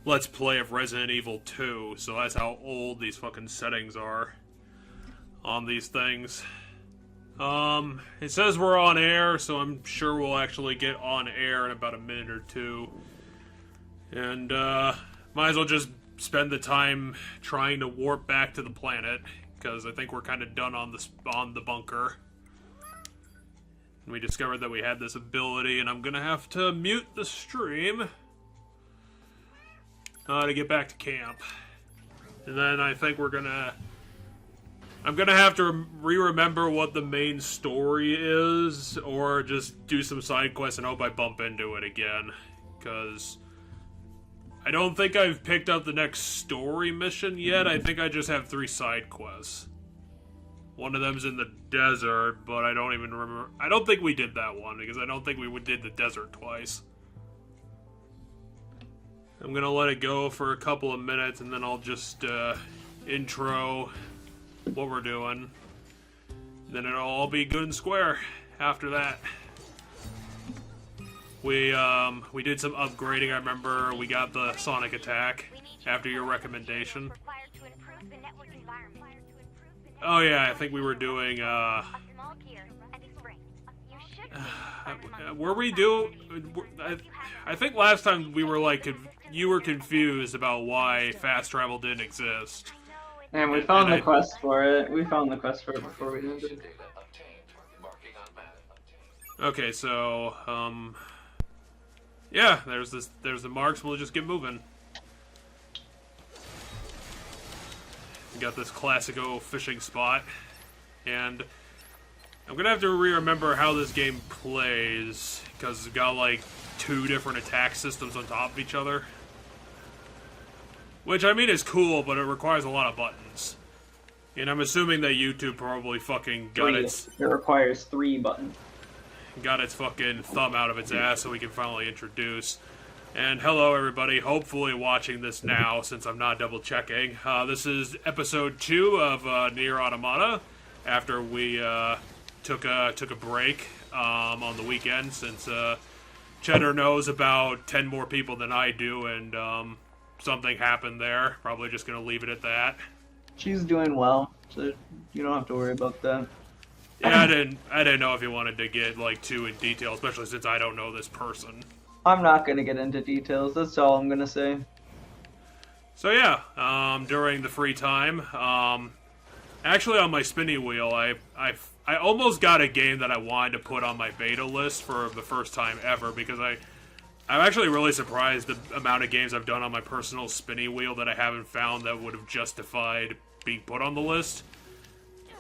Let's Play of Resident Evil 2, so that's how old these fucking settings are on these things. It says we're on air, so I'm sure we'll actually get on air in about a minute or two. And, might as well just spend the time trying to warp back to the planet, because I think we're kind of done on the bunker. And we discovered that we had this ability, and I'm gonna have to mute the stream to get back to camp. And then I think I'm gonna have to re-remember what the main story is, or just do some side quests and hope I bump into it again. Because I don't think I've picked up the next story mission yet. I think I just have 3 side quests. One of them's in the desert, but I don't even remember. I don't think we did that one, because I don't think we did the desert twice. I'm gonna let it go for a couple of minutes, and then I'll just intro what we're doing. Then it'll all be good and square after that. We did some upgrading. I remember we got the sonic attack after your recommendation. Oh yeah, I think we were doing were we I think last time we were like, you were confused about why fast travel didn't exist. And we found the quest for it. We found the quest for it before we ended. Okay, so, yeah, there's the marks. We'll just get moving. We got this classico fishing spot, and I'm gonna have to re-remember how this game plays, because it's got like 2 different attack systems on top of each other. Which, I mean, is cool, but it requires a lot of buttons. And I'm assuming that YouTube probably fucking got It requires 3 buttons. Got its fucking thumb out of its ass so we can finally introduce. And hello, everybody. Hopefully watching this now, since I'm not double-checking. This is episode 2 of Nier Automata, after we took a break on the weekend, since Cheddar knows about 10 more people than I do, and something happened there. Probably just gonna leave it at that. She's doing well, so you don't have to worry about that. Yeah, I didn't know if you wanted to get like too in detail, especially since I don't know this person. I'm not gonna get into details. That's all I'm gonna say. So yeah, during the free time, actually on my spinny wheel, I almost got a game that I wanted to put on my beta list for the first time ever, because I'm actually really surprised the amount of games I've done on my personal spinny wheel that I haven't found that would have justified being put on the list.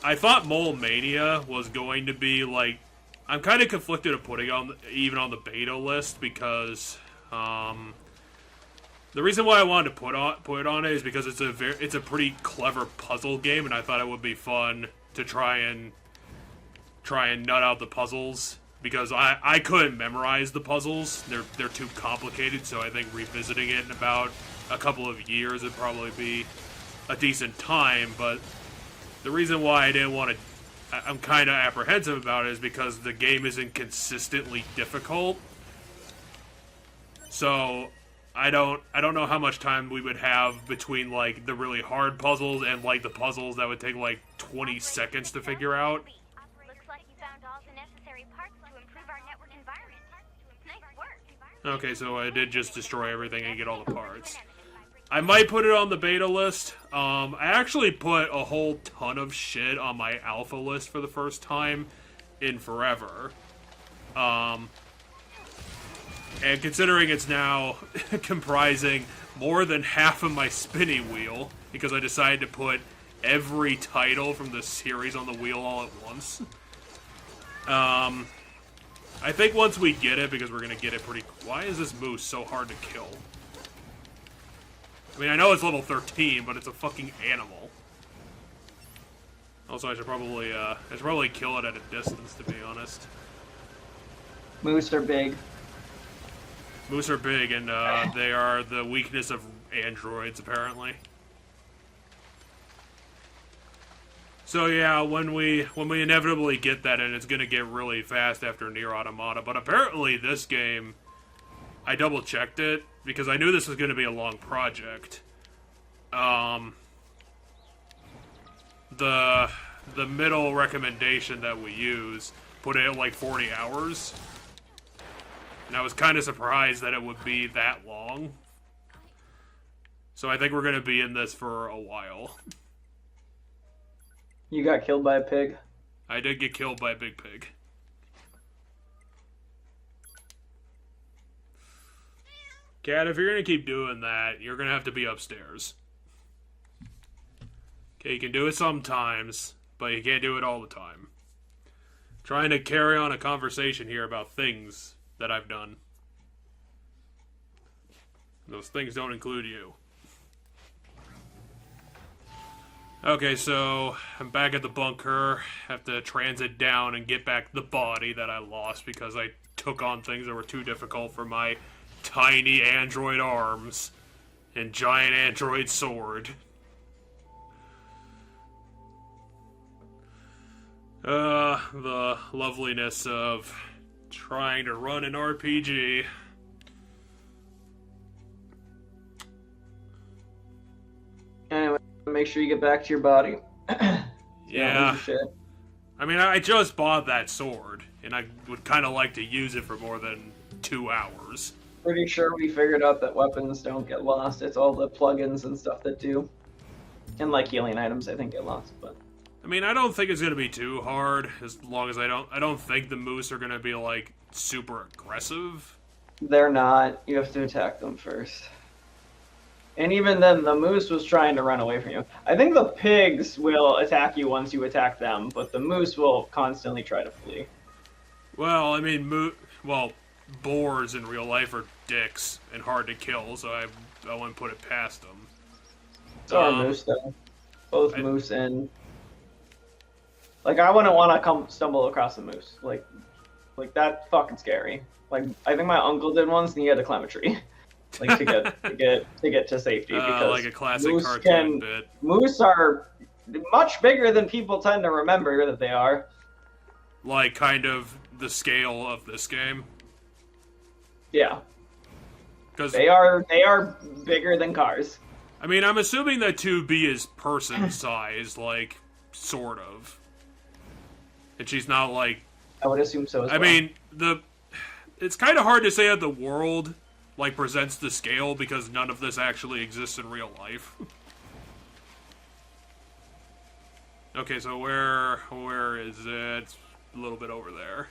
I thought Mole Mania was going to be like, I'm kind of conflicted of putting on even on the beta list, because the reason why I wanted to put it on it is because it's a pretty clever puzzle game, and I thought it would be fun to try and nut out the puzzles, because I couldn't memorize the puzzles. They're too complicated, so I think revisiting it in about a couple of years would probably be a decent time. But the reason why I didn't want to, I'm kind of apprehensive about it, is because the game isn't consistently difficult. So I don't know how much time we would have between like the really hard puzzles and like the puzzles that would take like 20 seconds to figure out. Okay, so I did just destroy everything and get all the parts. I might put it on the beta list. I actually put a whole ton of shit on my alpha list for the first time in forever. And considering it's now comprising more than half of my spinny wheel, because I decided to put every title from the series on the wheel all at once. I think once we get it, because we're gonna get it pretty... Why is this moose so hard to kill? I mean, I know it's level 13, but it's a fucking animal. Also, I should probably kill it at a distance, to be honest. Moose are big. Moose are big, and they are the weakness of androids, apparently. So yeah, when we inevitably get that, and it's gonna get really fast after Nier Automata, but apparently this game I double checked it because I knew this was going to be a long project. The middle recommendation that we use put it at like 40 hours. And I was kind of surprised that it would be that long. So I think we're going to be in this for a while. You got killed by a pig? I did get killed by a big pig. Cat, if you're going to keep doing that, you're going to have to be upstairs. Okay, you can do it sometimes, but you can't do it all the time. Trying to carry on a conversation here about things that I've done. Those things don't include you. Okay, so I'm back at the bunker. Have to transit down and get back the body that I lost because I took on things that were too difficult for my tiny android arms and giant android sword. The loveliness of trying to run an RPG. Anyway, make sure you get back to your body. Yeah. I mean, I just bought that sword, and I would kind of like to use it for more than 2 hours. Pretty sure we figured out that weapons don't get lost. It's all the plugins and stuff that do. And like healing items, I think, get lost, but... I mean, I don't think it's gonna be too hard, as long as I don't think the moose are gonna be, like, super aggressive. They're not. You have to attack them first. And even then, the moose was trying to run away from you. I think the pigs will attack you once you attack them, but the moose will constantly try to flee. Well, I mean, boars in real life are dicks and hard to kill, so I wouldn't put it past them. So are moose, though. Both moose and... Like, I wouldn't want to come stumble across a moose. Like that's fucking scary. Like, I think my uncle did once, and he had to climb a tree, like to get to safety. Because like a classic cartoon bit. Moose are much bigger than people tend to remember that they are. Like, kind of the scale of this game. Yeah. Because they are bigger than cars. I mean, I'm assuming that 2B is person size, like, sort of. And she's not like... I would assume so as well. I mean, it's kind of hard to say that the world, like, presents the scale because none of this actually exists in real life. Okay, so where is it? It's a little bit over there.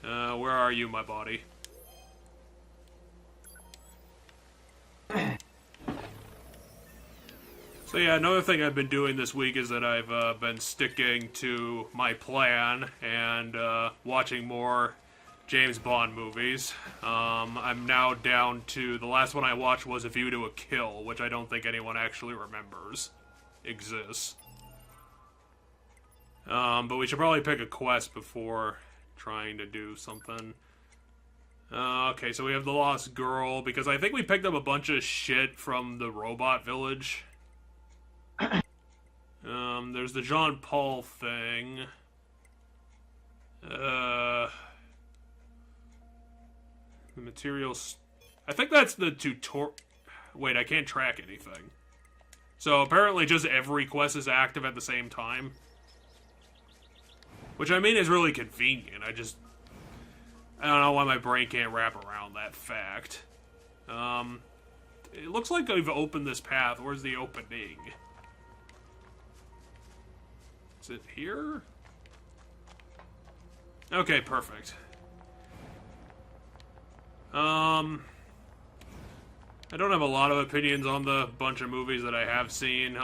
Where are you, my body? So yeah, another thing I've been doing this week is that I've been sticking to my plan and watching more James Bond movies. I'm now down to... The last one I watched was A View to a Kill, which I don't think anyone actually remembers exists. But we should probably pick a quest before trying to do something. Okay, so we have the Lost Girl, because I think we picked up a bunch of shit from the robot village. There's the John Paul thing. The materials... I think that's the tutorial... Wait, I can't track anything. So apparently just every quest is active at the same time. Which I mean is really convenient. I don't know why my brain can't wrap around that fact. It looks like I've opened this path. Where's the opening? Is it here? Okay, perfect. I don't have a lot of opinions on the bunch of movies that I have seen.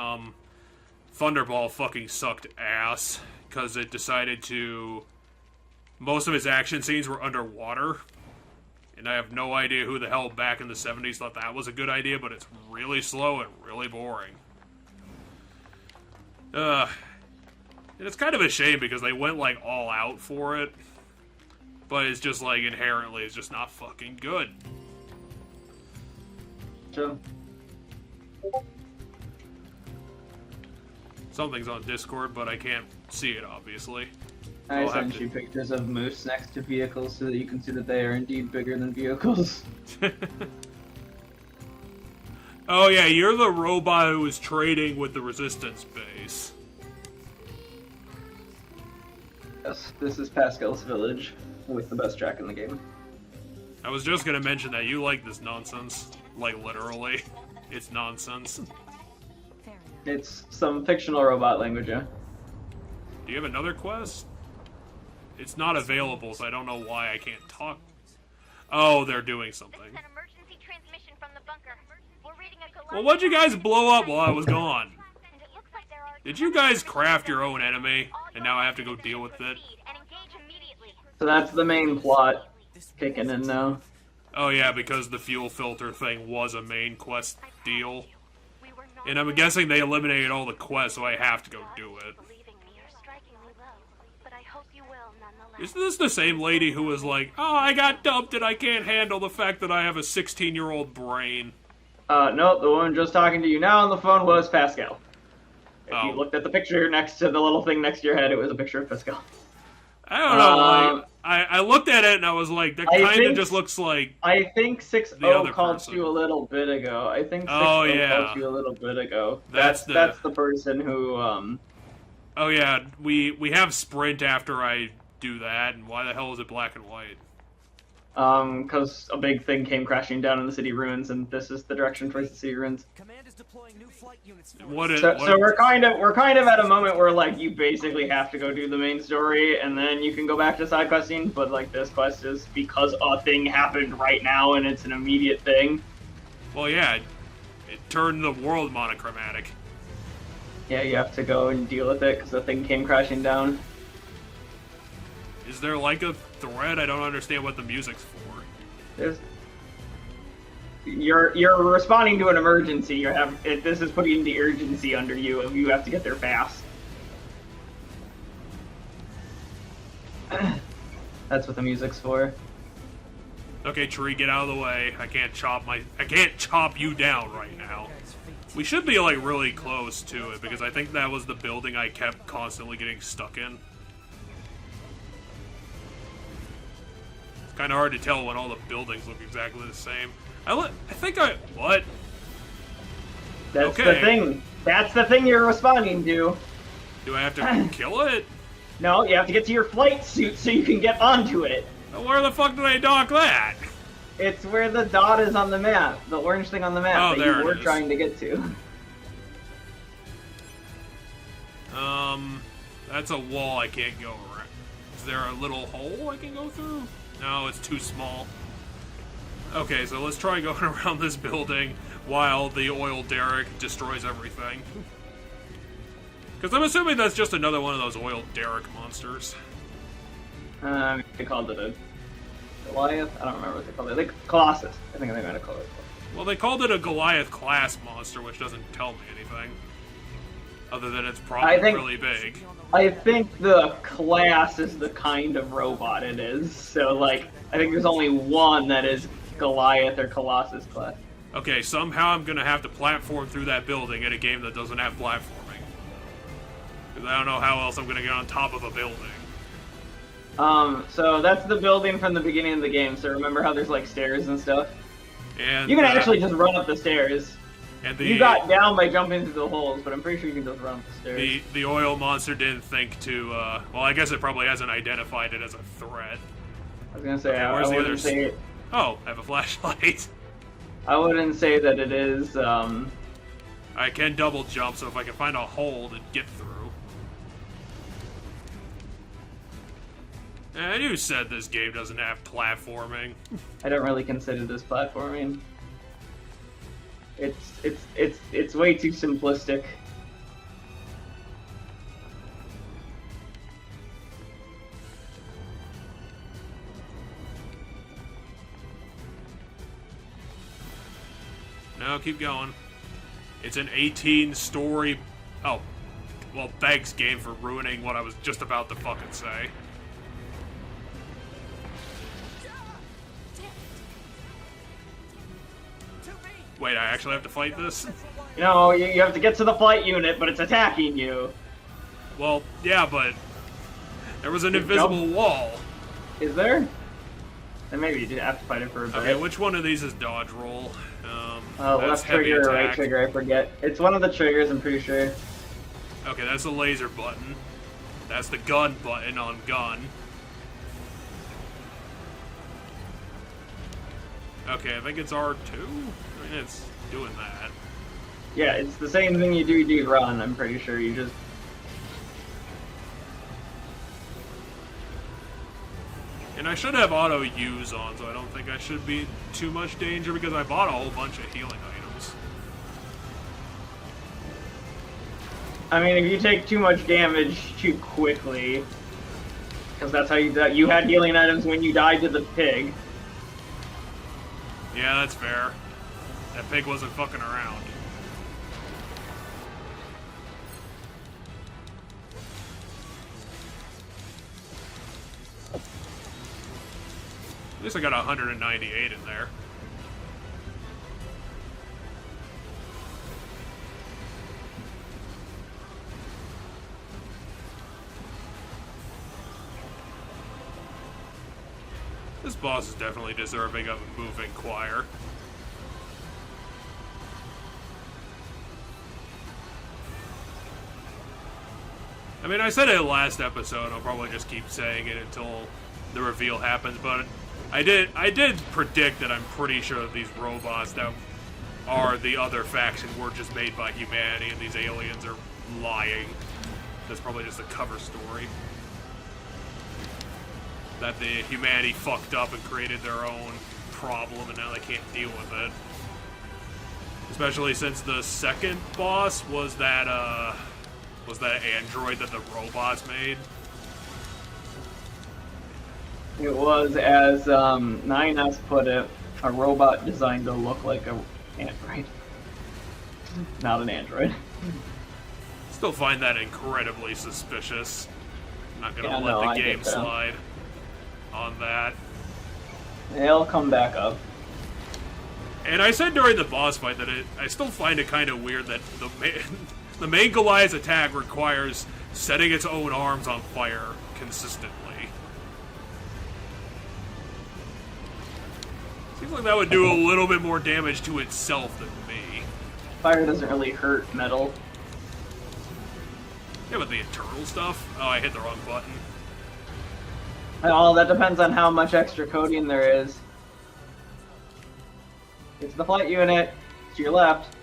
Thunderball fucking sucked ass, because it decided to... Most of its action scenes were underwater. And I have no idea who the hell back in the 70s thought that was a good idea, but it's really slow and really boring. And it's kind of a shame because they went, like, all out for it. But it's just, like, inherently, it's just not fucking good. Sure. Something's on Discord, but I can't see it, obviously. I sent you pictures of moose next to vehicles so that you can see that they are indeed bigger than vehicles. Oh yeah, you're the robot who was trading with the resistance base. Yes, this is Pascal's village with the best track in the game. I was just gonna mention that you like this nonsense. Like, literally. It's nonsense. It's some fictional robot language, yeah. Do you have another quest? It's not available, so I don't know why I can't talk. Oh, they're doing something. Well, what'd you guys blow up while I was gone? Did you guys craft your own enemy, and now I have to go deal with it? So that's the main plot kicking in now. Oh yeah, because the fuel filter thing was a main quest deal. And I'm guessing they eliminated all the quests, so I have to go do it. Isn't this the same lady who was like, oh, I got dumped and I can't handle the fact that I have a 16-year-old brain? No, the woman just talking to you now on the phone was Pascal. If Oh. you looked at the picture next to the little thing next to your head, it was a picture of Pascal. I don't know, like, I looked at it and I was like, that kind of just looks like... I think 6-0 called you a little bit ago. I think 6-0 called you a little bit ago. That's the person who, Oh yeah, we have sprint after I do that, and why the hell is it black and white? Because a big thing came crashing down in the city ruins, and this is the direction towards the city ruins. Command is deploying new flight units. So we're kind of at a moment where like you basically have to go do the main story, and then you can go back to side questing. But like this quest is because a thing happened right now, and it's an immediate thing. Well, yeah, it turned the world monochromatic. Yeah, you have to go and deal with it because the thing came crashing down. Is there like a thread? I don't understand what the music's for. You're responding to an emergency. This is putting the urgency under you, and you have to get there fast. That's what the music's for. Okay, tree, get out of the way. I can't chop you down right now. We should be like really close to it because I think that was the building I kept constantly getting stuck in. Kind of hard to tell when all the buildings look exactly the same. What? That's the thing. That's the thing you're responding to. Do I have to kill it? No, you have to get to your flight suit so you can get onto it. Where the fuck did I dock that? It's where the dot is on the map. The orange thing on the map that you were trying to get to. That's a wall I can't go around. Is there a little hole I can go through? No, it's too small. Okay, so let's try going around this building while the oil derrick destroys everything. Because I'm assuming that's just another one of those oil derrick monsters. They called it a Goliath? I don't remember what they called it. Colossus. I think they might have called it. Well, they called it a Goliath class monster, which doesn't tell me anything. Other than it's probably really big. I think the class is the kind of robot it is. So, like, I think there's only one that is Goliath or Colossus class. Okay, somehow I'm gonna have to platform through that building in a game that doesn't have platforming. Because I don't know how else I'm gonna get on top of a building. So that's the building from the beginning of the game. So remember how there's, like, stairs and stuff? And you can actually just run up the stairs. And you got down by jumping through the holes, but I'm pretty sure you can just run up the stairs. The oil monster didn't think to, well, I guess it probably hasn't identified it as a threat. I was gonna say, okay, I wouldn't say... Oh, I have a flashlight. I wouldn't say that it is, I can double jump, so if I can find a hole to get through. And you said this game doesn't have platforming. I don't really consider this platforming. It's way too simplistic. No, keep going. It's an 18-story... Oh. Well, thanks, game, for ruining what I was just about to fucking say. Wait, I actually have to fight this? No, you have to get to the flight unit, but it's attacking you. Well, yeah, but... There was an invisible wall. Is there? Then maybe you do have to fight it for a bit. Okay, which one of these is dodge roll? Left trigger or right trigger, I forget. It's one of the triggers, I'm pretty sure. Okay, that's the laser button. That's the gun button on gun. Okay, I think it's R2? I mean, it's doing that. Yeah, it's the same thing you do run, I'm pretty sure. You just... And I should have auto use on, so I don't think I should be too much danger because I bought a whole bunch of healing items. I mean, if you take too much damage too quickly, because that's how you had healing items when you died to the pig. Yeah, that's fair. That pig wasn't fucking around. At least I got 198 in there. This boss is definitely deserving of a moving choir. I mean, I said it last episode, I'll probably just keep saying it until the reveal happens, but I did predict that I'm pretty sure that these robots that are the other faction were just made by humanity and these aliens are lying. That's probably just a cover story. That the humanity fucked up and created their own problem and now they can't deal with it. Especially since the second boss was that android that the robots made. It was, as 9S put it, a robot designed to look like an android. Not an android. Still find that incredibly suspicious. Not gonna Yeah, let the game slide on that. They'll come back up. And I said during the boss fight that I still find it kind of weird that the main Goliath's attack requires setting its own arms on fire consistently. Seems like that would do a little bit more damage to itself than me. Fire doesn't really hurt metal. Yeah, with the internal stuff? Oh, I hit the wrong button. Well, that depends on how much extra coding there is. It's the flight unit. To your left.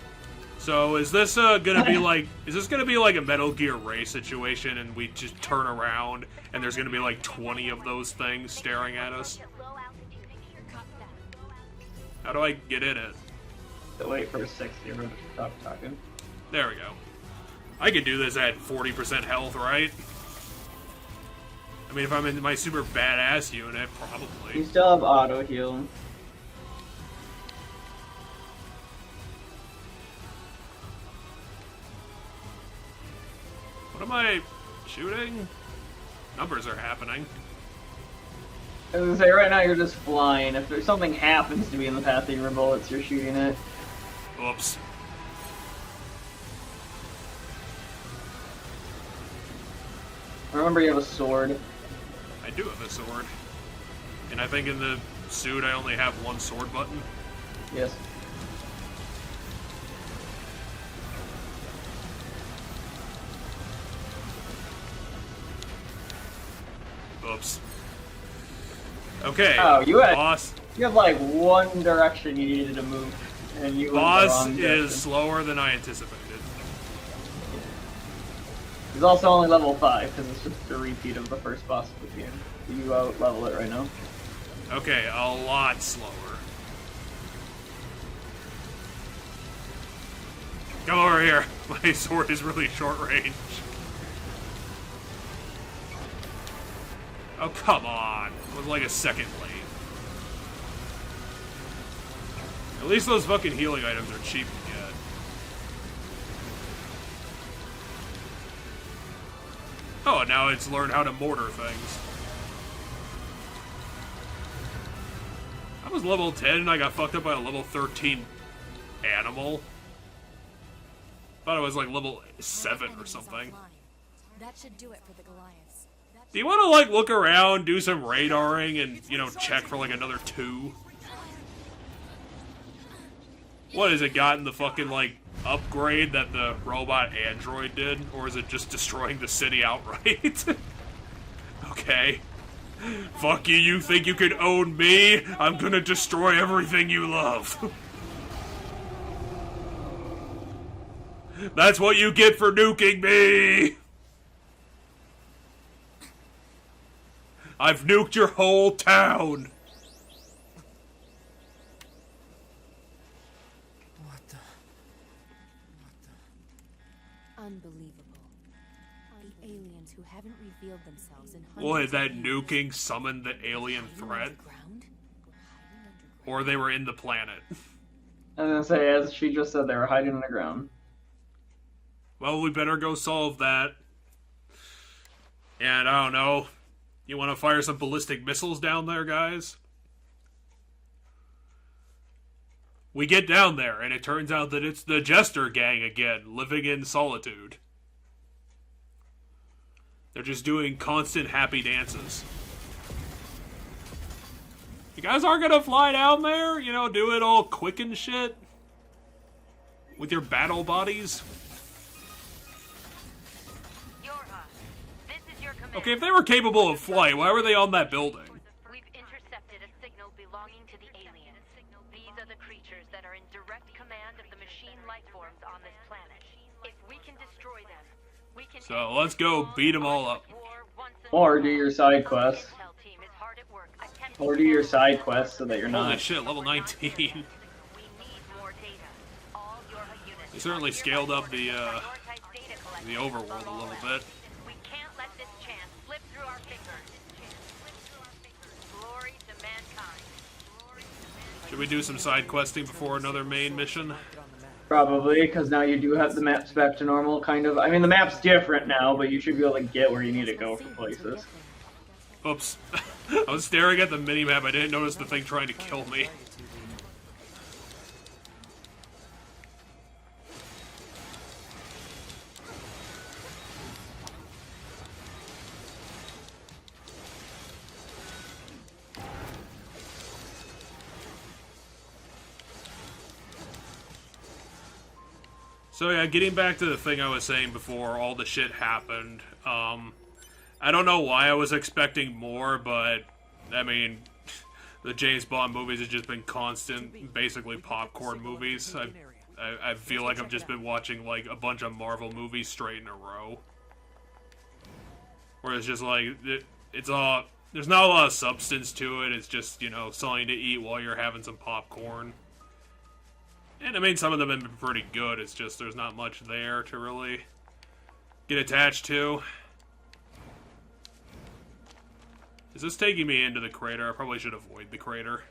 So is this gonna be like? Is this gonna be like a Metal Gear Ray situation, and we just turn around and there's gonna be like 20 of those things staring at us? How do I get in it? Wait for 60. We're talking. There we go. I could do this at 40% health, right? I mean, if I'm in my super badass unit, probably. You still have auto heal. What am I shooting? Numbers are happening. I was gonna say, right now you're just flying. If there's something happens to be in the path of your bullets, you're shooting it. Oops. Remember, you have a sword. I do have a sword. And I think in the suit I only have one sword button. Yes. Oops. Okay. Oh, you had boss. You have like one direction you needed to move, and you went the Boss wrong is direction. slower than I anticipated. He's also only level 5 because it's just a repeat of the first boss of the game. You out level it right now. Okay, a lot slower. Come over here. My sword is really short range. Oh, come on. It was like a second late. At least those fucking healing items are cheap to get. Oh, now it's learned how to mortar things. I was level 10 and I got fucked up by a level 13 animal. Thought it was like level 7 or something. That should do it for the Goliaths. Do you want to, like, look around, do some radaring, and, you know, check for, like, another 2? What, has it gotten the fucking, like, upgrade that the robot android did? Or is it just destroying the city outright? Okay. Fuck you, you think you can own me? I'm gonna destroy everything you love. That's what you get for nuking me! I've nuked your whole town! What the? Unbelievable. The aliens who haven't revealed themselves in hundreds What, that of years. nuking summoned the alien Hiding threat? underground? Or they were in the planet? I was gonna say, as she just said, they were hiding on the ground. Well, we better go solve that. And I don't know. You want to fire some ballistic missiles down there, guys? We get down there, and it turns out that it's the Jester gang again, living in solitude. They're just doing constant happy dances. You guys aren't gonna fly down there? You know, do it all quick and shit? With your battle bodies? Okay, if they were capable of flight, why were they on that building? We've intercepted a signal belonging to the aliens. These are the creatures that are in direct command of the machine life forms on this planet. If we can destroy them, we can... So, let's go beat them all up. Or do your side quests. Or do your side quests so that you're Holy not. shit, level 19. They certainly scaled up the overworld a little bit. We can't let this chance slip through our fingers. Glory to mankind. Should we do some side questing before another main mission? Probably, because now you do have the maps back to normal, kind of. I mean, the map's different now, but you should be able to get where you need to go for places. Oops. I was staring at the minimap, I didn't notice the thing trying to kill me. So yeah, getting back to the thing I was saying before all the shit happened, I don't know why I was expecting more, but, I mean, the James Bond movies have just been constant, basically popcorn movies. I feel like I've just been watching, like, a bunch of Marvel movies straight in a row. Where it's just like, it's all, there's not a lot of substance to it, it's just, you know, something to eat while you're having some popcorn. And I mean, some of them have been pretty good, it's just there's not much there to really get attached to. Is this taking me into the crater? I probably should avoid the crater.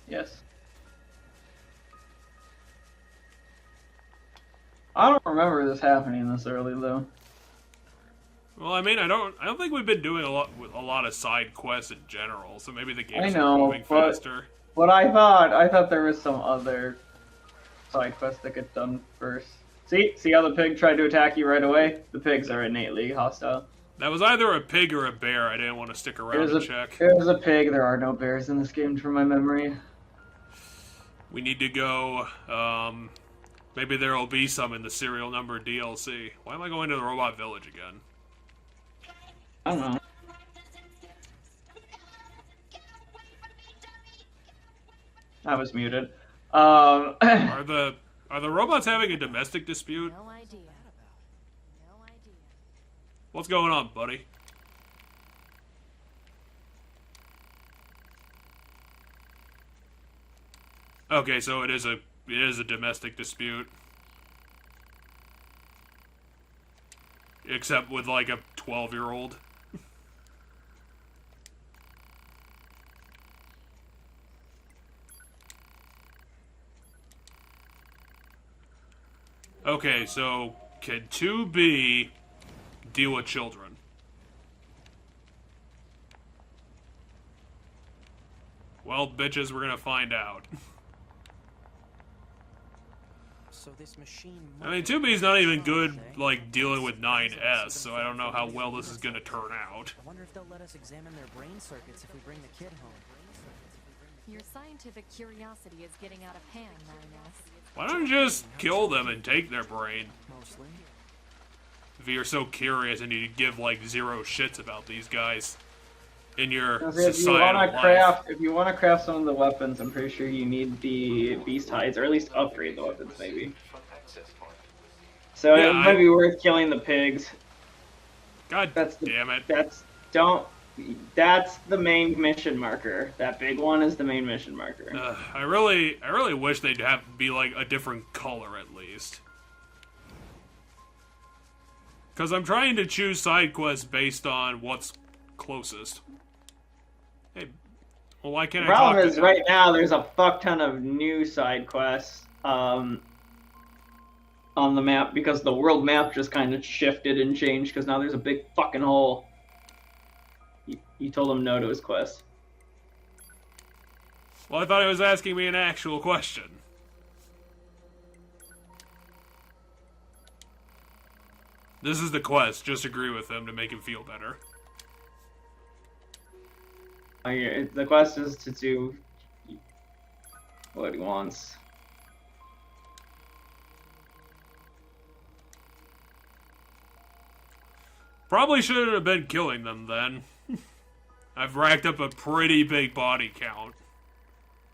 Yes. I don't remember this happening this early, though. Well, I mean, I don't think we've been doing a lot of side quests in general, so maybe the game's I know, moving faster. But I thought there was some other side quest that get done first. See how the pig tried to attack you right away? The pigs are innately hostile. That was either a pig or a bear. I didn't want to stick around to check. It was a pig. There are no bears in this game, from my memory. We need to go. Maybe there will be some in the serial number DLC. Why am I going to the Robot Village again? I don't know. I was muted. Are the robots having a domestic dispute? No idea. No idea. What's going on, buddy? Okay, so it is a domestic dispute. Except with like a 12-year-old. Okay, so can 2B deal with children? Well, bitches, we're gonna find out. So this machine I mean, 2B's not even good, like, dealing with 9S, so I don't know how well this is gonna turn out. I wonder if they'll let us examine their brain circuits if we bring the kid home. Your scientific curiosity is getting out of hand, 9S. Why don't you just kill them and take their brain? Mostly. If you're so curious and you give, like, zero shits about these guys in your If you societal want to life. craft, if you want to craft some of the weapons, I'm pretty sure you need the beast hides, or at least upgrade the weapons, maybe. So Yeah, it might be worth killing the pigs. God That's the, damn it. That's the main mission marker. That big one is the main mission marker. I really wish they'd be like a different color at least. Because I'm trying to choose side quests based on what's closest. Hey, well, why can't The I talk problem to is, them? right now, there's a fuck ton of new side quests on the map, because the world map just kind of shifted and changed, because now there's a big fucking hole. He told him no to his quest. Well, I thought he was asking me an actual question. This is the quest. Just agree with him to make him feel better. The quest is to do what he wants. Probably shouldn't have been killing them then. I've racked up a pretty big body count.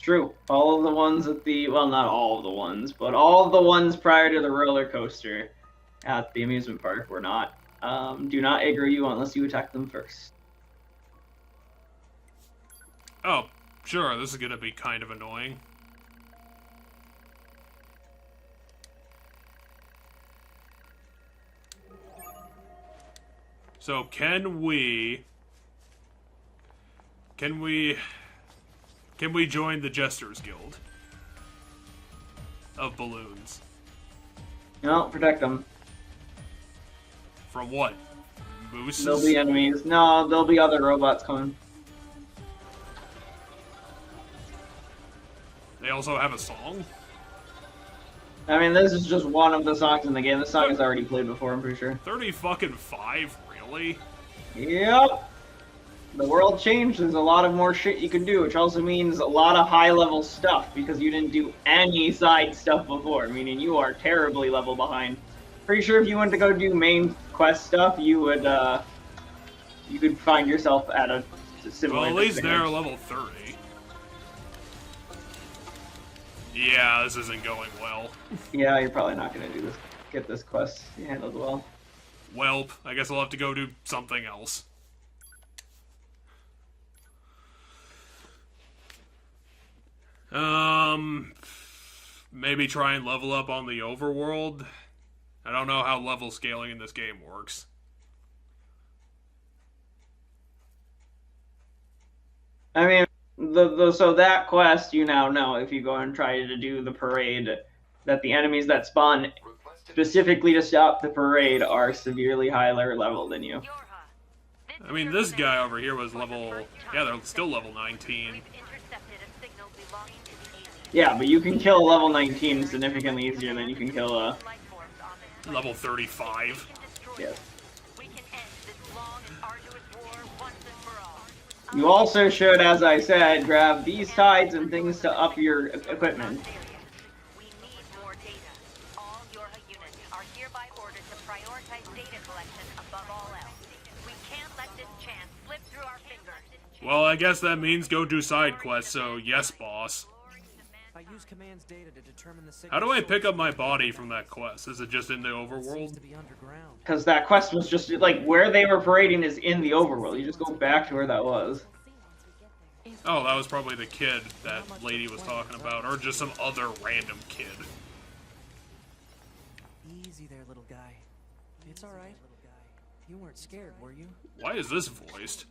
True. All of the ones at the, well, not all of the ones, but all of the ones prior to the roller coaster at the amusement park were not. Do not aggro you unless you attack them first. Oh, sure, this is gonna be kind of annoying. So, can we join the Jesters Guild of balloons? No, protect them. From what? Mooses? There'll be enemies. No, there'll be other robots coming. They also have a song? I mean, this is just one of the songs in the game. This song is already played before, I'm pretty sure. 30 fucking 5, really? Yep. The world changed. There's a lot of more shit you can do, which also means a lot of high-level stuff, because you didn't do any side stuff before, meaning you are terribly level behind. Pretty sure if you went to go do main quest stuff, you would, you could find yourself at a similar Well, at least disadvantage. they're level 30. Yeah, this isn't going well. Yeah, you're probably not gonna do this. Get this quest handled well. Welp, I guess I'll have to go do something else. Maybe try and level up on the overworld. I don't know how level scaling in this game works. I mean, so that quest, you now know, if you go and try to do the parade, that the enemies that spawn specifically to stop the parade are severely higher level than you. I mean, this guy over here was level... Yeah, they're still level 19. Yeah, but you can kill a level 19 significantly easier than you can kill a... Level 35. Yes. You also should, as I said, grab these tides and things to up your equipment. We need more data. All Yorha units are hereby ordered to prioritize data collection above all else. We can't let this chance slip through our fingers. Well, I guess that means go do side quests, so yes, boss. I use command's data to determine the How do I pick up my body from that quest? Is it just in the Seems overworld? to be underground. Because that quest was just, like, where they were parading is in the overworld. You just go back to where that was. Oh, that was probably the kid that lady was talking about, or just some other random kid. Easy there, little guy. It's all right. You weren't scared, were you? Why is this voiced?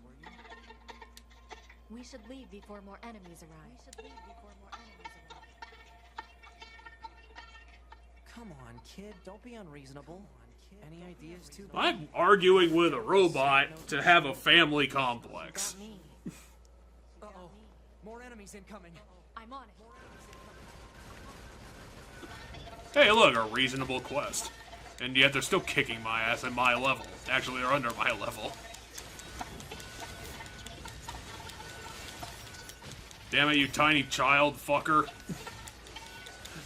We should leave before more enemies arrive. Come on, kid. Don't be unreasonable. Any ideas too? I'm arguing with a robot to have a family complex. Uh-oh. More enemies incoming. I'm on it. Hey, look, a reasonable quest. And yet they're still kicking my ass at my level. Actually, they're under my level. Damn it, you tiny child fucker.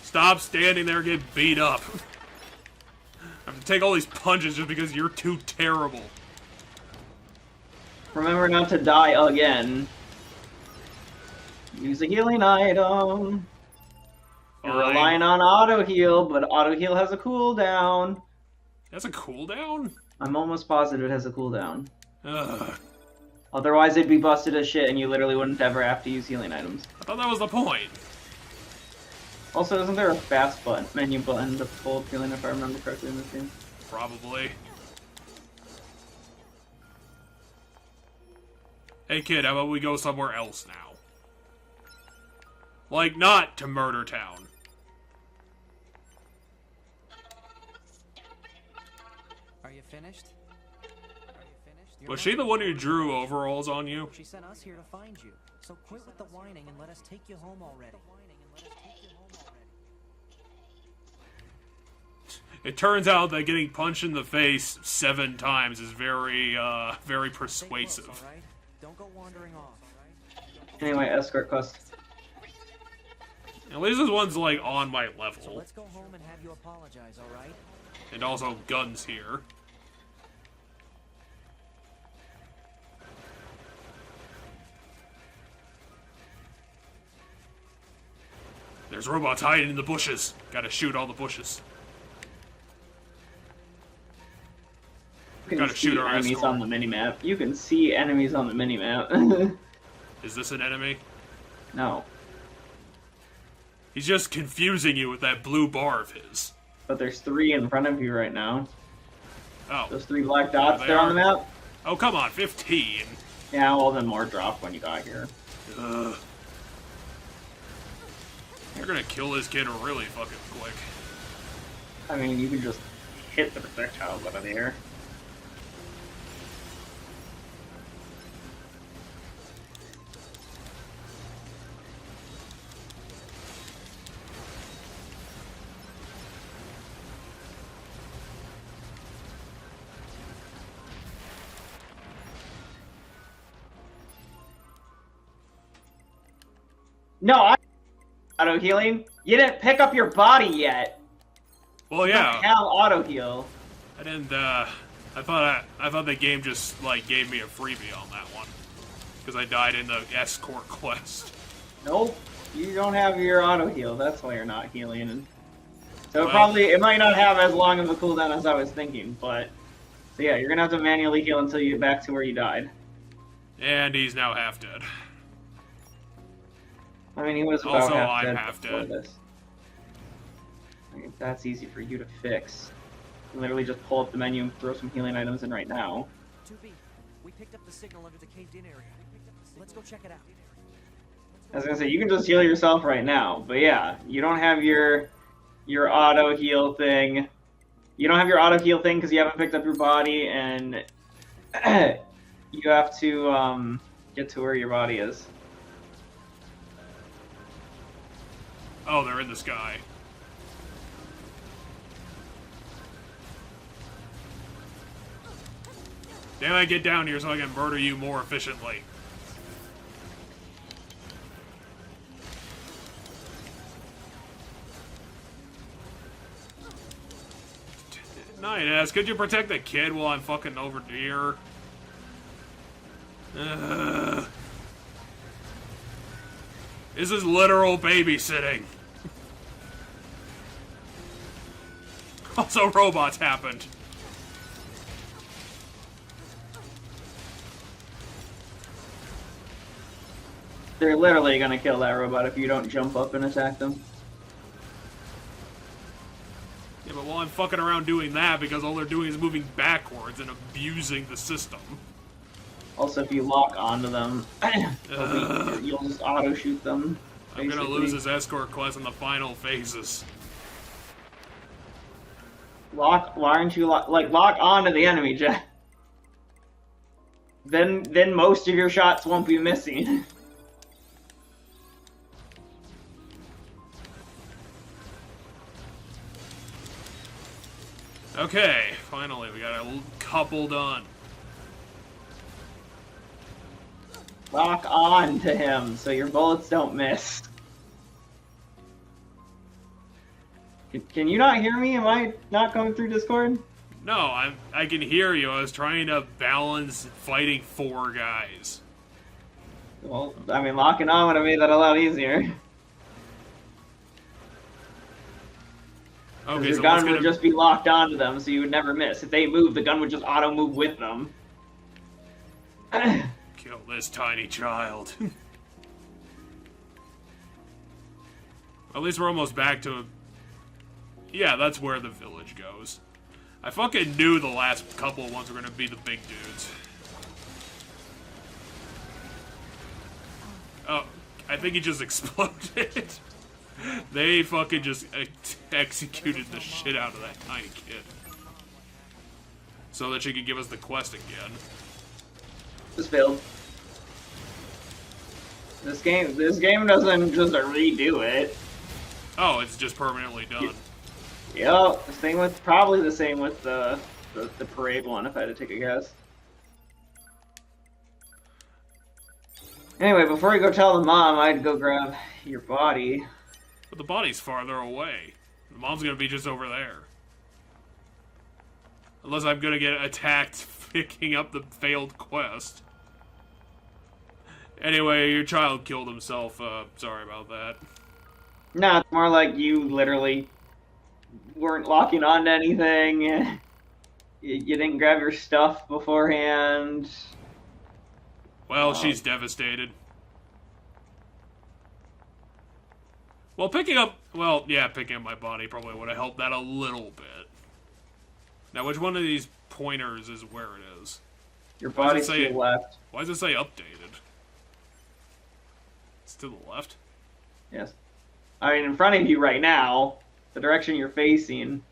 Stop standing there and get beat up. I have to take all these punches just because you're too terrible. Remember not to die again. Use a healing item. You're Fine. relying on auto heal, but auto heal has a cooldown. That's a cooldown? I'm almost positive it has a cooldown. Ugh. Otherwise, it'd be busted as shit, and you literally wouldn't ever have to use healing items. I thought that was the point. Also, isn't there a fast button, menu button to pull healing if I remember correctly in this game? Probably. Hey kid, how about we go somewhere else now? Like, not to Murder Town. Are you finished? Was she the one who drew overalls on you? She sent us here to find you. So quit with the whining and let us take you home already. It turns out that getting punched in the face 7 times is very, very persuasive. Stay close, all right? Don't go wandering off, all right? Anyway, escort quest. At least this one's, like, on my So level. let's go home and have you apologize, all right? And also guns here. There's robots hiding in the bushes. Gotta shoot all the bushes. You can Gotta see shoot our enemies escort. on the minimap. You can see enemies on the minimap. Is this an enemy? No. He's just confusing you with that blue bar of his. But there's 3 in front of you right now. Oh. Those 3 black dots There they there on the are. map? Oh, come on, 15. Yeah, well then more dropped when you got here. Ugh. You're gonna kill this kid really fucking quick. I mean, you can just hit the projectiles out of the air. No, auto healing. You didn't pick up your body yet. Well, You yeah. don't have auto heal. I didn't, I thought the game just, like, gave me a freebie on that one. Because I died in the escort quest. Nope, you don't have your auto heal. That's why you're not healing. And so Well- it might not have as long of a cooldown as I was thinking. But so yeah, you're gonna have to manually heal until you get back to where you died. And he's now half dead. I mean, he was about Also, half I'm dead half before dead. this. I mean, that's easy for you to fix. You can literally just pull up the menu and throw some healing items in right now. 2B, we picked up the signal under the caved-in area. Let's go check it out. I was gonna say, you can just heal yourself right now, but yeah, you don't have your auto heal thing. You don't have your auto heal thing because you haven't picked up your body, and you have to get to where your body is. Oh, they're in the sky. Damn it, get down here so I can murder you more efficiently. Night, could you protect the kid while I'm fucking over here? This is literal babysitting. Also, robots happened. They're literally gonna kill that robot if you don't jump up and attack them. Yeah, but while I'm fucking around doing that, because all they're doing is moving backwards and abusing the system. Also, if you lock onto them, you'll just auto shoot them. I'm gonna basically. lose this escort quest in the final phases. Why aren't you lock onto the enemy, Jack? Then most of your shots won't be missing. Okay, finally, we got a couple done. Lock on to him so your bullets don't miss. Can you not hear me? Am I not coming through Discord? No, I can hear you. I was trying to balance fighting 4 guys. Well, I mean, locking on would have made that a lot easier. Okay, Your so gun would just be locked onto them, so you would never miss. If they move, the gun would just auto move with them. Kill this tiny child. At least we're almost back to... Yeah, that's where the village goes. I fucking knew the last couple ones were gonna be the big dudes. Oh, I think he just exploded. They fucking just executed the shit out of that tiny kid. So that she could give us the quest again. Just failed. This game doesn't just redo it. Oh, it's just permanently done. Yep, probably the same with the parade one, if I had to take a guess. Anyway, before you go tell the mom, I'd go grab your body. But the body's farther away. The mom's gonna be just over there. Unless I'm gonna get attacked picking up the failed quest. Anyway, your child killed himself. Sorry about that. Nah, it's more like you literally weren't locking on to anything. You didn't grab your stuff beforehand. Well, she's devastated. Well, picking up my body probably would have helped that a little bit. Now, which one of these pointers is where it is? Your body's to the left. Why does it say updated? It's to the left? Yes. I mean, in front of you right now, the direction you're facing.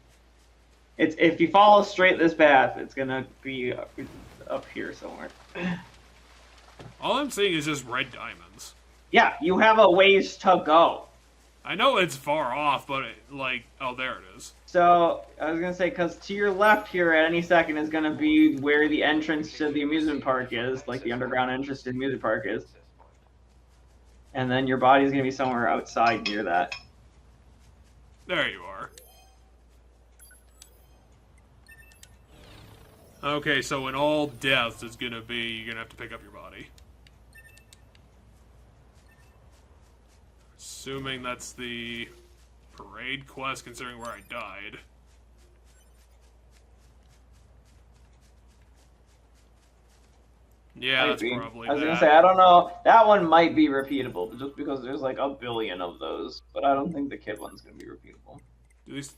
It's if you follow straight this path, it's gonna be up here somewhere. All I'm seeing is just red diamonds. Yeah, you have a ways to go. I know it's far off, but oh, there it is. So, I was gonna say, because to your left here at any second is gonna be where the entrance to the amusement park is, like the underground entrance to the amusement park is. And then your body's gonna be somewhere outside near that. There you are. Okay, so in all deaths, it's gonna be you're gonna have to pick up your body. Assuming that's the parade quest, considering where I died. Yeah, that's probably I was gonna say, I don't know. That one might be repeatable, just because there's like a billion of those. But I don't think the kid one's gonna be repeatable. At least,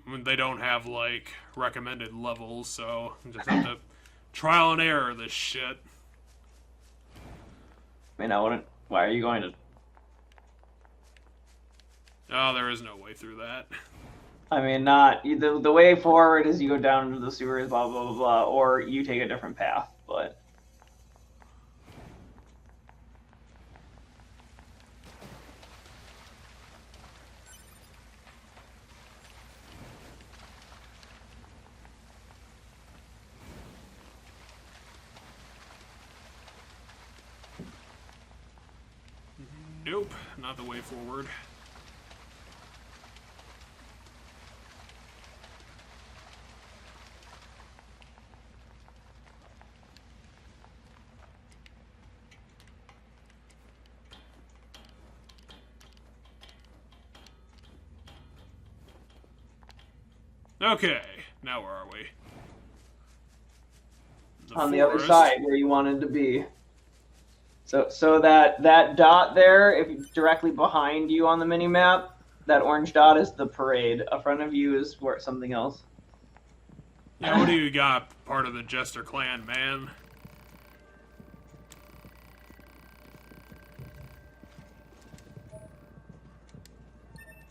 I mean, they don't have like recommended levels, so you just have to trial and error this shit. I mean, I wouldn't. Why are you going to? Oh, there is no way through that. I mean, not the way forward is you go down into the sewers, blah blah blah blah, or you take a different path. But nope, not the way forward. Okay, now where are we? on the other side where you wanted to be. So that dot there, if directly behind you on the mini map, that orange dot is the parade. In front of you is where something else. Yeah, what do you got? Part of the Jester clan, man.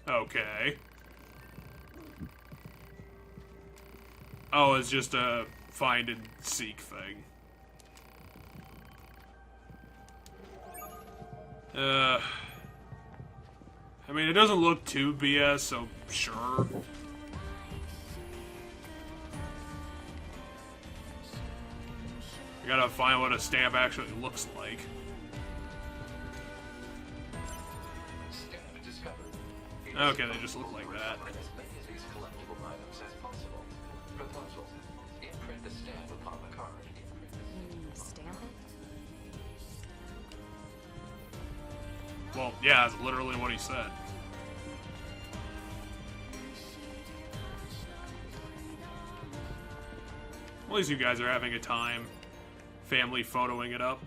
Okay. Oh, it's just a find and seek thing. I mean, it doesn't look too BS, so sure. I gotta find what a stamp actually looks like. Okay, they just look like that. Stamp it? Well, yeah, that's literally what he said. At least you guys are having a time family photoing it up.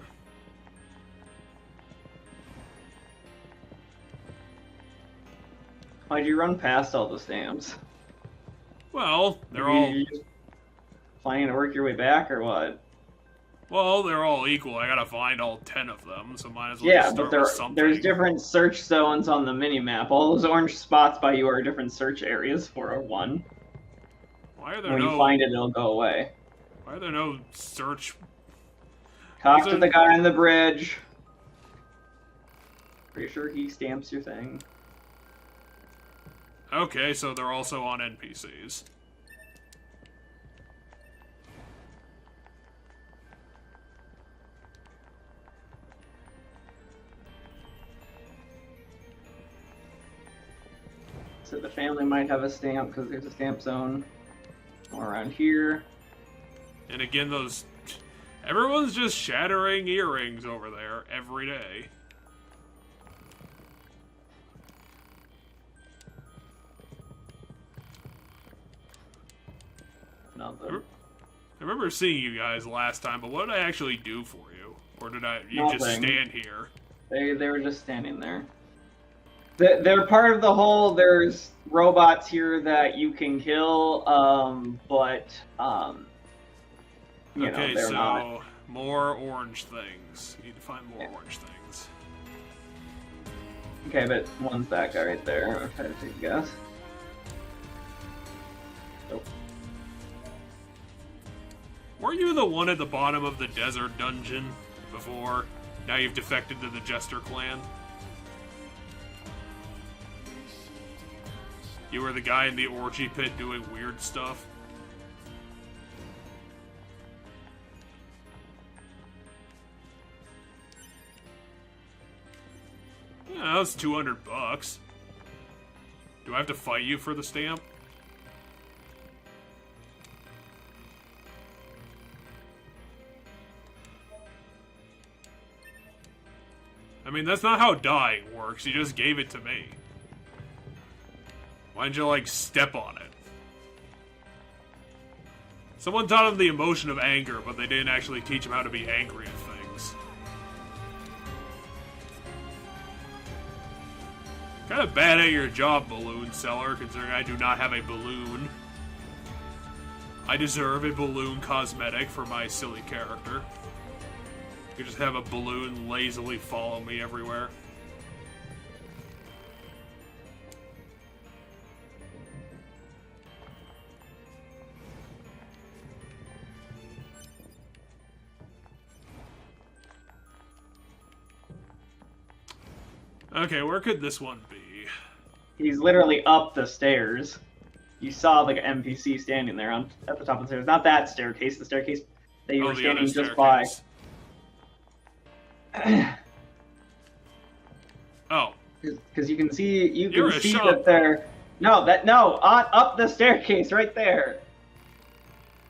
Why'd you run past all the stamps? Well, they're all... You just planning to work your way back, or what? Well, they're all equal. I gotta find all 10 of them, so might as well Yeah, just but start with something. there's different search zones on the mini-map. All those orange spots by you are different search areas for a one. Why are there When no... you find it, it'll go away. Why are there no search... Talk to the guy on the bridge. Pretty sure he stamps your thing. Okay, so they're also on NPCs. So the family might have a stamp because there's a stamp zone around here. And again, those... Everyone's just shattering earrings over there every day. Nothing. I remember seeing you guys last time, but what did I actually do for you? Or did you just Nothing. stand here? They were just standing there. They're part of the whole. There's robots here that you can kill, but you know, they're not. More orange things. You need to find more orange things. Okay, but one's that guy right there. I'll try to take a guess. Nope. Weren't you the one at the bottom of the desert dungeon before? Now you've defected to the Jester clan? You were the guy in the orgy pit doing weird stuff? Yeah, that's $200. Do I have to fight you for the stamp? I mean, that's not how dying works. You just gave it to me. Why'd you, like, step on it? Someone taught him the emotion of anger, but they didn't actually teach him how to be angry at things. Kind of bad at your job, balloon seller, considering I do not have a balloon. I deserve a balloon cosmetic for my silly character. You just have a balloon lazily follow me everywhere. Okay, where could this one be? He's literally up the stairs. You saw like an NPC standing there at the top of the stairs. Not that staircase, the staircase that you were the other standing just by. staircase. Oh. Because you can see You're a shop. that they're up the staircase right there.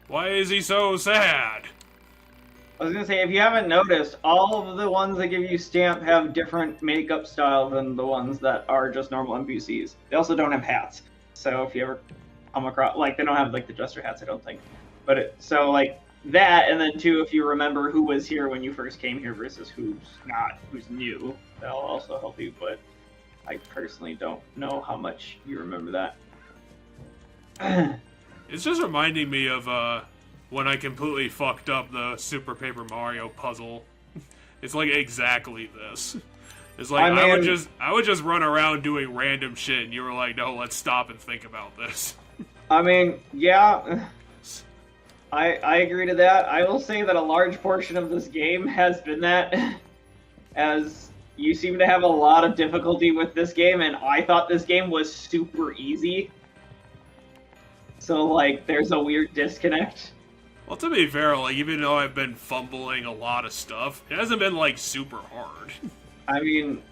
Why is he so sad? I was gonna say, if you haven't noticed, all of the ones that give you stamp have different makeup style than the ones that are just normal NPCs. They also don't have hats. So if you ever come across, like, they don't have like the Jester hats, I don't think. But so like that, and then two, if you remember who was here when you first came here versus who's new, that'll also help you. But I personally don't know how much you remember that. It's just reminding me of when I completely fucked up the Super Paper Mario puzzle. It's like exactly this. It's like I would just run around doing random shit, and you were like, "No, let's stop and think about this." I mean, yeah, I agree to that. I will say that a large portion of this game has been that, as you seem to have a lot of difficulty with this game, and I thought this game was super easy. So like, there's a weird disconnect. Well, to be fair, like, even though I've been fumbling a lot of stuff, it hasn't been, like, super hard. I mean,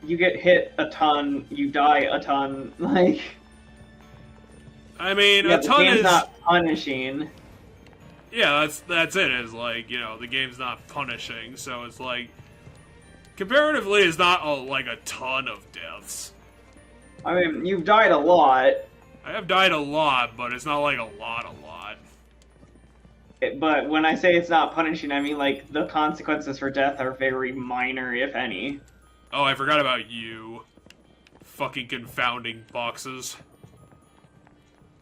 you get hit a ton, you die a ton, like... I mean, yeah, a ton the game's is... not punishing. Yeah, that's it, is, like, you know, the game's not punishing, so it's, like... Comparatively, it's not, like, a ton of deaths. I mean, you've died a lot. I have died a lot, but it's not, like, a lot. But when I say it's not punishing, I mean, like, the consequences for death are very minor, if any. Oh, I forgot about you. Fucking confounding boxes.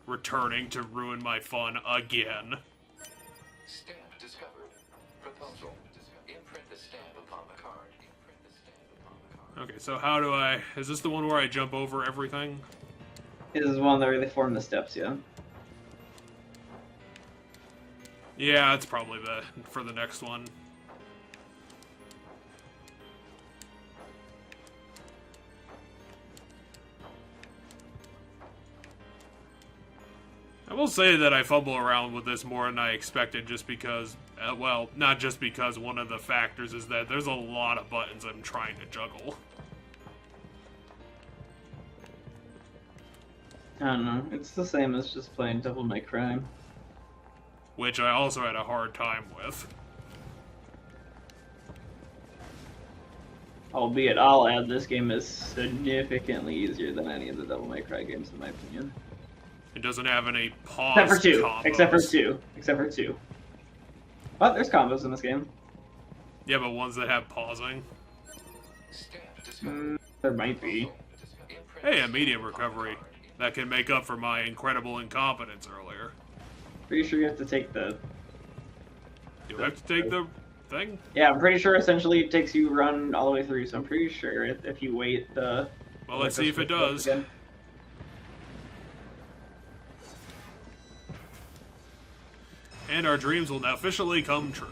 Returning to ruin my fun again. Stamp discovered. Proposal. Imprint the stamp upon the card. Imprint the stamp upon the card. Okay, so how do I... Is this the one where I jump over everything? This is one where they form the steps, yeah. Yeah, it's probably for the next one. I will say that I fumble around with this more than I expected just because, well, not just because one of the factors is that there's a lot of buttons I'm trying to juggle. I don't know. It's the same as just playing Devil May Cry. Which I also had a hard time with. Albeit, I'll add, this game is significantly easier than any of the Devil May Cry games, in my opinion. It doesn't have any pause Except for two. combos. Except for two. But there's combos in this game. Yeah, but ones that have pausing. Stamp discovered. There might be. Hey, a medium recovery. That can make up for my incredible incompetence earlier. Pretty sure you have to take the... Do I have to take the thing? Yeah, I'm pretty sure essentially it takes you run all the way through, so I'm pretty sure if you wait the... Well, let's see if it does. Again. And our dreams will now officially come true.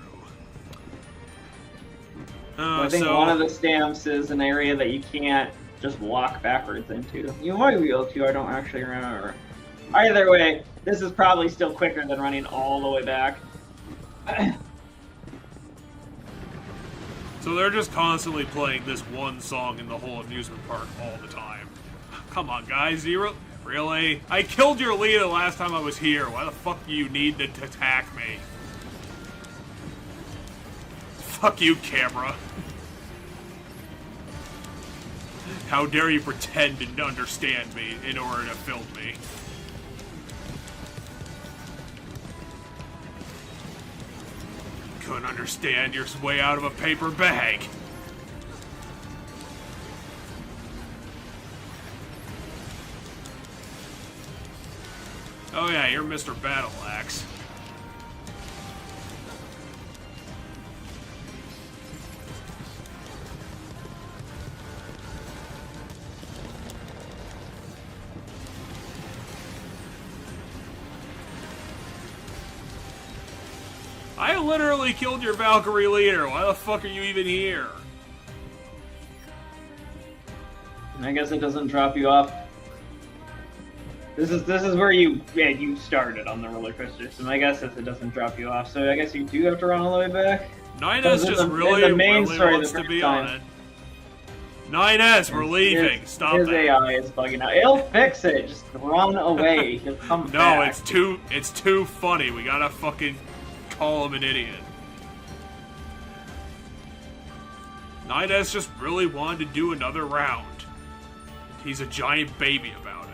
I think one of the stamps is an area that you can't just walk backwards into. You might be able to, I don't actually remember. Either way, this is probably still quicker than running all the way back. So they're just constantly playing this one song in the whole amusement park all the time. Come on, guys, really? I killed your leader last time I was here. Why the fuck do you need to attack me? Fuck you, camera. How dare you pretend to understand me in order to film me? Couldn't understand your way out of a paper bag. Oh yeah, you're Mr. Battle Axe. I literally killed your Valkyrie leader. Why the fuck are you even here? I guess it doesn't drop you off. This is where you started on the roller coaster, so my guess is it doesn't drop you off. So I guess you do have to run all the way back. 9S just really wants to be on it. 9S, we're leaving. Stop his that. AI is bugging out. It'll fix it. Just run away. He'll come back. No, it's too funny. We gotta fucking call him an idiot. 9S just really wanted to do another round. He's a giant baby about it.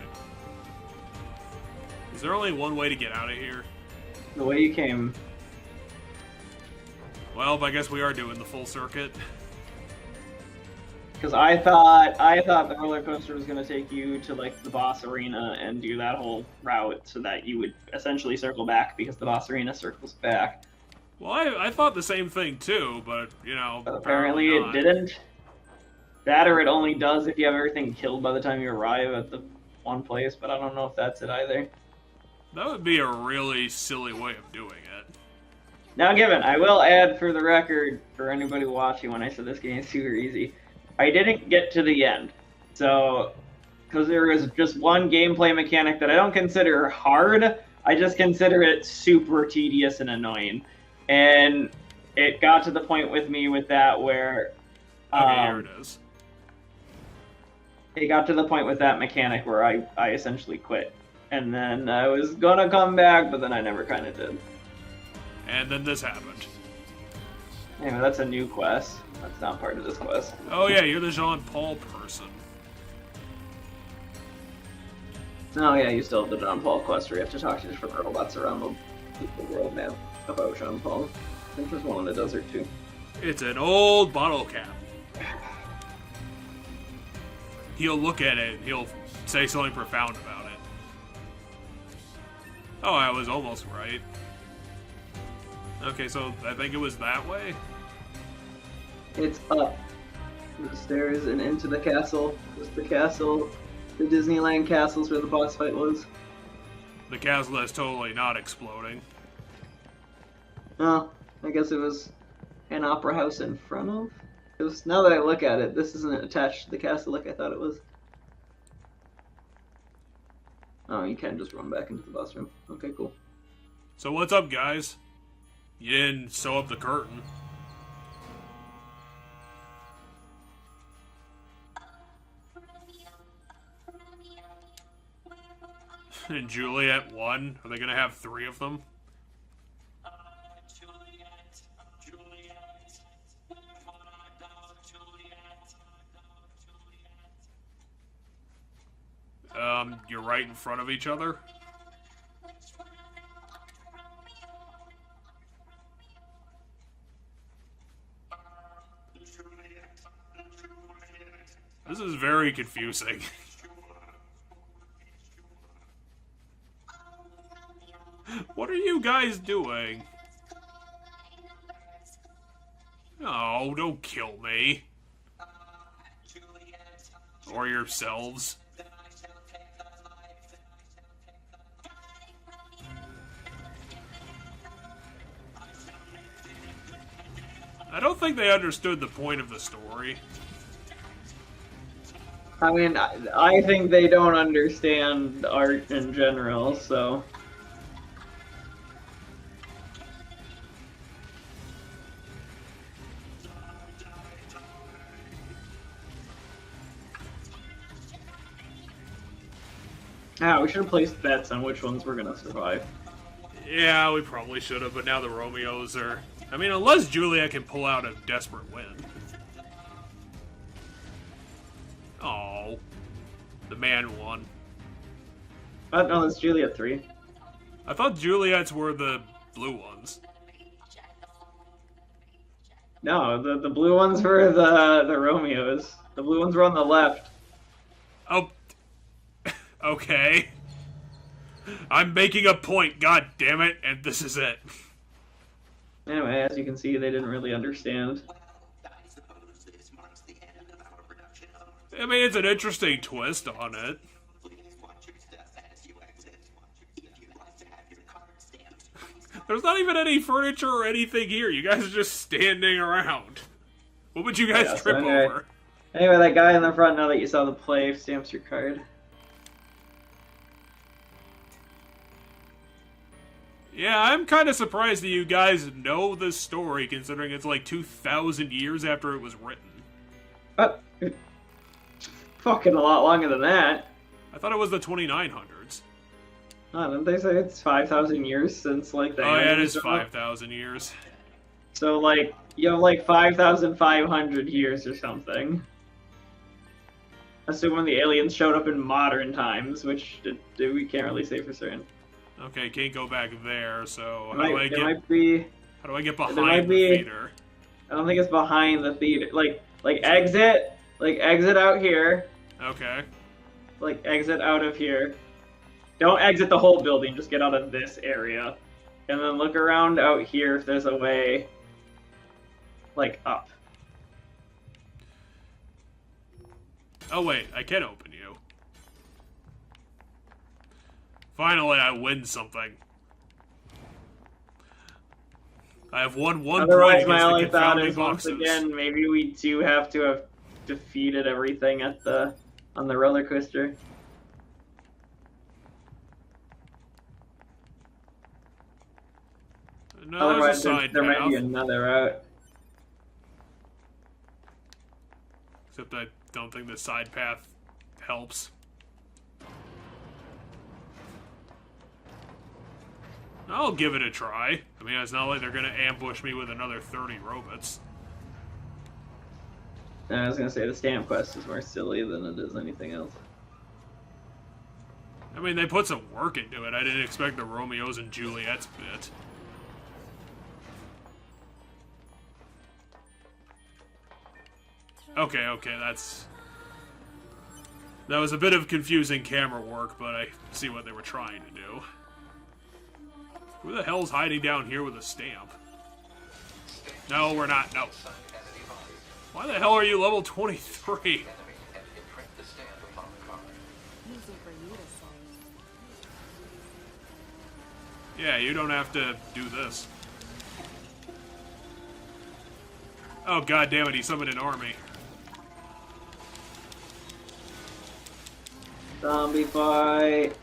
Is there only one way to get out of here? The way you came. Well, I guess we are doing the full circuit. Because I thought the roller coaster was gonna take you to like the boss arena and do that whole route, so that you would essentially circle back because the boss arena circles back. Well, I thought the same thing too, but you know, But apparently it didn't. That or it only does if you have everything killed by the time you arrive at the one place, but I don't know if that's it either. That would be a really silly way of doing it. Now, given, I will add for the record, for anybody watching, when I said this game is super easy, I didn't get to the end. So, because there was just one gameplay mechanic that I don't consider hard, I just consider it super tedious and annoying. And it got to the point with me with that where Okay, here it is. it got to the point with that mechanic where I essentially quit. And then I was gonna come back, but then I never kind of did. And then this happened. Anyway, that's a new quest. That's not part of this quest. Oh yeah, you're the Jean-Paul person. Oh yeah, you still have the John Paul quest where you have to talk to different robots around the world map about Jean Paul. I think there's one in the desert too. It's an old bottle cap. He'll look at it, he'll say something profound about it. Oh, I was almost right. Okay, so I think it was that way? It's up the stairs and into the castle. Just the castle. The Disneyland castle's where the boss fight was. The castle is totally not exploding. Oh, I guess it was an opera house in front of? Because now that I look at it, this isn't attached to the castle like I thought it was. Oh, you can just run back into the boss room. Okay, cool. So what's up, guys? You didn't sew up the curtain. And Juliet won? Are they gonna have 3 of them? You're right in front of each other? This is very confusing. What are you guys doing? Oh, don't kill me. Or yourselves. I don't think they understood the point of the story. I mean, I think they don't understand art in general, so... Ah, we should have placed bets on which ones were gonna survive. Yeah, we probably should have, but now the Romeos are... I mean, unless Julia can pull out a desperate win. Oh, the man won. No, that's Juliet 3. I thought Juliets were the blue ones. No, the blue ones were the Romeos. The blue ones were on the left. Oh, okay. I'm making a point, god damn it, and this is it. Anyway, as you can see, they didn't really understand. I mean, it's an interesting twist on it. There's not even any furniture or anything here. You guys are just standing around. What would you guys trip over? Anyway, that guy in the front, now that you saw the play, stamps your card. Yeah, I'm kind of surprised that you guys know this story, considering it's like 2,000 years after it was written. Fucking a lot longer than that. I thought it was the 2900s. Oh, didn't they say it's 5,000 years since, like, the... Oh, yeah, it is 5,000 years. So, like, you have, like, 5,500 years or something. Assuming the aliens showed up in modern times, which we can't really say for certain. Okay, can't go back there, so How do I get behind the theater? I don't think it's behind the theater. Like exit out here. Okay. Like, exit out of here. Don't exit the whole building, just get out of this area. And then look around out here if there's a way, like, up. Oh, wait, I can open you. Finally, I win something. I have won one Otherwise, point my against only the thought confounding is, once boxes. again, maybe we do have to have defeated everything at on the roller coaster. No, Otherwise, there's a side there might be path. another route. Except I don't think the side path helps. I'll give it a try. I mean, it's not like they're gonna ambush me with another 30 robots. I was gonna say the stamp quest is more silly than it is anything else. I mean, they put some work into it. I didn't expect the Romeos and Juliets bit. Okay, that was a bit of confusing camera work, but I see what they were trying to do. Who the hell's hiding down here with a stamp? No, we're not. No. Why the hell are you level 23? Enemy and imprint the stamp upon the card. Easy for you to say. Yeah, you don't have to do this. Oh, god damn it, he summoned an army. Zombie fight.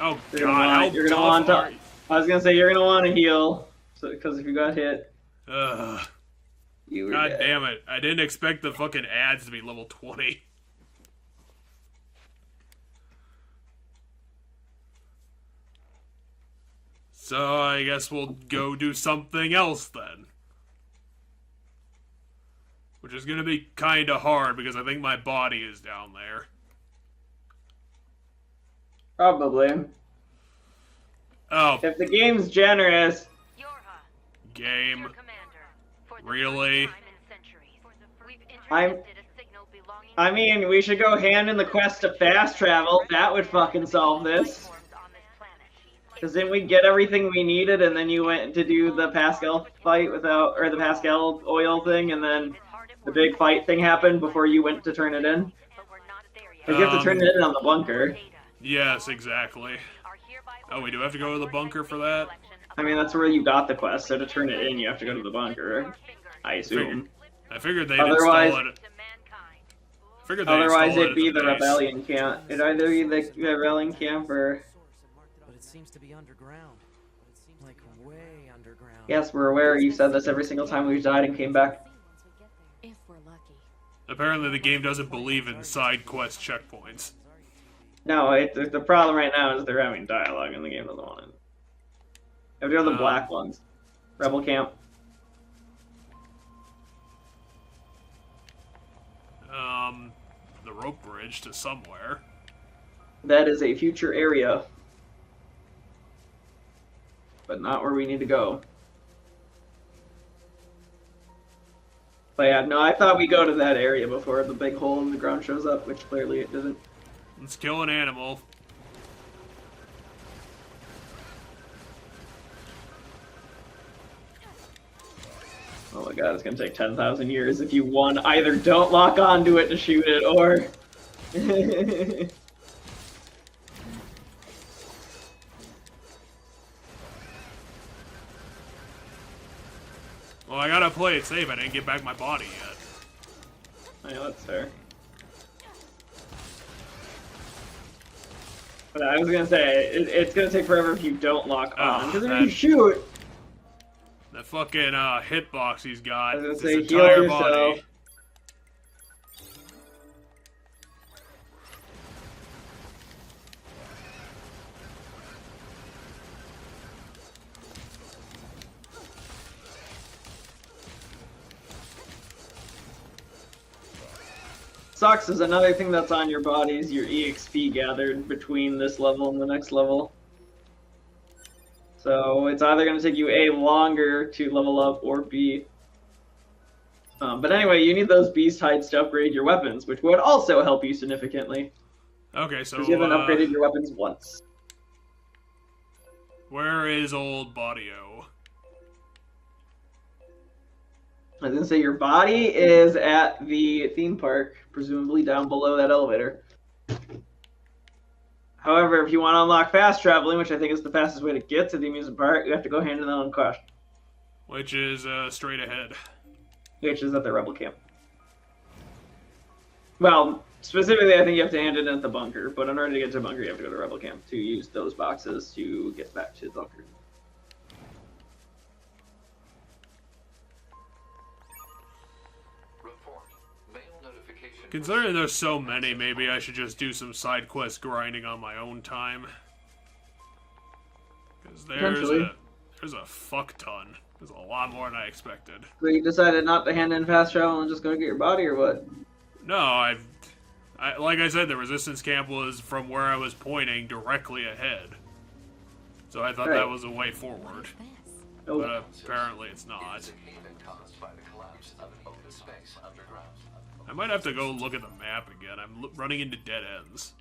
Oh You're god, gonna how want, you're gonna tough want to, are you? I was gonna say you're gonna want to heal, because if you got hit, Ugh. you were God dead. damn it. I didn't expect the fucking ads to be level 20. So I guess we'll go do something else then. Which is gonna be kinda hard because I think my body is down there. Probably. Oh, If the game's generous, Yorha, game. your commander. For the Really? first time in centuries, we've I'm- intercepted a signal belonging I mean, we should go hand in the quest to fast travel. That would fucking solve this. forms on this planet. Because then we get everything we needed, and then you went to do the Pascal fight without, or the Pascal oil thing, and then the big fight thing happened before you went to turn it in. But we're not there yet. Because you have to turn it in on the bunker. Yes, exactly. Oh, we do have to go to the bunker for that? I mean, that's where you got the quest, so to turn it in, you have to go to the bunker. I assume. I figured they'd Otherwise- install it. I figured they'd Otherwise, install it'd be at the base. rebellion camp. It'd either be the rebellion camp or... But it seems to be underground. Like way underground. Yes, we're aware. You said this every single time we've died and came back. If we're lucky. Apparently the game doesn't believe in side quest checkpoints. No, the problem right now is they're having dialogue and the game doesn't want it. You have to go to the black ones. Rebel camp. The rope bridge to somewhere. That is a future area. But not where we need to go. But yeah, no, I thought we go to that area before the big hole in the ground shows up, which clearly it didn't. Let's kill an animal. Oh my god, it's gonna take 10,000 years if you, one, either don't lock onto it to shoot it, or... Well, I gotta play it safe. I didn't get back my body yet. Yeah, that's fair. But I was gonna say, it's gonna take forever if you don't lock on, because if you shoot... That fucking hitbox he's got. I was His gonna say, entire heal yourself. body. Sucks is another thing that's on your body is your EXP gathered between this level and the next level. So it's either going to take you A, longer to level up, or B. But anyway, you need those beast hides to upgrade your weapons, which would also help you significantly. Okay, so Because you haven't upgraded your weapons once. where is old Bodio? I was going to say your body is at the theme park, presumably down below that elevator. However, if you want to unlock fast traveling, which I think is the fastest way to get to the amusement park, you have to go hand in the own quest, Which is straight ahead. which is at the rebel camp. Well, Specifically, I think you have to hand it in at the bunker, but in order to get to the bunker, you have to go to Rebel Camp to use those boxes to get back to the bunker. Report. Mail notification. Considering there's so many, maybe I should just do some side quest grinding on my own time. Because there's a fuck ton. There's a lot more than I expected. So you decided not to hand in fast travel and just go get your body, or what? No, like I said, the resistance camp was from where I was pointing directly ahead. So I thought Right. that was a way forward. Oh. But apparently it's not. It's a haven caused by the collapse of an open space underground. I might have to go look at the map again. I'm running into dead ends.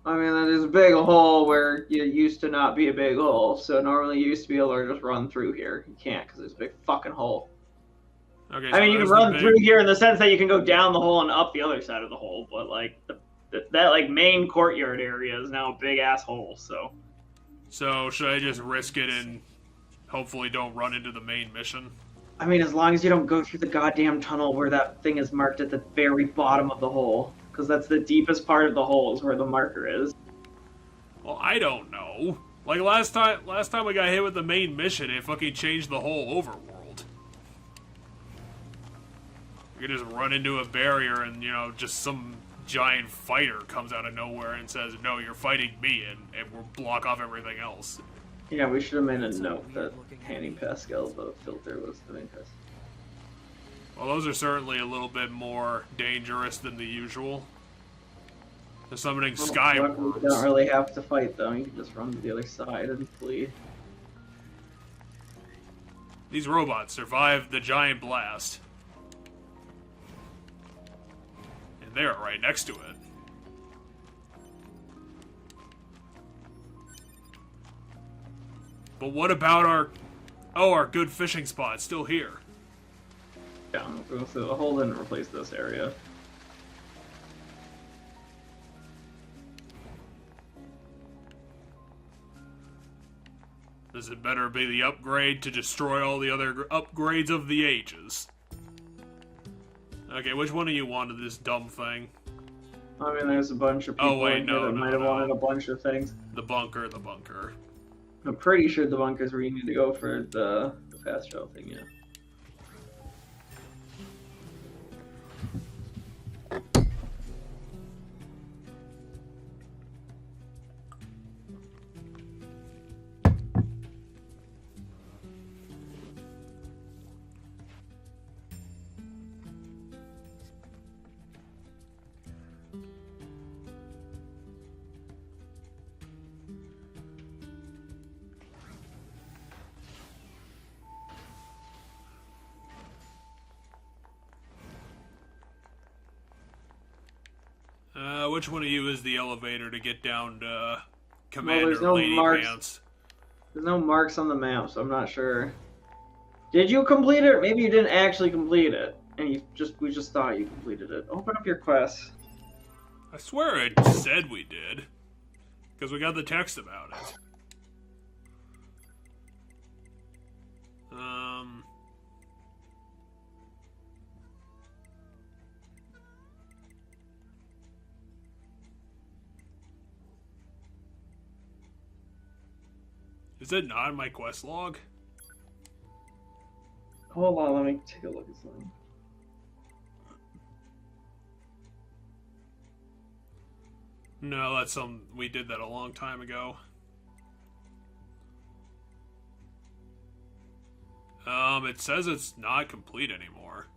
I mean, there's a big hole where you used to not be a big hole, so normally you used to be able to just run through here. You can't, because there's a big fucking hole. Okay, I mean, you can there's the run big- through here in the sense that you can go down the hole and up the other side of the hole, but like that like main courtyard area is now a big ass hole. So should I just risk it and hopefully don't run into the main mission? I mean, as long as you don't go through the goddamn tunnel where that thing is marked at the very bottom of the hole, because that's the deepest part of the hole is where the marker is. Well, I don't know. Like last time we got hit with the main mission, it fucking changed the whole overworld. You could just run into a barrier and, just some giant fighter comes out of nowhere and says, no, you're fighting me, and we'll block off everything else. Yeah, we should have made a note that handing Pascal the filter was the main test. Well, those are certainly a little bit more dangerous than the usual. They're summoning sky You worms. don't really have to fight them. You can just run to the other side and flee. These robots survived the giant blast. And they're right next to it. But what about our good fishing spot still here? Yeah, so the hole didn't replace this area. This had better be the upgrade to destroy all the other upgrades of the ages. Okay, which one of you wanted this dumb thing? I mean, there's a bunch of people in here that might have wanted a bunch of things. The bunker, the bunker. I'm pretty sure the bunker's where you need to go for the fast travel thing, yeah. Which one of you is the elevator to get down to Commander there's no Lady marks. Pants? There's no marks on the map, so I'm not sure. Did you complete it? Or maybe you didn't actually complete it, and we just thought you completed it. Open up your quest. I swear it said we did. Because we got the text about it. Is it not in my quest log? Hold on, let me take a look at something. No, that's we did that a long time ago. It says it's not complete anymore.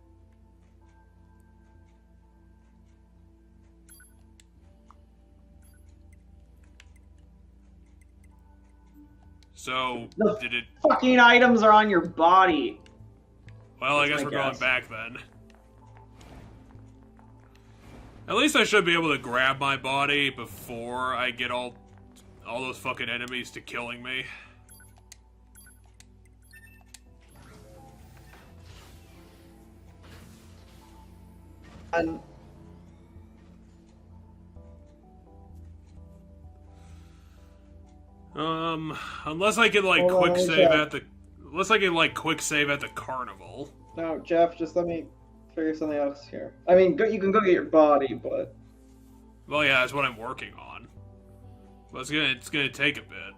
So, The did it... fucking items are on your body. Well, I That's guess my we're going guess. back then. At least I should be able to grab my body before I get all those fucking enemies to killing me. And Unless I can like Hold on, quick let me save check. at the... Unless I can like quick save at the carnival. no, Jeff, just let me figure something else here. I mean, you can go get your body, but... Well, yeah, that's what I'm working on. But it's gonna take a bit.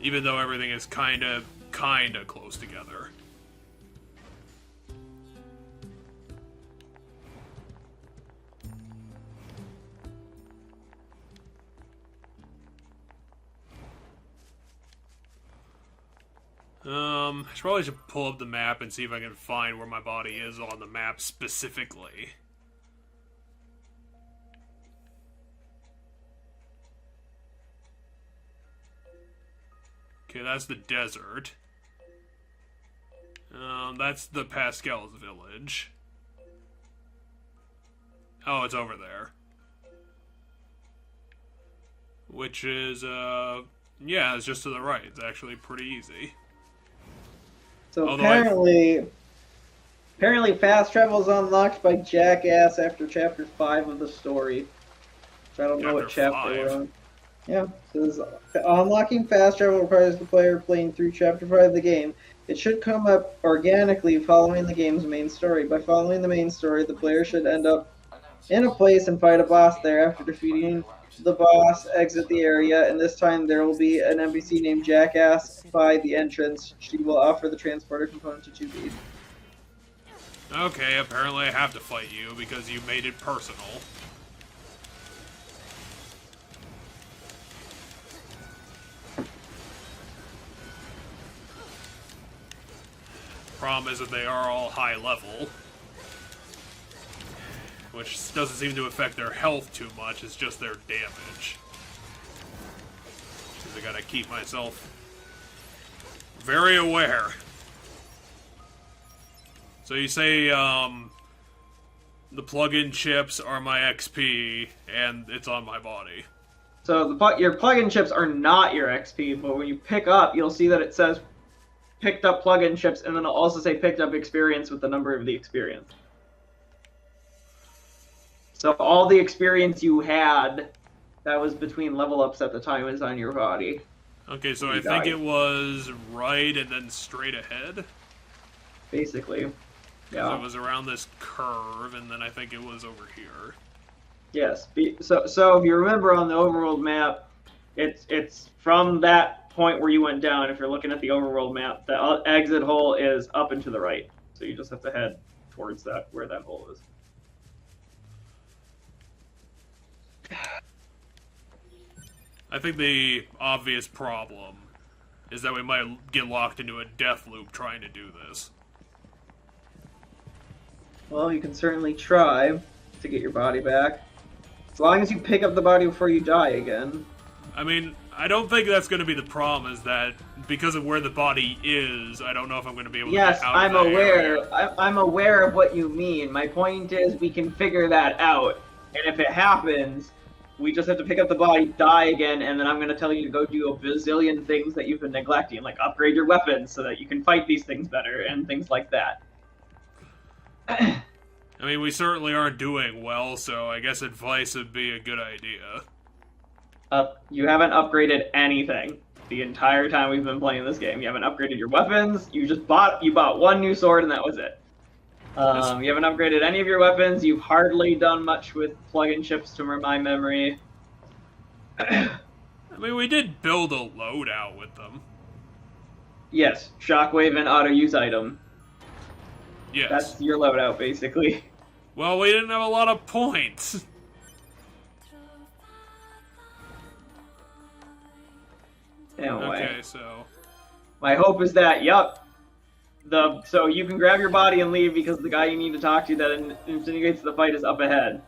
Even though everything is kinda close together. I probably should pull up the map and see if I can find where my body is on the map specifically. Okay, that's the desert. That's the Pascal's village. Oh, it's over there. Which is, yeah, it's just to the right. It's actually pretty easy. So apparently fast travel is unlocked by Jackass after Chapter 5 of the story. Which I don't know what chapter we're on. Yeah, it says unlocking fast travel requires the player playing through Chapter 5 of the game. It should come up organically following the game's main story. By following the main story, the player should end up in a place and fight a boss there. After defeating the boss, exit the area, and this time there will be an NPC named Jackass by the entrance. She will offer the transporter component to 2B. Okay, apparently I have to fight you because you made it personal. Problem is that they are all high level. Which doesn't seem to affect their health too much, it's just their damage. Because I gotta keep myself very aware. So you say, the plug-in chips are my XP, and it's on my body. So your plug-in chips are not your XP, but when you pick up, you'll see that it says picked up plug-in chips, and then it'll also say picked up experience with the number of the experience. So all the experience you had that was between level ups at the time is on your body. Okay, so I think it was right and then straight ahead? Basically. Yeah. It was around this curve, and then I think it was over here. Yes. So if you remember on the overworld map, it's from that point where you went down. If you're looking at the overworld map, the exit hole is up and to the right. So you just have to head towards that, where that hole is. I think the obvious problem is that we might get locked into a death loop trying to do this. Well, you can certainly try to get your body back. As long as you pick up the body before you die again. I mean, I don't think that's going to be the problem, is that because of where the body is, I don't know if I'm going to be able to get out I'm of that aware. area. I'm aware of what you mean. My point is we can figure that out. And if it happens, we just have to pick up the body, die again, and then I'm going to tell you to go do a bazillion things that you've been neglecting, like upgrade your weapons so that you can fight these things better, and things like that. I mean, we certainly aren't doing well, so I guess advice would be a good idea. You haven't upgraded anything the entire time we've been playing this game. You haven't upgraded your weapons. You bought one new sword, and that was it. You haven't upgraded any of your weapons. You've hardly done much with plug-in chips to my memory. I mean, we did build a loadout with them. Yes, shockwave and auto-use item. Yes. That's your loadout, basically. Well, we didn't have a lot of points. Anyway. Okay, so... My hope is that, so you can grab your body and leave because the guy you need to talk to that instigates the fight is up ahead.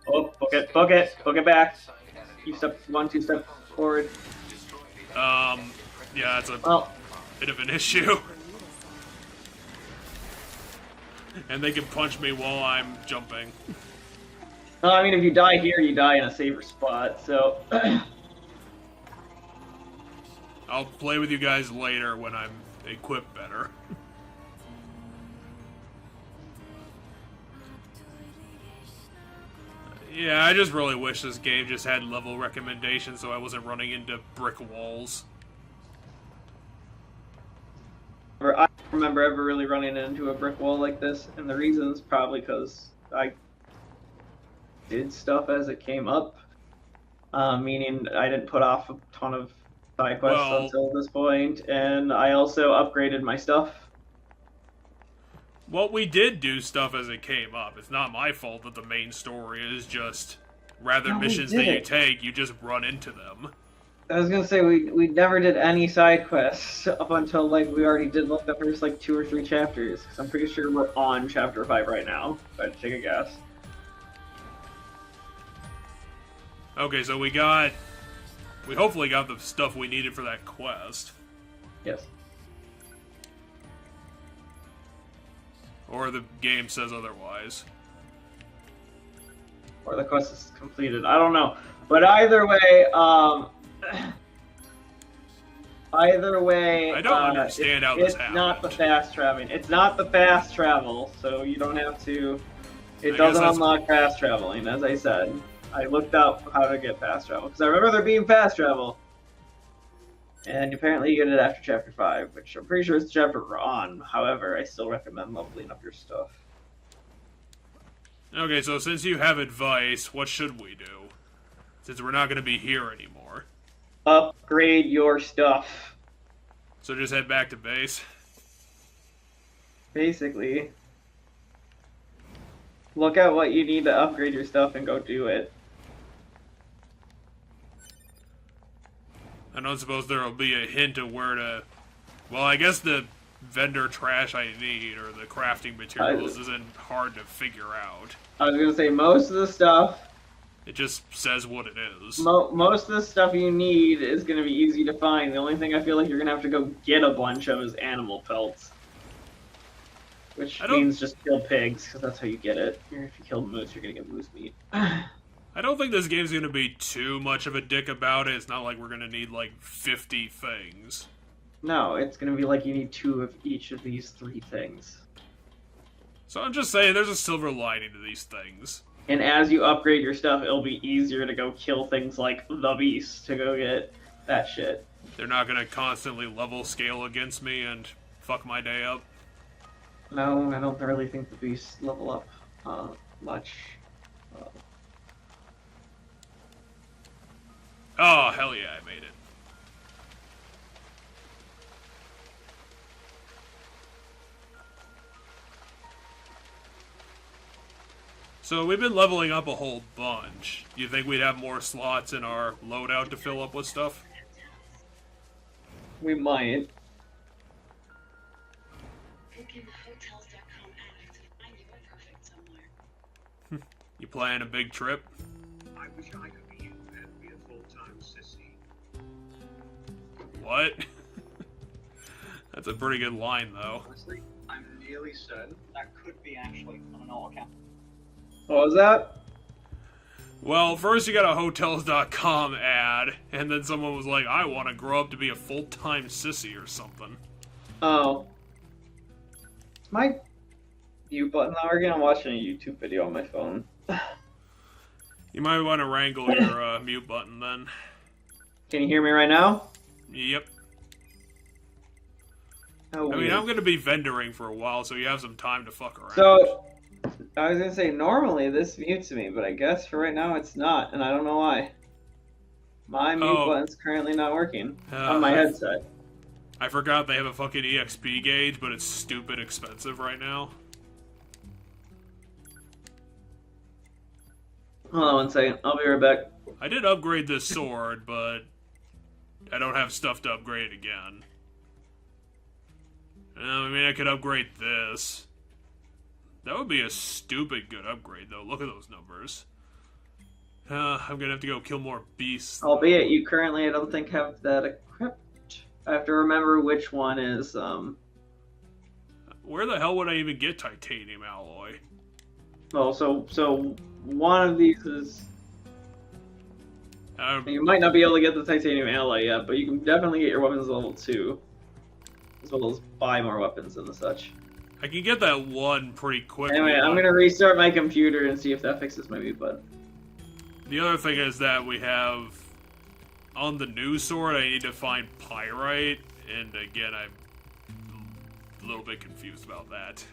Oh, book it back. You step 2 steps forward. Yeah, that's a bit of an issue. And they can punch me while I'm jumping. Well, I mean, if you die here, you die in a safer spot, so... I'll play with you guys later when I'm equipped better. Yeah, I just really wish this game just had level recommendations so I wasn't running into brick walls. I remember ever really running into a brick wall like this, and the reason is probably because I did stuff as it came up, meaning I didn't put off a ton of side quests Well- until this point, and I also upgraded my stuff. Well, we did do stuff as it came up. It's not my fault that the main story is just rather No, we missions did that you it. take, you just run into them. I was gonna say we never did any side quests up until like we already did like the first like 2 or 3 chapters. Cause I'm pretty sure we're on chapter 5 right now. If I had to take a guess. Okay, so we hopefully got the stuff we needed for that quest. Yes. Or the game says otherwise. Or the quest is completed. I don't know. But either way, I don't understand how this it's not the happened. fast traveling. It's not the fast travel, so you don't have to. I It guess doesn't that's- unlock fast traveling, as I said. I looked up how to get fast travel because I remember there being fast travel, and apparently you get it after chapter 5, which I'm pretty sure is the chapter we're on. However, I still recommend leveling up your stuff. Okay, so since you have advice, what should we do? Since we're not going to be here anymore. Upgrade your stuff. So just head back to base. Basically, look at what you need to upgrade your stuff and go do it. I don't suppose there'll be a hint of where to... Well, I guess the vendor trash I need, or the crafting materials, isn't hard to figure out. I was gonna say most of the stuff, It just says what it is. most of the stuff you need is gonna be easy to find. The only thing I feel like you're gonna have to go get a bunch of is animal pelts, which I don't- means just kill pigs because that's how you get it. If you kill moose, you're gonna get moose meat. I don't think this game's going to be too much of a dick about it. It's not like we're going to need, like, 50 things. No, it's gonna be like you need 2 of each of these 3 things. So I'm just saying, there's a silver lining to these things. And as you upgrade your stuff, it'll be easier to go kill things like the beast to go get that shit. They're not going to constantly level scale against me and fuck my day up. No, I don't really think the beasts level up much. Oh, hell yeah, I made it. So we've been leveling up a whole bunch. Do you think we'd have more slots in our loadout to fill up with stuff? We might. You planning a big trip? I wish I could be you and be a full-time sissy. What? That's a pretty good line, though. Honestly, I'm nearly certain that could be actually on an all-account. What was that? Well, first you got a Hotels.com ad, and then someone was like, I want to grow up to be a full-time sissy or something. Oh. Is my mute button not working? I'm watching a YouTube video on my phone. You might want to wrangle your mute button then. Can you hear me right now? Yep. Oh, I mean, weird. I'm going to be vendoring for a while, so you have some time to fuck around. So, I was gonna say, normally this mutes me, but I guess for right now it's not, and I don't know why. My mute Oh. button's currently not working on my I- headset. I forgot they have a fucking EXP gauge, but it's stupid expensive right now. Hold on 1 second, I'll be right back. I did upgrade this sword, but I don't have stuff to upgrade again. I mean, I could upgrade this. That would be a stupid good upgrade, though. Look at those numbers. I'm gonna have to go kill more beasts. though. Albeit, you currently, I don't think, have that equipped. I have to remember which one is, Where the hell would I even get titanium alloy? Oh, so one of these is... Um, You might not be able to get the titanium alloy yet, but you can definitely get your weapons level 2. As well as buy more weapons and the such. I can get that one pretty quickly. Anyway, I'm but gonna restart my computer and see if that fixes my mute button. The other thing is that we have... On the new sword, I need to find pyrite, and again, a little bit confused about that.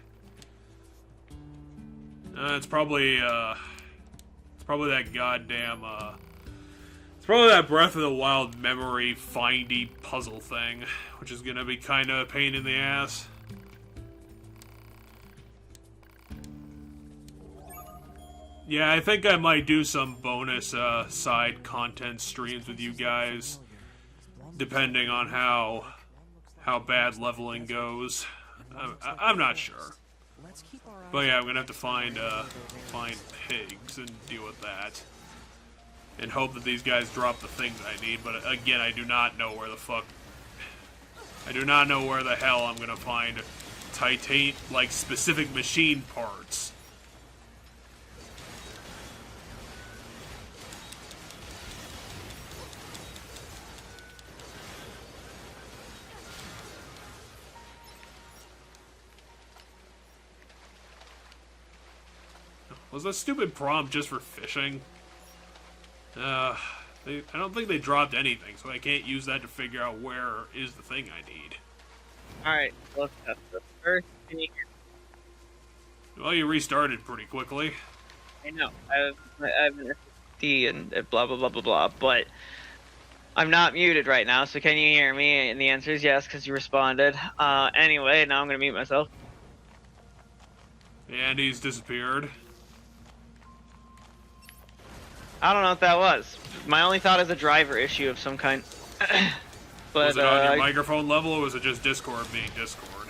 It's probably that goddamn, it's probably that Breath of the Wild memory findy puzzle thing, which is gonna be kind of a pain in the ass. Yeah, I think I might do some bonus side content streams with you guys, depending on how bad leveling goes. I'm not sure, but yeah, I'm gonna have to find pigs and deal with that, and hope that these guys drop the things I need. But again, I do not know where the hell I'm gonna find like specific machine parts. Was that stupid prompt just for fishing? I don't think they dropped anything, so I can't use that to figure out where is the thing I need. Alright, let's test this first. Can you hear me? Well, you restarted pretty quickly. I know. I have an SSD and blah, blah, blah, blah, blah, but I'm not muted right now, so can you hear me? And the answer is yes, because you responded. Anyway, now I'm going to mute myself. And he's disappeared. I don't know what that was. My only thought is a driver issue of some kind. But, was it on your microphone level, or was it just Discord being Discord?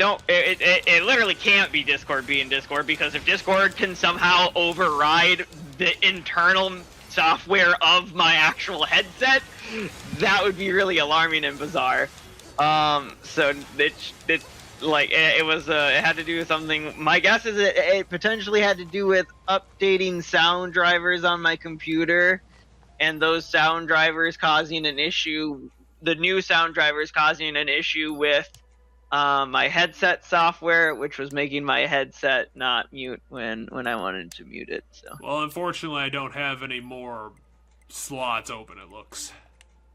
No, it literally can't be Discord being Discord, because if Discord can somehow override the internal software of my actual headset, that would be really alarming and bizarre. So it had to do with something. My guess is it potentially had to do with updating sound drivers on my computer, and those sound drivers causing an issue. The new sound drivers causing an issue with my headset software, which was making my headset not mute when I wanted to mute it. So. Well, unfortunately, I don't have any more slots open. It looks.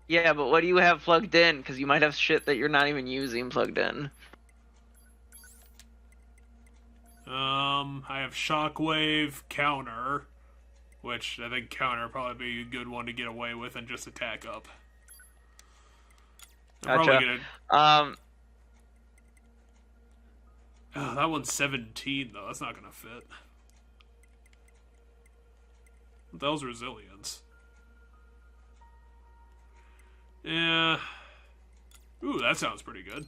Yeah, but what do you have plugged in? Because you might have shit that you're not even using plugged in. I have Shockwave, Counter, which I think Counter would probably be a good one to get away with and just attack up. Gotcha. Oh, that one's 17 though. That's not gonna fit. What the hell's resilience? Yeah. Ooh, that sounds pretty good.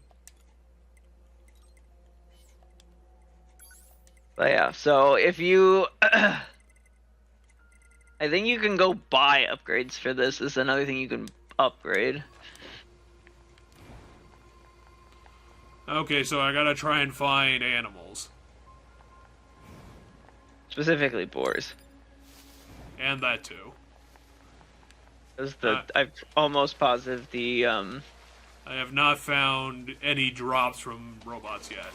But yeah, so if you... I think you can go buy upgrades for this. This is another thing you can upgrade. Okay, so I gotta try and find animals. Specifically boars. And that too. I'm almost positive the... I have not found any drops from robots yet.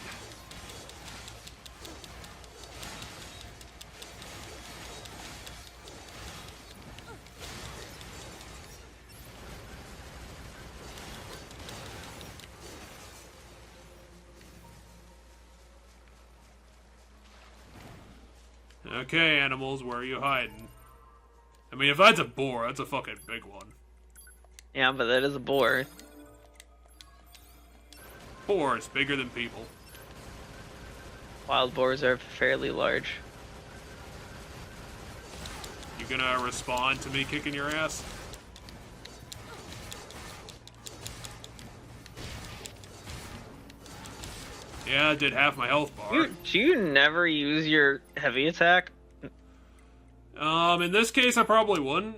Okay, animals, where are you hiding? I mean, if that's a boar, that's a fucking big one. Yeah, but that is a boar. Boars, bigger than people. Wild boars are fairly large. You gonna respond to me kicking your ass? Yeah, I did half my health bar. Do you never use your heavy attack? In this case, I probably wouldn't.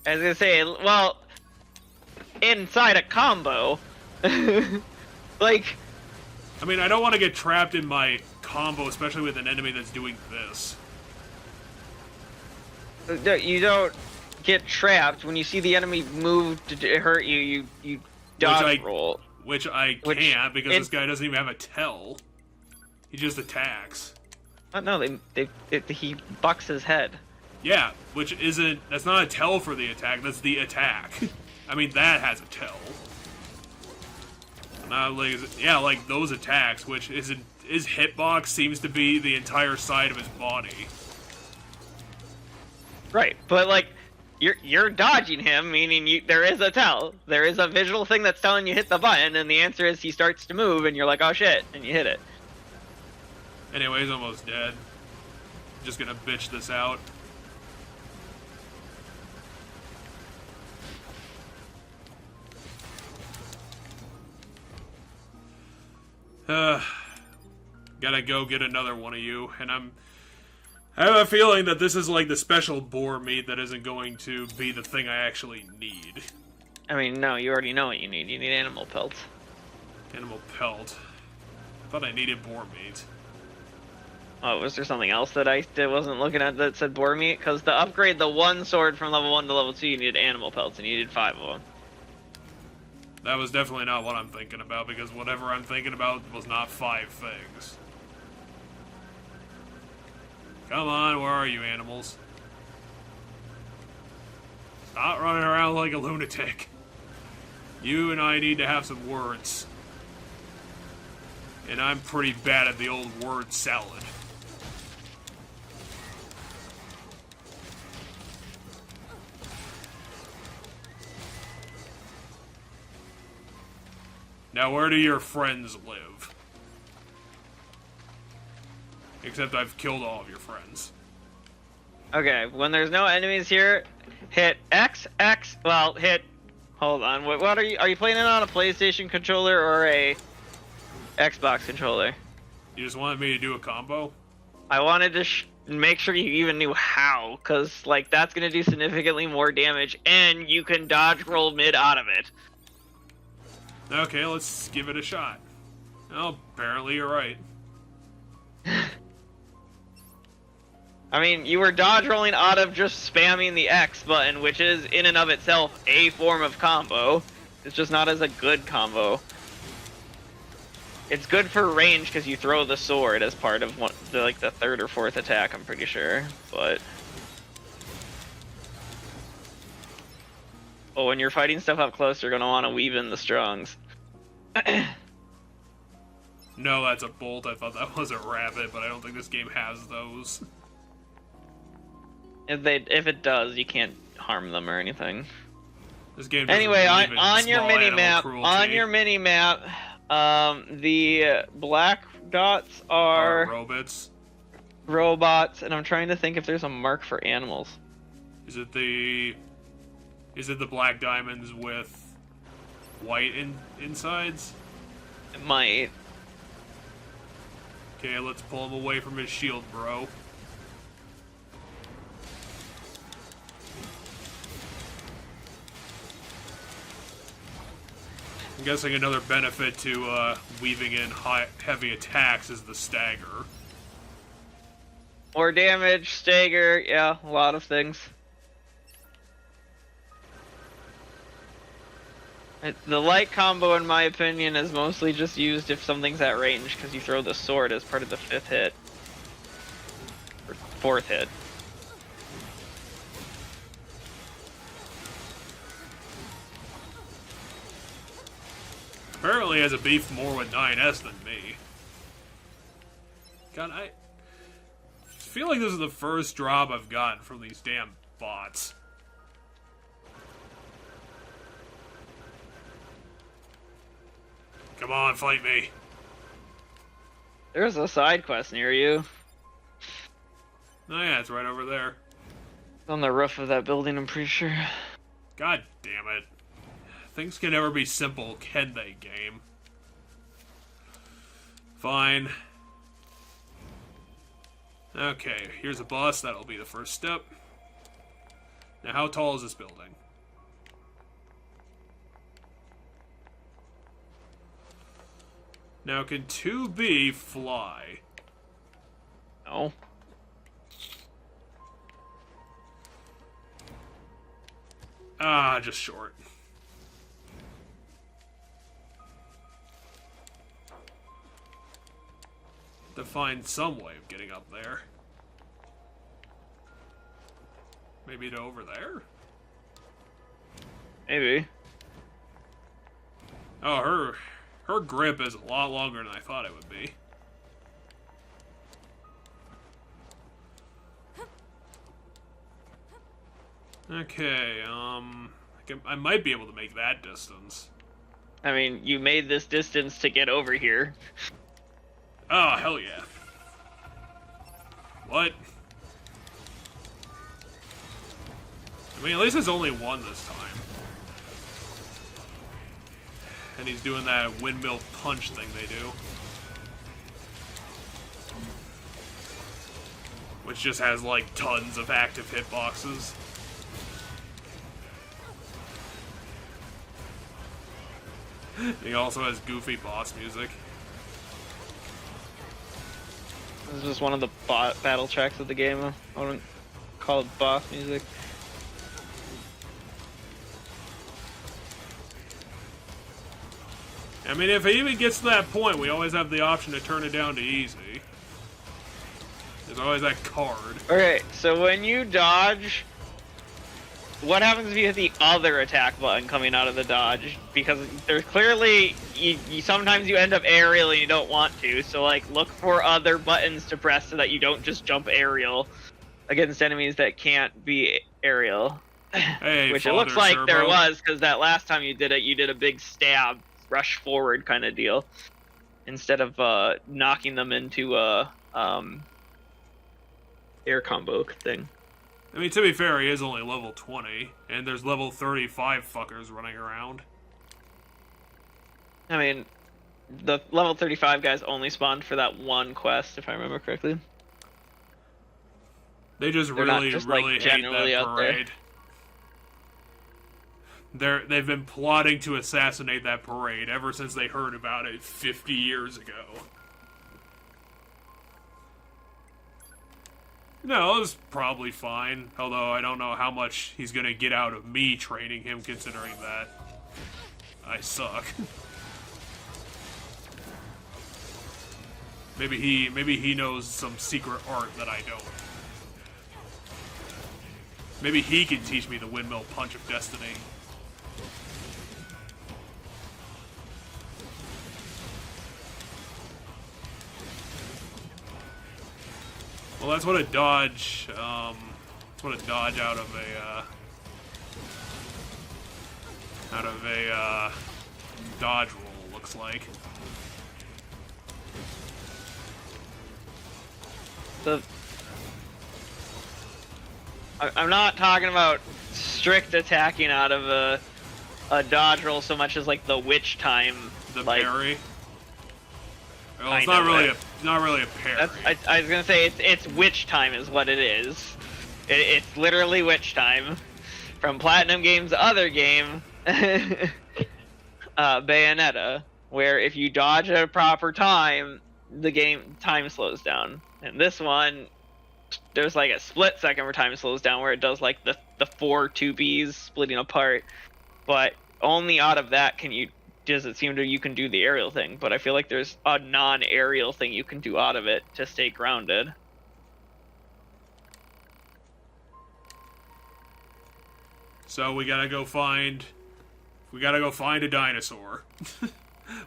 I was gonna say, well, inside a combo, like... I mean, I don't want to get trapped in my combo, especially with an enemy that's doing this. You don't get trapped. When you see the enemy move to hurt you, you dodge roll. Which I can't, because this guy doesn't even have a tell. He just attacks. Oh, no, he bucks his head. Yeah, which isn't... That's not a tell for the attack, that's the attack. I mean, that has a tell. Yeah, like those attacks, which his hitbox seems to be the entire side of his body. Right, but like you're dodging him, meaning there is a tell. There is a visual thing that's telling you hit the button, and the answer is he starts to move, and you're like, oh shit, and you hit it. Anyway, he's almost dead. Just gonna bitch this out. Gotta go get another one of you, and I have a feeling that this is like the special boar meat that isn't going to be the thing I actually need. I mean, no, you already know what you need. You need animal pelts. Animal pelt. I thought I needed boar meat. Oh, was there something else that I wasn't looking at that said boar meat? Because to upgrade the one sword from level 1 to level 2, you needed animal pelts, and you needed 5 of them. That was definitely not what I'm thinking about, because whatever I'm thinking about was not 5 things. Come on, where are you, animals? Stop running around like a lunatic. You and I need to have some words. And I'm pretty bad at the old word salad. Now, where do your friends live? Except I've killed all of your friends. Okay, when there's no enemies here, hit X, well, hold on, what are you playing it on a PlayStation controller or a Xbox controller? You just wanted me to do a combo? I wanted to make sure you even knew how, because, like, that's going to do significantly more damage, and you can dodge roll mid out of it. Okay, let's give it a shot. Oh, apparently you're right. I mean, you were dodge rolling out of just spamming the X button, which is in and of itself a form of combo. It's just not as a good combo. It's good for range because you throw the sword as part of the 3rd or 4th attack, I'm pretty sure. But oh, when you're fighting stuff up close, you're gonna want to weave in the strongs. No, that's a bolt. I thought that was a rabbit, but I don't think this game has those. If it does, you can't harm them or anything. This game doesn't anyway, believe in on your small mini animal map, cruelty. The black dots are robots. Robots, and I'm trying to think if there's a mark for animals. Is it the black diamonds with white insides? It might. Okay, let's pull him away from his shield, bro. I'm guessing another benefit to weaving in heavy attacks is the stagger. More damage, stagger, yeah, a lot of things. The light combo, in my opinion, is mostly just used if something's at range, because you throw the sword as part of the 5th hit. Or 4th hit. Apparently has a beef more with 9S than me. God, I feel like this is the first drop I've gotten from these damn bots. Come on, fight me. There's a side quest near you. Oh yeah, it's right over there. It's on the roof of that building, I'm pretty sure. God damn it. Things can never be simple, can they, game? Fine. Okay, here's a boss. That'll be the first step. Now, how tall is this building? Now, can 2B fly? No. Ah, just short. To find some way of getting up there. Maybe to over there? Maybe. Oh, Her grip is a lot longer than I thought it would be. Okay, I might be able to make that distance. I mean, you made this distance to get over here. Oh, hell yeah. What? I mean, at least it's only one this time. And he's doing that windmill punch thing they do. Which just has, like, tons of active hitboxes. He also has goofy boss music. This is just one of the battle tracks of the game. I wouldn't call it boss music. I mean, if it even gets to that point, we always have the option to turn it down to easy. There's always that card. Okay, so when you dodge, what happens if you hit the other attack button coming out of the dodge? Because there's clearly, sometimes you end up aerial and you don't want to, so like look for other buttons to press so that you don't just jump aerial against enemies that can't be aerial. Hey, which it looks like there was, because that last time you did it, you did a big stab, rush forward kind of deal, instead of knocking them into a air combo thing. I mean, to be fair, he is only level 20, and there's level 35 fuckers running around. I mean, the level 35 guys only spawned for that one quest, if I remember correctly. They just really hate that parade. They've been plotting to assassinate that parade ever since they heard about it 50 years ago. No, it was probably fine, although I don't know how much he's gonna get out of me training him, considering that I suck. Maybe he knows some secret art that I don't. Maybe he can teach me the windmill punch of destiny. Well, that's what a dodge, out of a dodge roll looks like. I'm not talking about strict attacking out of a dodge roll so much as like the witch time. The like, parry. Well, it's not really a parry. I was gonna say it's witch time is what it is. It's literally witch time. From Platinum Games' other game, Bayonetta, where if you dodge at a proper time, the game time slows down. And this one, there's like a split second where time slows down, where it does like the 4 2Bs splitting apart. But only out of that does it seem to you can do the aerial thing. But I feel like there's a non-aerial thing you can do out of it to stay grounded. So we gotta go find a dinosaur.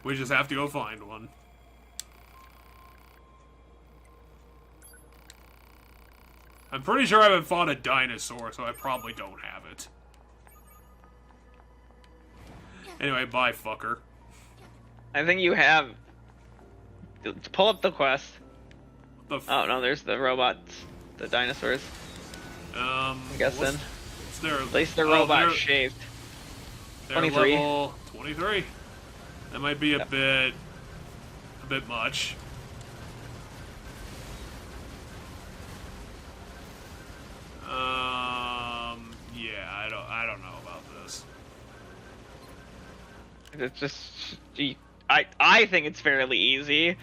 We just have to go find one. I'm pretty sure I haven't fought a dinosaur, so I probably don't have it. Anyway, bye, fucker. I think you have. Pull up the quest. Oh no, there's the robots, the dinosaurs. I'm guessing. At least they're robot shaped. 23. Level 23. That might be a bit much. Yeah, I don't know about this. It's just, I think it's fairly easy.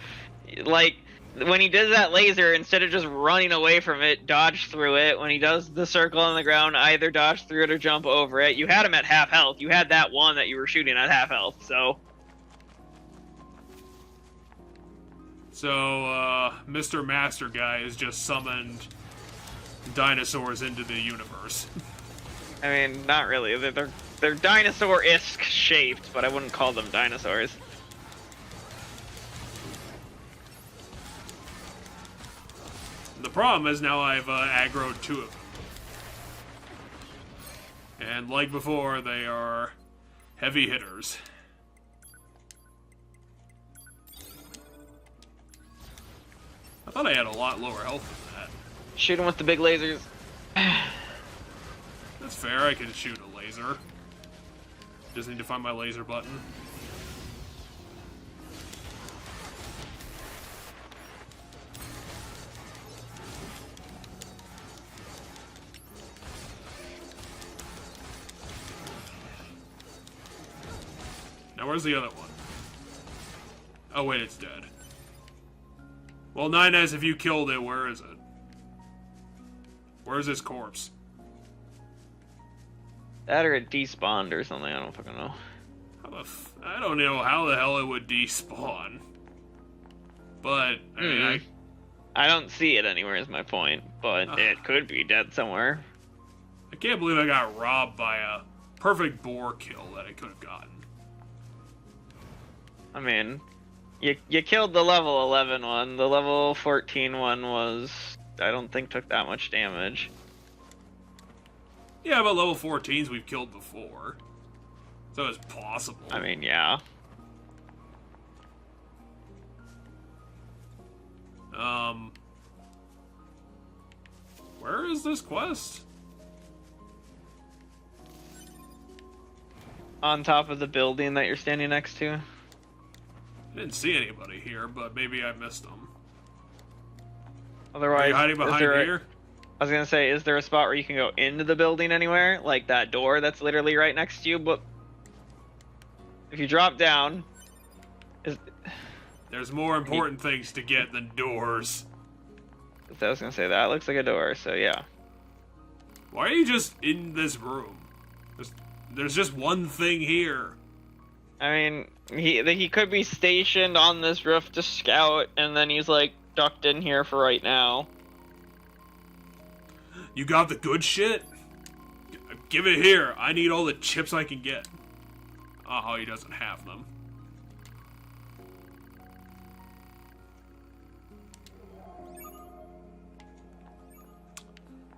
Like, when he does that laser, instead of just running away from it, dodge through it. When he does the circle on the ground, either dodge through it or jump over it. You had him at half health. You had that one that you were shooting at half health, so... So, Mr. Master Guy has just summoned dinosaurs into the universe. I mean, not really. They're dinosaur-esque shaped, but I wouldn't call them dinosaurs. The problem is now I've aggroed 2 of them. And like before, they are heavy hitters. I thought I had a lot lower health than that. Shoot him with the big lasers. That's fair, I can shoot a laser. Just need to find my laser button. Now where's the other one? Oh wait, it's dead. Well, 9S, if you killed it, where is it? Where's his corpse? That or it despawned or something, I don't fucking know. I don't know how the hell it would despawn. But, I mean, I don't see it anywhere is my point, but it could be dead somewhere. I can't believe I got robbed by a perfect boar kill that I could have gotten. I mean, you killed the level 11 one. The level 14 one was, I don't think, took that much damage. Yeah, but level 14s we've killed before. So it's possible. I mean, yeah. Where is this quest? On top of the building that you're standing next to. I didn't see anybody here, but maybe I missed them. Otherwise, are you hiding behind here? I was gonna say, is there a spot where you can go into the building anywhere? Like that door that's literally right next to you, but if you drop down... There's more important things to get than doors. I was gonna say, that looks like a door, so yeah. Why are you just in this room? There's just one thing here. I mean, he could be stationed on this roof to scout, and then he's like ducked in here for right now. You got the good shit? Give it here. I need all the chips I can get. Oh, he doesn't have them.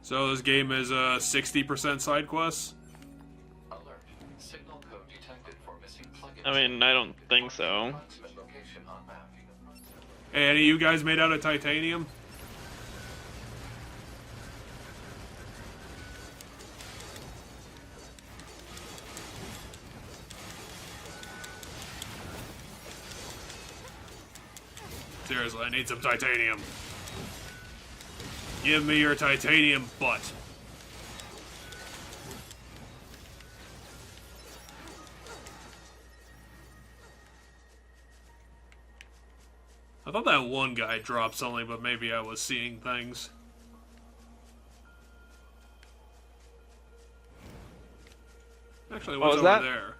So this game is 60% side quests? Alert. Signal code detected for missing plugins. I mean, I don't think so. Approximate location on map. Hey, any of you guys made out of titanium? Seriously, I need some titanium. Give me your titanium butt. I thought that one guy dropped something, but maybe I was seeing things. Actually, what's was over that? there?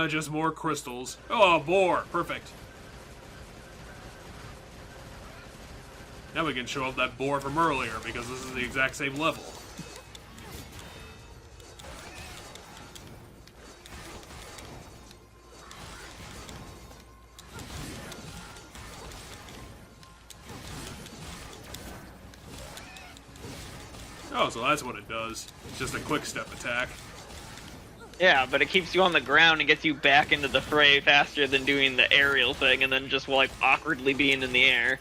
Just more crystals. Oh, a boar. Perfect. Now we can show up that boar from earlier, because this is the exact same level. Oh, so that's what it does. It's just a quick step attack. Yeah, but it keeps you on the ground and gets you back into the fray faster than doing the aerial thing and then just like awkwardly being in the air.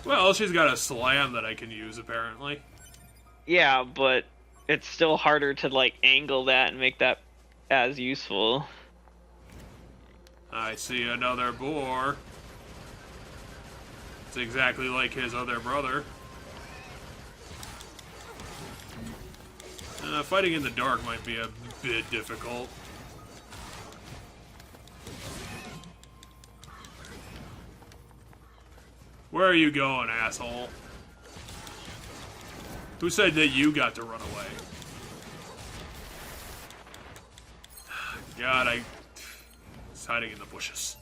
Well, she's got a slam that I can use, apparently. Yeah, but it's still harder to like angle that and make that as useful. I see another boar. It's exactly like his other brother. Fighting in the dark might be a bit difficult. Where are you going, asshole? Who said that you got to run away? God, it's hiding in the bushes.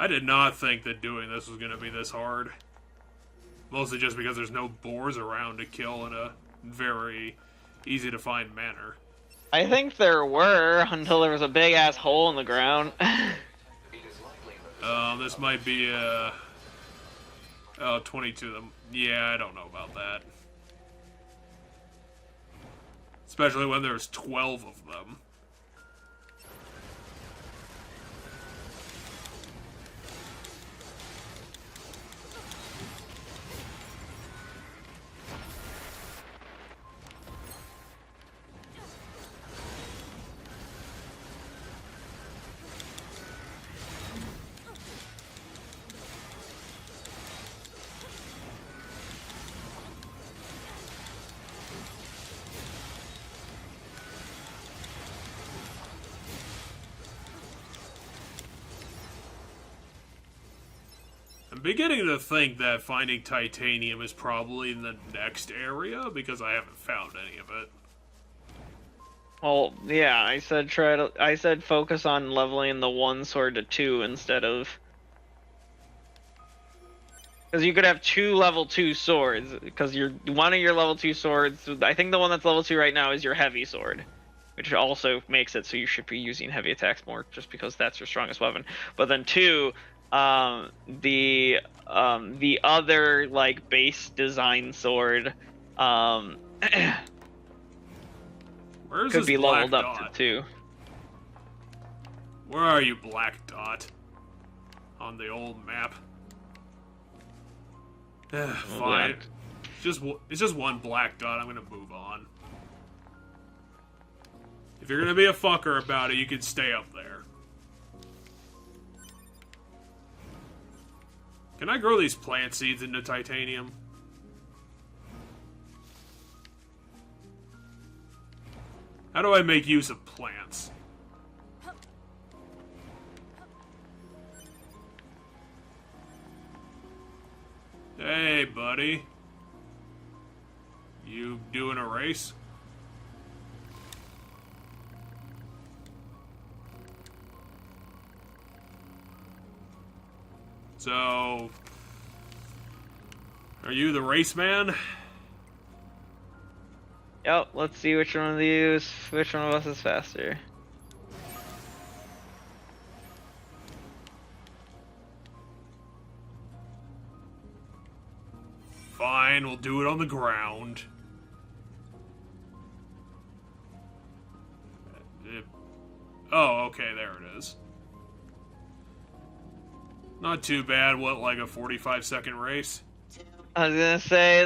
I did not think that doing this was going to be this hard. Mostly just because there's no boars around to kill in a very easy to find manner. I think there were until there was a big ass hole in the ground. This might be oh, 22 of them. Yeah, I don't know about that. Especially when there's 12 of them. I'm beginning to think that finding titanium is probably in the next area, because I haven't found any of it. Well, yeah, I said focus on leveling the 1 sword to 2 instead of... Because you could have 2 level 2 swords, because one of your level 2 swords, I think the one that's level 2 right now is your heavy sword, which also makes it so you should be using heavy attacks more, just because that's your strongest weapon. But then 2, the other, like, base design sword, Where's could this be black leveled up dot? to 2. Where are you, black dot? On the old map. Fine. It's just one black dot. I'm gonna move on. If you're gonna be a fucker about it, you can stay up there. Can I grow these plant seeds into titanium? How do I make use of plants? Hey, buddy. You doing a race? So, are you the race man? Yep, let's see which one of us is faster. Fine, we'll do it on the ground. Oh, okay, there it is. Not too bad. What, like a 45-second race? I was gonna say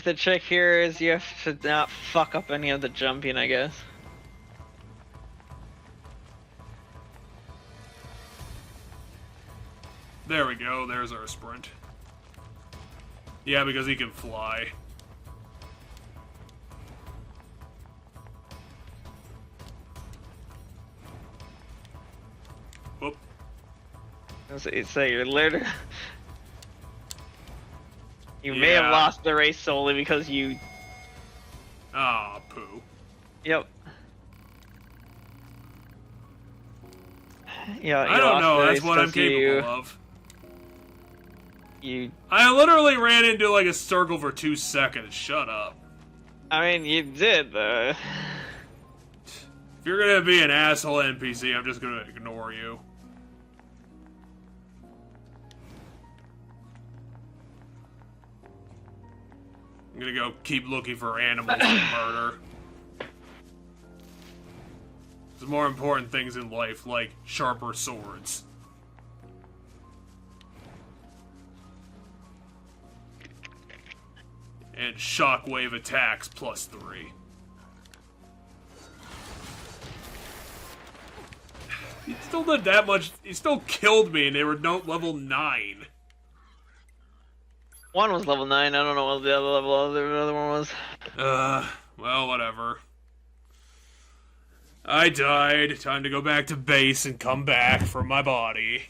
the trick here is you have to not fuck up any of the jumping, I guess. There we go. There's our sprint. Yeah, because he can fly. Whoop. So you're literally... You may have Yeah. lost the race solely because you... Ah, poo. Yep. Yeah, I don't know. That's what I'm capable of. I literally ran into like a circle for 2 seconds. Shut up. I mean, you did, though. If you're gonna be an asshole NPC, I'm just gonna ignore you. I'm gonna go keep looking for animals to murder. There's more important things in life, like sharper swords. And shockwave attacks +3. He still did that much. He still killed me, and they were level 9. One was level 9. I don't know what the other one was. Well, whatever. I died. Time to go back to base and come back for my body.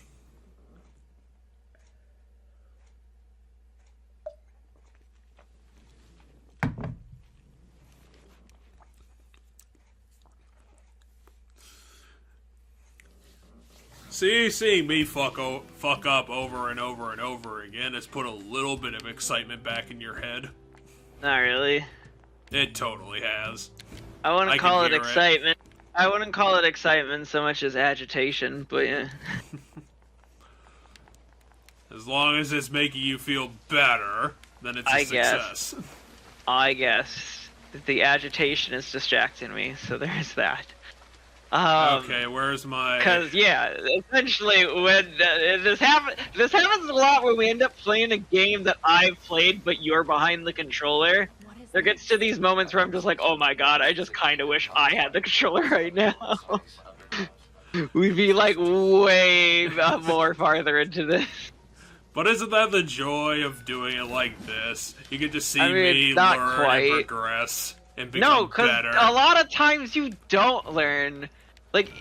Seeing me fuck up over and over and over again has put a little bit of excitement back in your head. Not really. It totally has. I wouldn't I call can it hear excitement. I wouldn't call it excitement so much as agitation, but yeah. As long as it's making you feel better, then it's a success. I guess. The agitation is distracting me, so there's that. Okay, where's my... Because, yeah, essentially, when this happens a lot when we end up playing a game that I've played, but you're behind the controller. There gets to these moments where I'm just like, oh my god, I just kind of wish I had the controller right now. We'd be, like, way more farther into this. But isn't that the joy of doing it like this? You get to see me not learn quite. and progress and become better. A lot of times you don't learn. Like,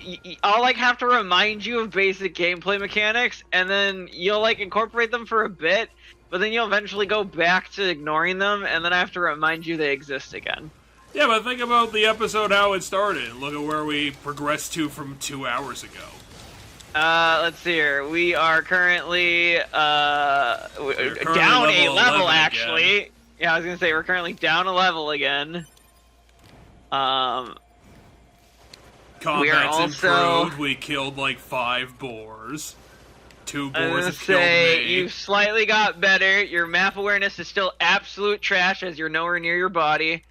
I'll, like, have to remind you of basic gameplay mechanics, and then you'll, like, incorporate them for a bit, but then you'll eventually go back to ignoring them, and then I have to remind you they exist again. Yeah, but think about the episode, how it started. Look at where we progressed to from 2 hours ago. Let's see here. We are currently, down a level, actually. Again. Yeah, I was gonna say, we're currently down a level again. Combat's also improved. We killed, like, 5 boars. 2 I was boars gonna have killed say, me. you slightly got better. Your map awareness is still absolute trash as you're nowhere near your body.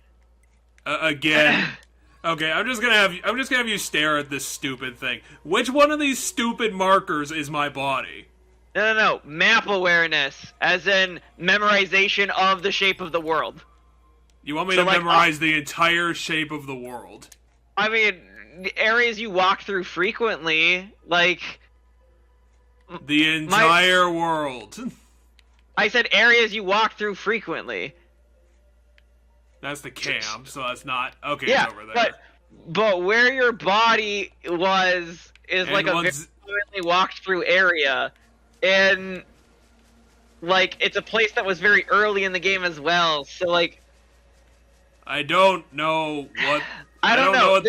Again. Okay, I'm just gonna have you stare at this stupid thing. Which one of these stupid markers is my body? No. Map awareness, as in memorization of the shape of the world. You want me to memorize the entire shape of the world? I mean, the areas you walk through frequently, like... The entire world. I said areas you walk through frequently. That's the camp, so that's not... Okay, yeah, it's over there. But where your body is like a very commonly walked through area. And, like, it's a place that was very early in the game as well, so, like... I don't know what... I don't know.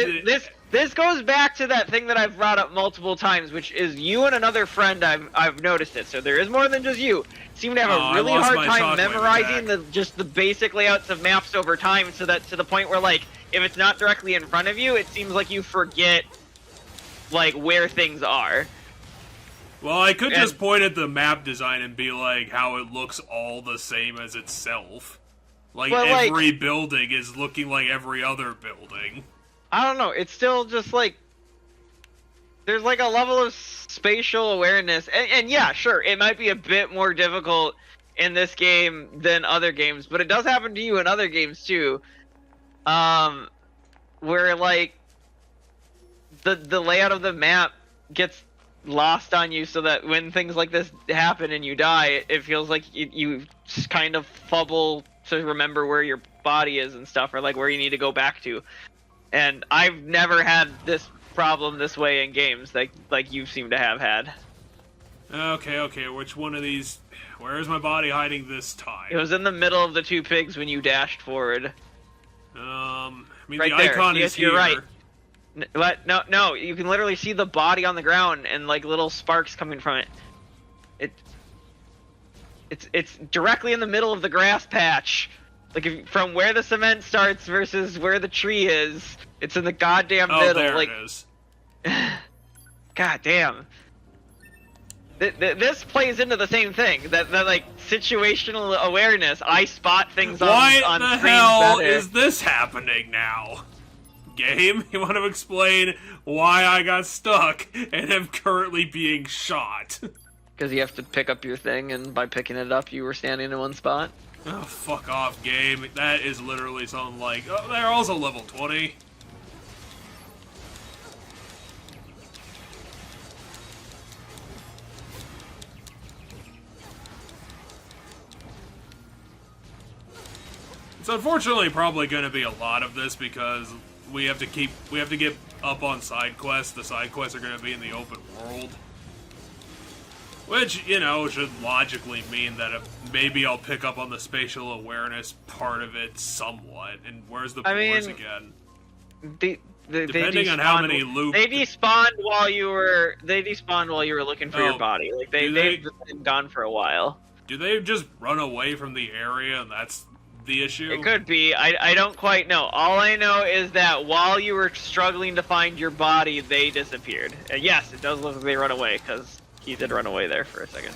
This goes back to that thing that I've brought up multiple times, which is you and another friend. I've noticed it. So there is more than just you. Seem to have a really hard time memorizing the basic layouts of maps over time. So that to the point where, like, if it's not directly in front of you, it seems like you forget, like, where things are. Well, I could just point at the map design and be like, how it looks all the same as itself. Like, every building is looking like every other building. I don't know, it's still just like, there's like a level of spatial awareness, and yeah, sure, it might be a bit more difficult in this game than other games, but it does happen to you in other games too, where like, the layout of the map gets lost on you, so that when things like this happen and you die, it feels like you just kind of fumble to remember where your body is and stuff, or like where you need to go back to. And I've never had this problem this way in games, like you seem to have had. Okay, which one of these... Where is my body hiding this time? It was in the middle of the 2 pigs when you dashed forward. I mean, right the there. icon is here. You're right. What? No, you can literally see the body on the ground and, like, little sparks coming from it. It's directly in the middle of the grass patch. Like, from where the cement starts versus where the tree is, it's in the goddamn middle. There like, it is. God damn. This plays into the same thing. That like, situational awareness. I spot things on screen better. Why the hell is this happening now? Game, you want to explain why I got stuck and am currently being shot? Because you have to pick up your thing, and by picking it up, you were standing in one spot. Oh, fuck off, game. That is literally something like... Oh, they're also level 20. It's unfortunately probably going to be a lot of this because we have to get up on side quests. The side quests are going to be in the open world. Which, you know, should logically mean that maybe I'll pick up on the spatial awareness part of it somewhat. And where's the boars again? Depending on how many loop. They despawned while you were looking for your body. Like they've been gone for a while. Do they just run away from the area and that's the issue? It could be. I don't quite know. All I know is that while you were struggling to find your body, they disappeared. Yes, it does look like they run away, because he did run away there for a second.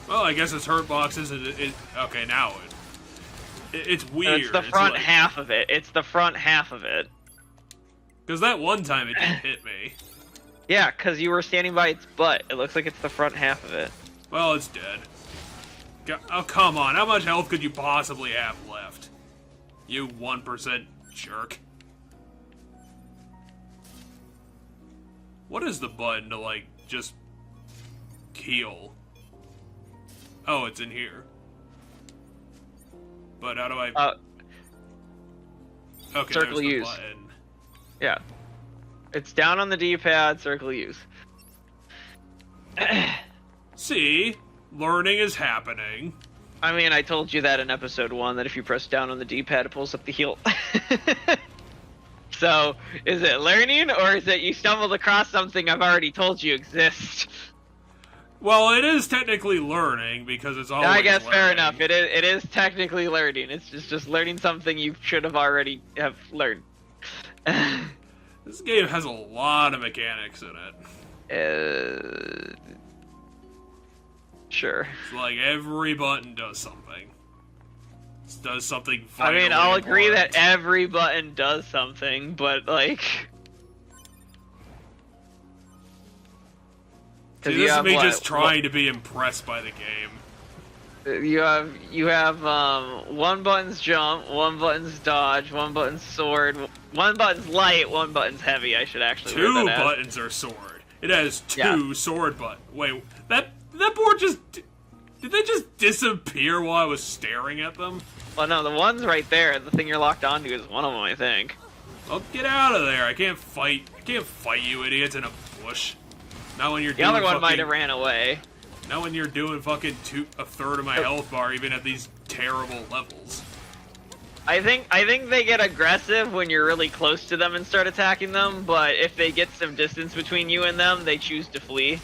Well, I guess its hurt box isn't. Okay, now it's weird. It's the front half of it. It's the front half of it. Because that one time it didn't hit me. Yeah, because you were standing by its butt. It looks like it's the front half of it. Well, it's dead. Oh, come on. How much health could you possibly have left? You 1% jerk. What is the button to, like, just heal? Oh, it's in here. But how do I... okay, circle use. Button. Yeah. It's down on the D-pad, circle use. See? Learning is happening. I mean, I told you that in episode 1, that if you press down on the D-pad, it pulls up the heal. So, is it learning, or is it you stumbled across something I've already told you exists? Well, it is technically learning, because it's always I guess learning. fair enough. It is technically learning. It's just learning something you should have already have learned. This game has a lot of mechanics in it. Sure. It's like every button does something. It does something I mean, vitally I'll agree important. that every button does something, but like... See, this is me just trying to be impressed by the game. You have one button's jump, one button's dodge, one button's sword, one button's light, one button's heavy. I should actually Two word that buttons are sword. It has two sword buttons. Wait, that board just... Did they just disappear while I was staring at them? Well, no, the one's right there. The thing you're locked onto is one of them, I think. Well, get out of there. I can't fight you idiots in a bush. Not when you're The doing other one fucking... might have ran away. Not when you're doing fucking a third of my health bar, even at these terrible levels. I think they get aggressive when you're really close to them and start attacking them, but if they get some distance between you and them, they choose to flee.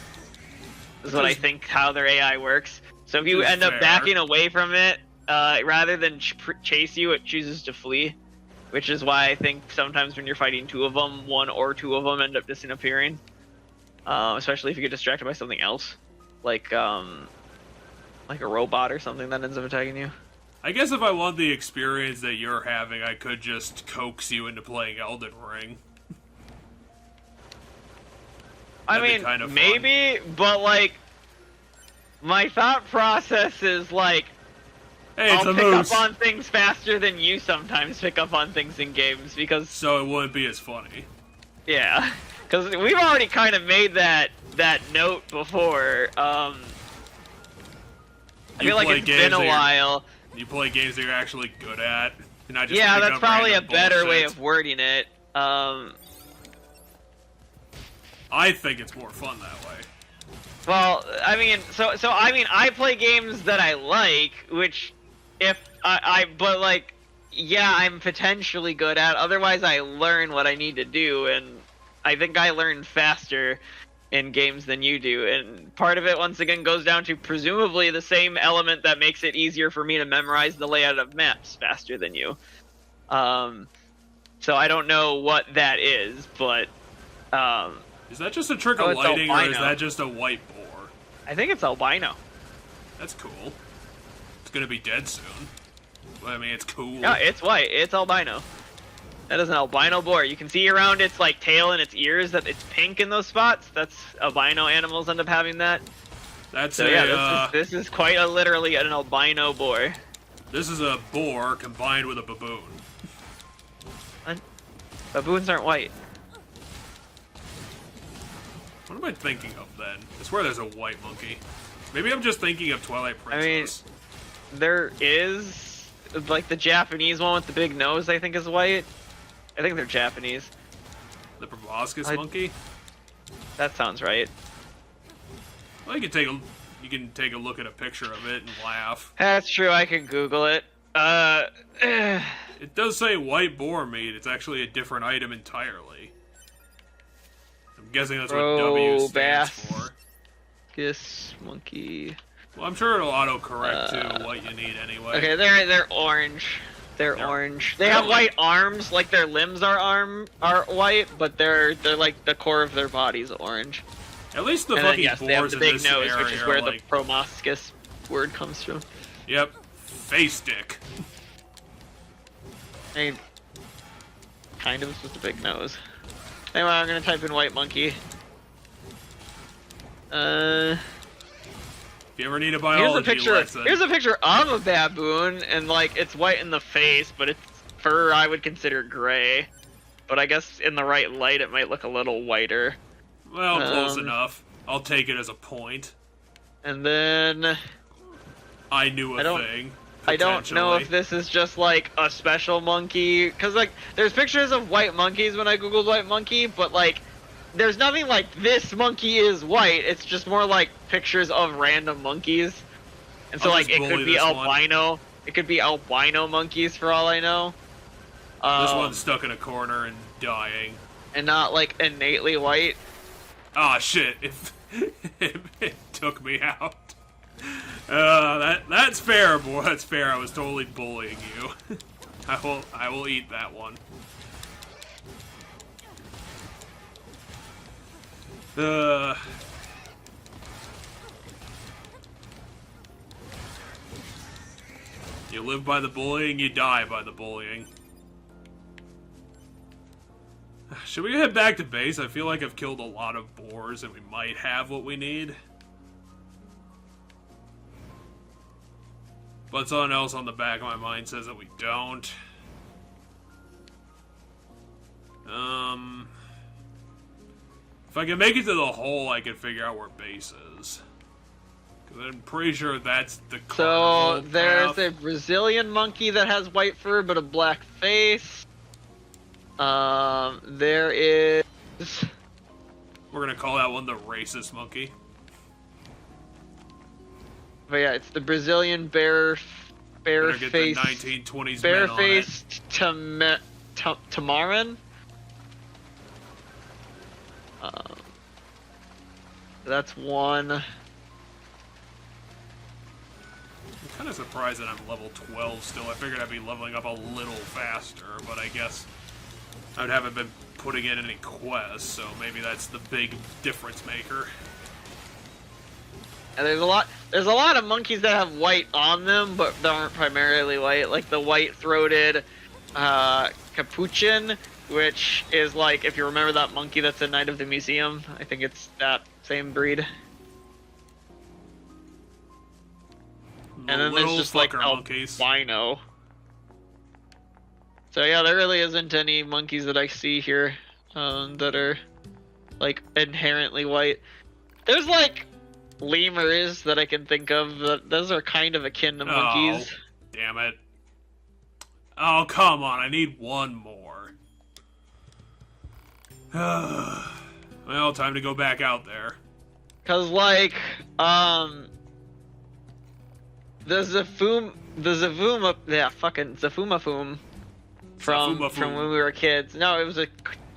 Is what I think how their AI works. So if you end up backing away from it, rather than chase you, it chooses to flee. Which is why I think sometimes when you're fighting two of them, one or two of them end up disappearing. Especially if you get distracted by something else. Like a robot or something that ends up attacking you. I guess if I want the experience that you're having, I could just coax you into playing Elden Ring. I mean, kind of maybe, but like, my thought process is like, hey, it's I'll a pick moose. up on things faster than you sometimes pick up on things in games, because... So it wouldn't be as funny. Yeah, because we've already kind of made that note before. I feel like it's been a while. You play games that you're actually good at. And I just Yeah, pick that's up probably a random better way bullshit. of wording it. I think it's more fun that way. Well, I mean, so I mean, I play games that I like, which, but like, yeah, I'm potentially good at. Otherwise, I learn what I need to do, and I think I learn faster in games than you do. And part of it, once again, goes down to presumably the same element that makes it easier for me to memorize the layout of maps faster than you. So I don't know what that is, but is that just a trick of lighting, or is that just a white boar? I think it's albino. That's cool. It's gonna be dead soon. But, I mean, it's cool. Yeah, it's white. It's albino. That is an albino boar. You can see around its like tail and its ears that it's pink in those spots. That's albino animals end up having that. That's so yeah, this is quite literally an albino boar. This is a boar combined with a baboon. What? Baboons aren't white. What am I thinking of then? I swear there's a white monkey. Maybe I'm just thinking of Twilight Princess. I mean, there is like the Japanese one with the big nose. I think is white. I think they're Japanese. The proboscis monkey? That sounds right. Well, you can take a... You can take a look at a picture of it and laugh. That's true. I can Google it. It does say white boar meat. It's actually a different item entirely. I'm guessing that's what W stands for. Guess monkey. Well, I'm sure it'll autocorrect to what you need anyway. Okay, they're orange. They're orange. They have white arms, like their limbs are white, but they're like the core of their body's orange. At least the And fucking then, yes, they have boars the in big this nose, area which is where are like, the proboscis word comes from. Yep, face dick. I mean, kind of, it's just a big nose. Anyway, I'm gonna type in white monkey. If you ever need a biology lesson. Here's a picture of a baboon, and like it's white in the face, but its fur I would consider gray. But I guess in the right light, it might look a little whiter. Well, close enough. I'll take it as a point. And then I knew a thing. I don't know if this is just like a special monkey, cause like there's pictures of white monkeys when I googled white monkey, but like there's nothing like this monkey is white. It's just more like pictures of random monkeys, and so like it could be albino. It could be albino monkeys for all I know. This one's stuck in a corner and dying, and not like innately white. Ah, shit! It took me out. That's fair, boy. That's fair. I was totally bullying you. I will eat that one. You live by the bullying, you die by the bullying. Should we head back to base? I feel like I've killed a lot of boars and we might have what we need. But something else on the back of my mind says that we don't. If I can make it to the hole, I can figure out where base is. Because I'm pretty sure that's the So there's path. a Brazilian monkey that has white fur but a black face. There is... We're gonna call that one the racist monkey. But yeah, it's the Brazilian barefaced 1920s barefaced tamarin. That's one. I'm kind of surprised that I'm level 12 still. I figured I'd be leveling up a little faster, but I guess I haven't been putting in any quests, so maybe that's the big difference maker. And there's a lot of monkeys that have white on them, but they aren't primarily white. Like the white-throated capuchin, which is like, if you remember that monkey that's a Knight of the Museum, I think it's that same breed. And then there's just like albino. So yeah, there really isn't any monkeys that I see here that are like inherently white. There's like lemurs that I can think of. Those are kind of akin to monkeys. Oh, damn it. Oh, come on. I need one more. Well, time to go back out there. Cause like, the Zafumafum from when we were kids. No, it was a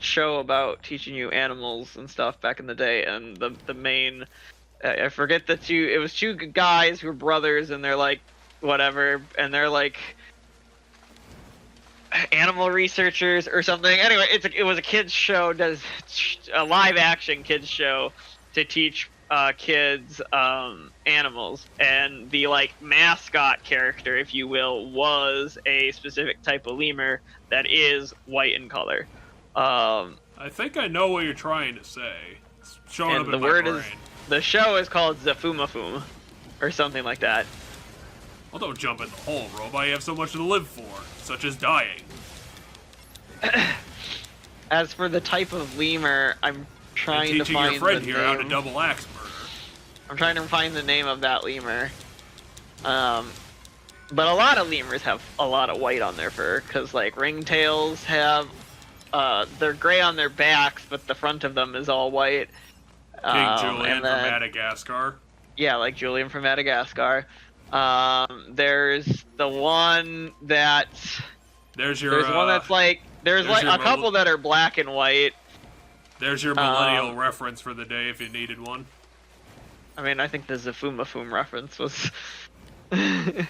show about teaching you animals and stuff back in the day, and the main, I forget the two. It was two guys who were brothers, and they're like, whatever, and they're like animal researchers or something. Anyway, it was a kids show, a live action kids show to teach kids animals, and the like mascot character, if you will, was a specific type of lemur that is white in color. I think I know what you're trying to say. It's showing up in my brain. The show is called Zafumafum or something like that. Well, don't jump in the hole, robot. You have so much to live for, such as dying. As for the type of lemur, I'm trying to find your friend the here name. how to double axe murder. I'm trying to find the name of that lemur. But a lot of lemurs have a lot of white on their fur, because like ringtails have, they're gray on their backs, but the front of them is all white. King Julian from Madagascar. Yeah, like Julian from Madagascar. There's the one that There's your. there's one that's like there's like your a couple that are black and white. There's your millennial reference for the day if you needed one. I mean, I think the Zafuma Foom reference was a good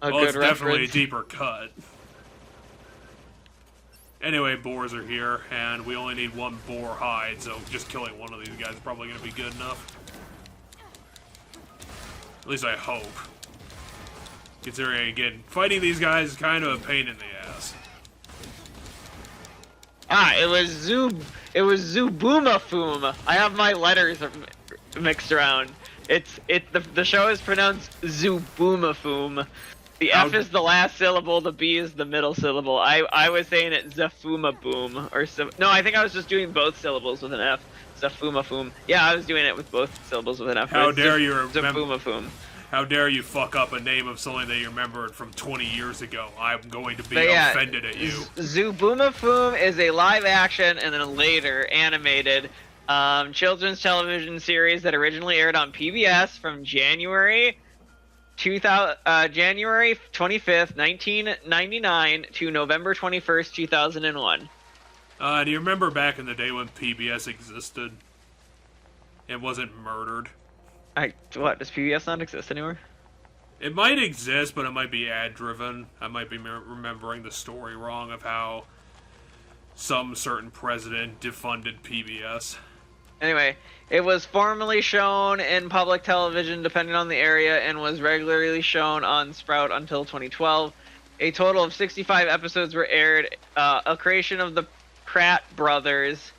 it's definitely a reference. deeper cut. Anyway, boars are here, and we only need one boar hide, so just killing one of these guys is probably going to be good enough. At least I hope. Considering, again, fighting these guys is kind of a pain in the ass. It was Zubumafum. I have my letters mixed around. The show is pronounced Zubumafum. The F is the last syllable, the B is the middle syllable. I was saying it Zafumaboom or no, I think I was just doing both syllables with an F. Zafumafum. Yeah, I was doing it with both syllables with an F. How dare you Zafumafum. How dare you fuck up a name of something that you remembered from 20 years ago? I'm going to be offended at you. Zubumafum is a live action and then later animated children's television series that originally aired on PBS from January 25th, 1999 to November 21st, 2001. Do you remember back in the day when PBS existed? It wasn't murdered. What, does PBS not exist anymore? It might exist, but it might be ad-driven. I might be remembering the story wrong of how some certain president defunded PBS. Anyway, it was formerly shown in public television depending on the area and was regularly shown on Sprout until 2012. A total of 65 episodes were aired, a creation of the Pratt brothers.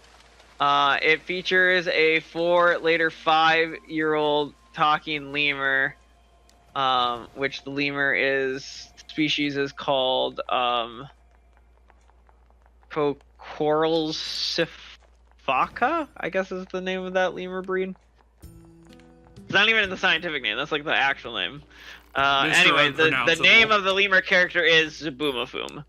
It features a later 5-year-old talking lemur, which the lemur species is called Cocoralsifaka, I guess is the name of that lemur breed. It's not even the scientific name, that's like the actual name. Anyway, the name of the lemur character is Zabumafum.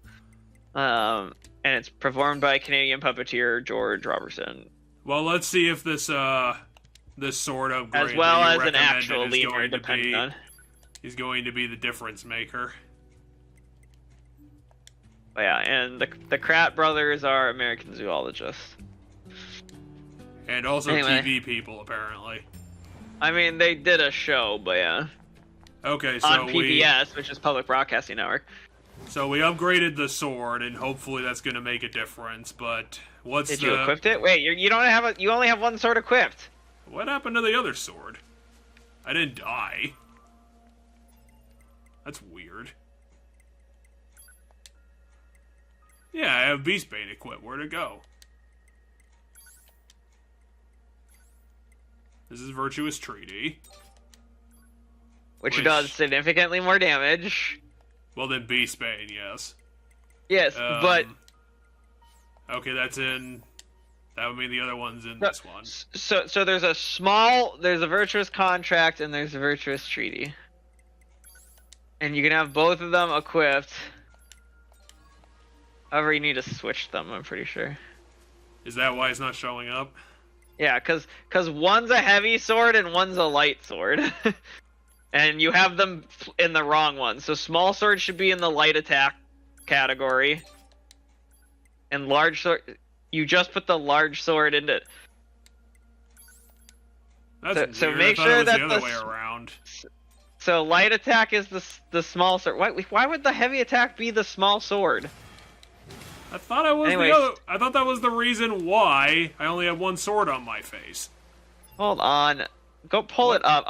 And it's performed by Canadian puppeteer George Robertson. Well, let's see if this sword upgrade as well that you as an actual recommended lemur, depending on. Is going to be the difference maker. But yeah, and the Pratt brothers are American zoologists. And also Anyway. TV people, apparently. I mean, they did a show, but yeah. Okay, so on PBS, which is Public Broadcasting Network. So we upgraded the sword, and hopefully that's going to make a difference. But Did you equip it? Wait, you don't have you only have one sword equipped. What happened to the other sword? I didn't die. That's weird. Yeah, I have Beastbane equipped. Where'd it go? This is Virtuous Treaty. Which does significantly more damage. Well, then Beastbane, yes. Yes, but... Okay, that's in... That would mean the other one's in this one. So there's a Virtuous Contract and there's a Virtuous Treaty. And you can have both of them equipped. However, you need to switch them, I'm pretty sure. Is that why it's not showing up? Yeah, because one's a heavy sword and one's a light sword. And you have them in the wrong one. So small sword should be in the light attack category. And large sword... You just put the large sword into it. That's so weird. make I sure it was that the other way around. So light attack is the small sword. Why would the heavy attack be the small sword? I thought it was Anyways. the other. I thought that was the reason why I only have one sword on my face. Hold on. Go pull it up.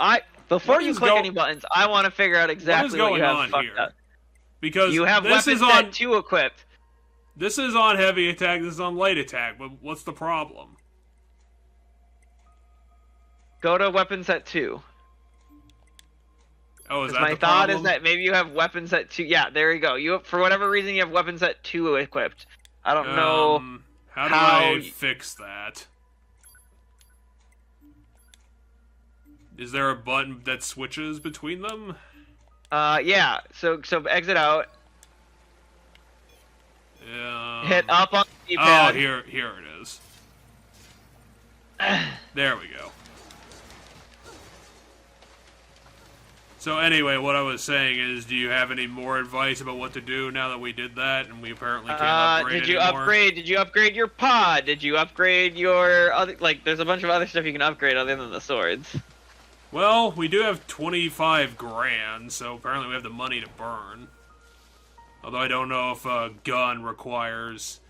Before you click any buttons, I want to figure out exactly what you have fucked up. Because You have this weapon is set on 2 equipped. this is on heavy attack. This is on light attack. But what's the problem? Go to weapon set 2. Oh, is that My the thought problem? is that maybe you have weapon set 2. Yeah, there you go. For whatever reason, you have weapon set 2 equipped. I don't know How do I fix that? Is there a button that switches between them? Yeah. So exit out. Hit up on the Oh, D-pad. here it is. There we go. So anyway, what I was saying is, do you have any more advice about what to do now that we did that and we apparently can't upgrade Did you anymore? upgrade? Did you upgrade your pod? Did you upgrade your other? Like, there's a bunch of other stuff you can upgrade other than the swords. Well, we do have 25 grand, so apparently we have the money to burn. Although I don't know if a gun requires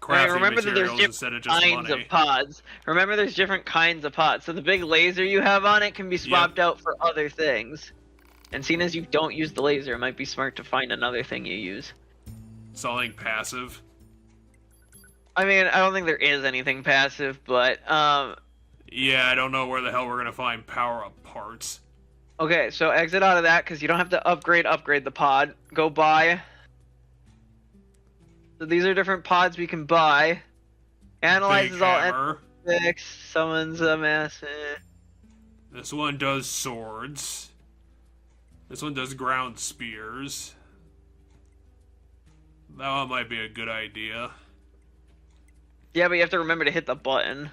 crafting Remember that there's materials instead of different just kinds money. of pods. Remember, there's different kinds of pods. So the big laser you have on it can be swapped out for other things. And seeing as you don't use the laser, it might be smart to find another thing you use. Something passive. I mean, I don't think there is anything passive, but Yeah, I don't know where the hell we're gonna find power-up parts. okay, so exit out of that because you don't have to upgrade the pod. Go buy. So these are different pods we can buy. Analyzes Big all hammer. epics, summons a mass. This one does swords. This one does ground spears. That one might be a good idea. Yeah, but you have to remember to hit the button.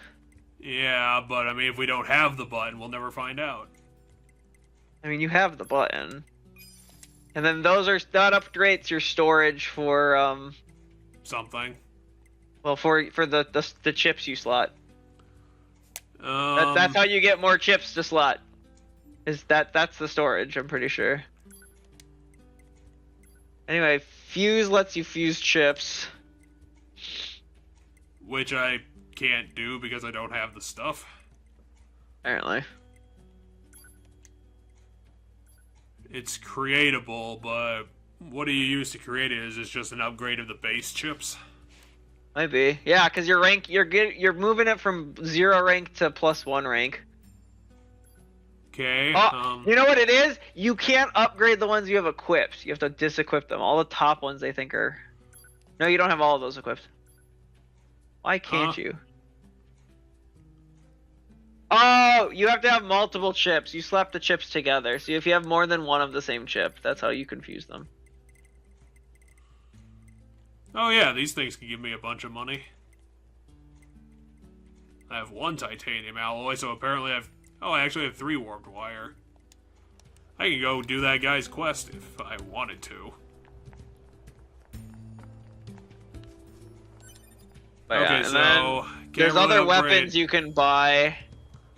Yeah, but I mean, if we don't have the button, we'll never find out. I mean, you have the button. And then that upgrades your storage for Something. well, for the chips you slot. Um, That's how you get more chips to slot. That's the storage, I'm pretty sure. Anyway, fuse lets you fuse chips. which I can't do because I don't have the stuff. Apparently. It's creatable, but what do you use to create it? Is it just an upgrade of the base chips? Might be. Yeah, because you're moving it from 0 rank to +1 rank. Okay. Oh, you know what it is? You can't upgrade the ones you have equipped. You have to disequip them. All the top ones, I think, are... No, you don't have all of those equipped. Why can't you? Oh, you have to have multiple chips. You slap the chips together. So if you have more than one of the same chip, that's how you confuse them. Oh yeah, these things can give me a bunch of money. I have 1 titanium alloy, so apparently I actually have 3 warped wire. I can go do that guy's quest if I wanted to. But Okay, yeah, and so then there's really other upgrade. weapons you can buy,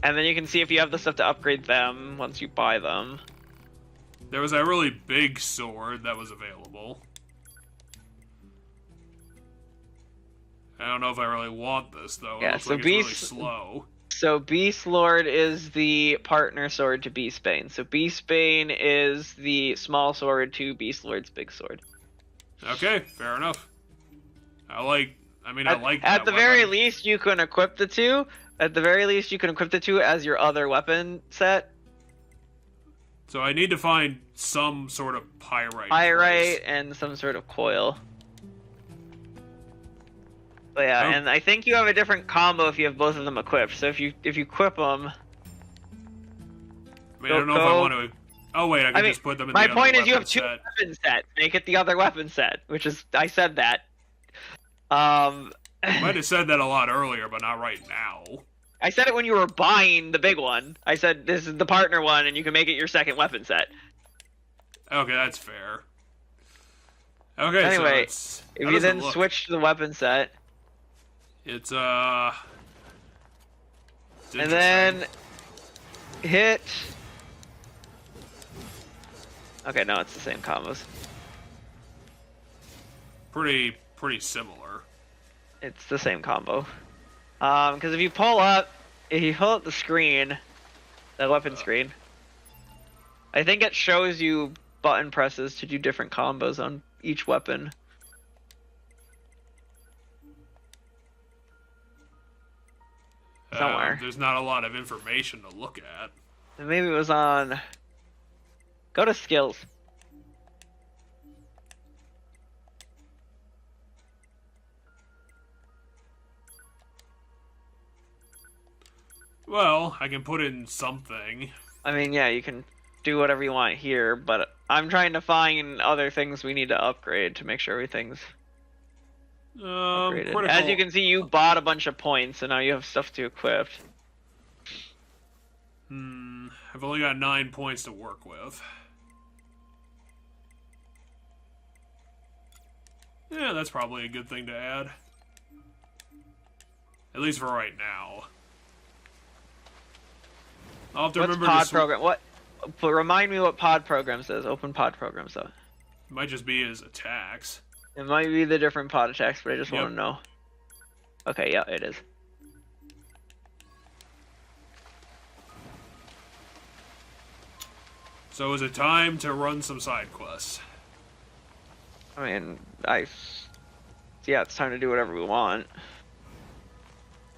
and then you can see if you have the stuff to upgrade them once you buy them. There was that really big sword that was available. I don't know if I really want this though. Yeah, It looks so like it's really slow. So Beast Lord is the partner sword to Beastbane. So Beastbane is the small sword to Beast Lord's big sword. Okay, fair enough. I like At that the very weapon. least, you can equip the two. At the very least, you can equip the two as your other weapon set. So I need to find some sort of pyrite. Pyrite and some sort of coil. But yeah, Oh. and I think you have a different combo if you have both of them equipped. So if you equip them, I mean, I don't know if I want to. Oh wait, I can just put them in my the point other is you have weapon two set. weapon sets. Make it the other weapon set, which is I said that. Might have said that a lot earlier, but not right now. I said it when you were buying the big one. I said this is the partner one, and you can make it your second weapon set. Okay, that's fair. Okay, Anyway, so if how you does it then look? switch to the weapon set, It's and interesting. then hit. Okay, no, it's the same combos. pretty similar. It's the same combo. Because if you pull up the screen, the weapon screen, I think it shows you button presses to do different combos on each weapon. Somewhere. There's not a lot of information to look at. And maybe it was on. Go to skills. Well, I can put in something. I mean, yeah, you can do whatever you want here, but I'm trying to find other things we need to upgrade to make sure everything's upgraded. Critical. As you can see, you bought a bunch of points, and now you have stuff to equip. I I've only got 9 points to work with. Yeah, that's probably a good thing to add. At least for right now. I'll have to What's remember pod to program? What? But remind me what pod program says. Open pod program stuff. Might just be his attacks. It might be the different pod attacks, but I just Yep. want to know. Okay, yeah, it is. So is it time to run some side quests? I mean, yeah, it's time to do whatever we want.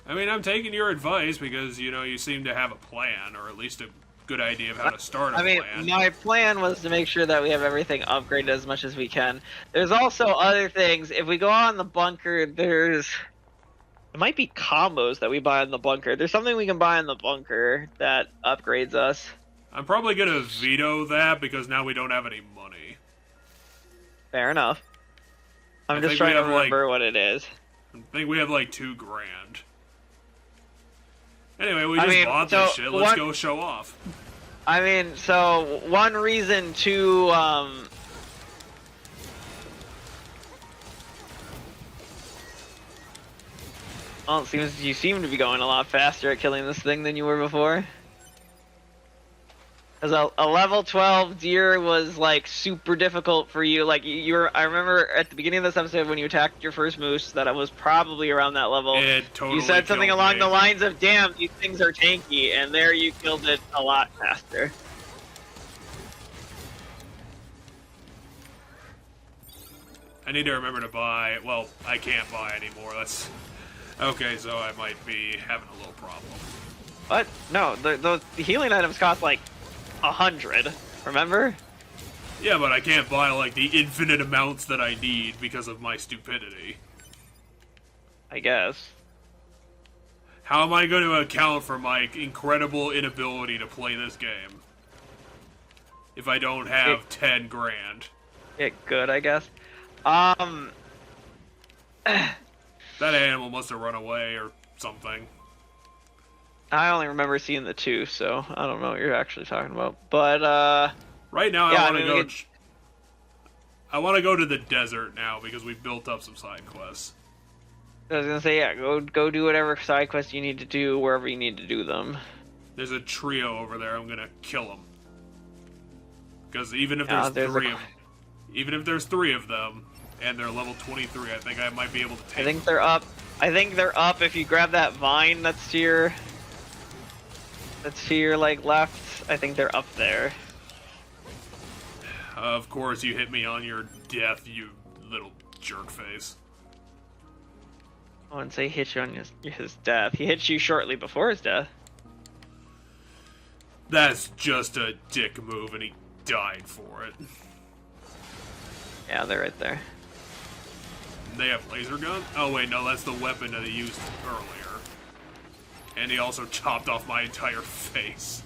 I mean, I'm taking your advice because, you know, you seem to have a plan, or at least a good idea of how to start a plan. My plan was to make sure that we have everything upgraded as much as we can. There's also other things. If we go on the bunker, it might be combos that we buy in the bunker. There's something we can buy in the bunker that upgrades us. I'm probably going to veto that because now we don't have any money. Fair enough. I'm I just think trying we to have, remember what it is. I think we have like $2 grand. Anyway, we just bought this shit. Let's go show off. I mean, so one reason to well, it seems you seem to be going a lot faster at killing this thing than you were before. Because a level 12 deer was like super difficult for you. Like I remember at the beginning of this episode when you attacked your first moose that I was probably around that level. It totally you said something killed along me. the lines of, "Damn, these things are tanky," and there you killed it a lot faster. I need to remember to buy. Well, I can't buy anymore. That's okay. So I might be having a little problem. What? No, the healing items cost like 100. Remember? Yeah, but I can't buy like the infinite amounts that I need because of my stupidity. I guess. How am I going to account for my incredible inability to play this game if I don't have 10 grand? Get good, I guess. That animal must have run away or something. I only remember seeing the two, so I don't know what you're actually talking about. But right now, yeah, I want to go. I want to go to the desert now because we built up some side quests. I was gonna say, yeah, go do whatever side quests you need to do wherever you need to do them. There's a trio over there. I'm gonna kill them because even if there's three of them and they're level 23, I think I might be able to take. I think they're up. I think they're up if you grab that vine that's to your like left. I think they're up there. Of course, you hit me on your death, you little jerk face. I wouldn't say hit you on his death. He hit you shortly before his death. That's just a dick move, and he died for it. Yeah, they're right there. They have laser gun? Oh wait, no, that's the weapon that he used earlier. And he also chopped off my entire face.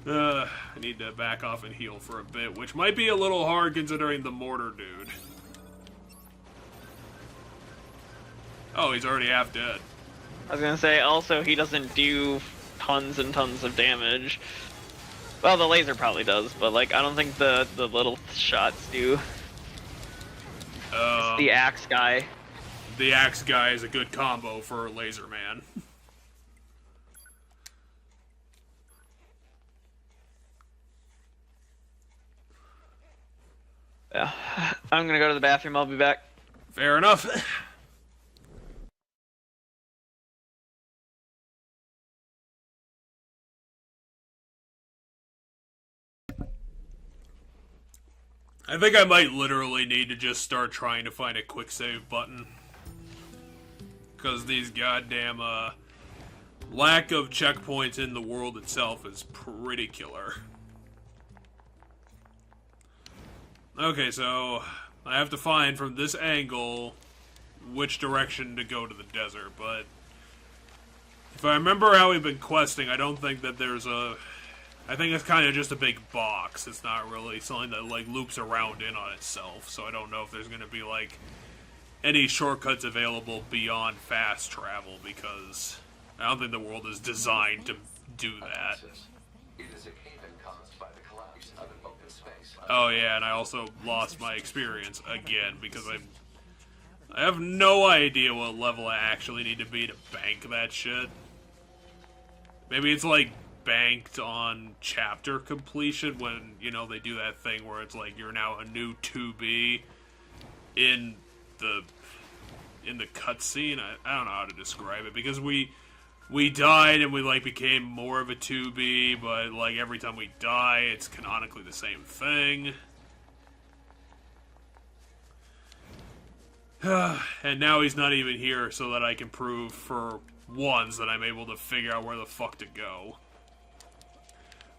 I need to back off and heal for a bit, which might be a little hard considering the mortar dude. Oh, he's already half dead. I was gonna say, also, he doesn't do tons and tons of damage. Well, the laser probably does, but, like, I don't think the little shots do. It's the axe guy. The axe guy is a good combo for Laser Man. Yeah. I'm gonna go to the bathroom, I'll be back. Fair enough. I think I might literally need to just start trying to find a quick save button. Because these goddamn, lack of checkpoints in the world itself is pretty killer. Okay, so I have to find from this angle which direction to go to the desert, but if I remember how we've been questing, I don't think that there's a... I think it's kind of just a big box. It's not really something that, like, loops around in on itself, so I don't know if there's going to be, like, any shortcuts available beyond fast travel, because I don't think the world is designed to do that. It is a cave-in caused by the collapse of an open space. Oh yeah, and I also lost my experience again because I have no idea what level I actually need to be to bank that shit. Maybe it's like banked on chapter completion when, you know, they do that thing where it's like you're now a new 2B in the cutscene. I don't know how to describe it because we died and we like became more of a 2B, but like every time we die it's canonically the same thing. And now he's not even here so that I can prove for once that I'm able to figure out where the fuck to go.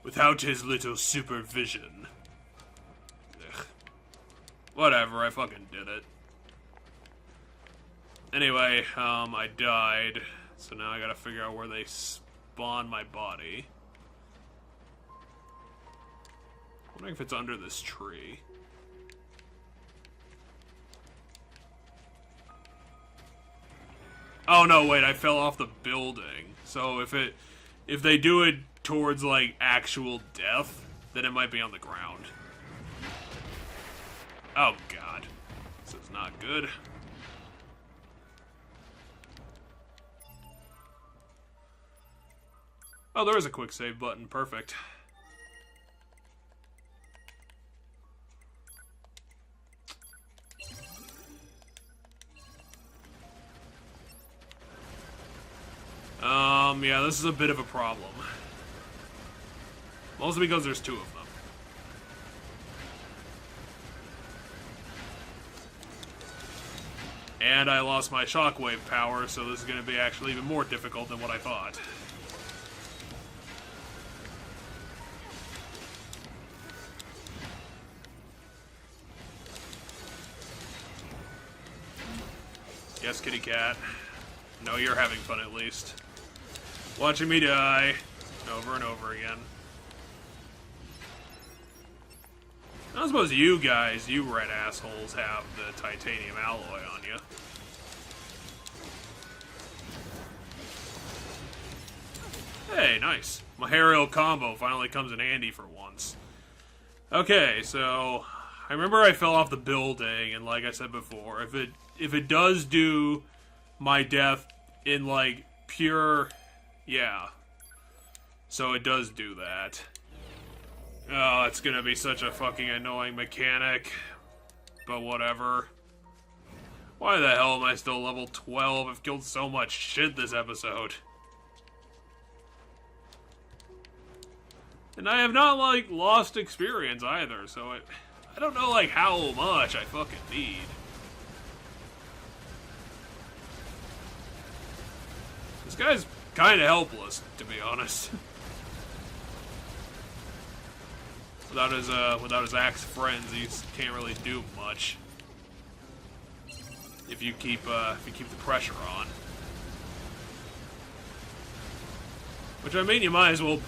Without his little supervision. Ugh. Whatever, I fucking did it. Anyway, I died, so now I gotta figure out where they spawn my body. I'm wondering if it's under this tree. Oh no, wait, I fell off the building. So if they do it towards like actual death, then it might be on the ground. Oh god. This is not good. Oh, there is a quick save button. Perfect. Yeah, this is a bit of a problem. Mostly because there's two of them. And I lost my shockwave power, so this is going to be actually even more difficult than what I thought. Yes, kitty cat. No, you're having fun at least. Watching me die over and over again. I suppose you guys, you red assholes, have the titanium alloy on you. Hey, nice. My aerial combo finally comes in handy for once. Okay, so I remember I fell off the building, and like I said before, if it does do my death in like pure, yeah. So it does do that. Oh, it's gonna be such a fucking annoying mechanic. But whatever. Why the hell am I still level 12? I've killed so much shit this episode. And I have not, like, lost experience either, so I don't know, like, how much I fucking need. This guy's kinda helpless, to be honest. Without his axe friends, he can't really do much. If you keep the pressure on. Which, I mean, you might as well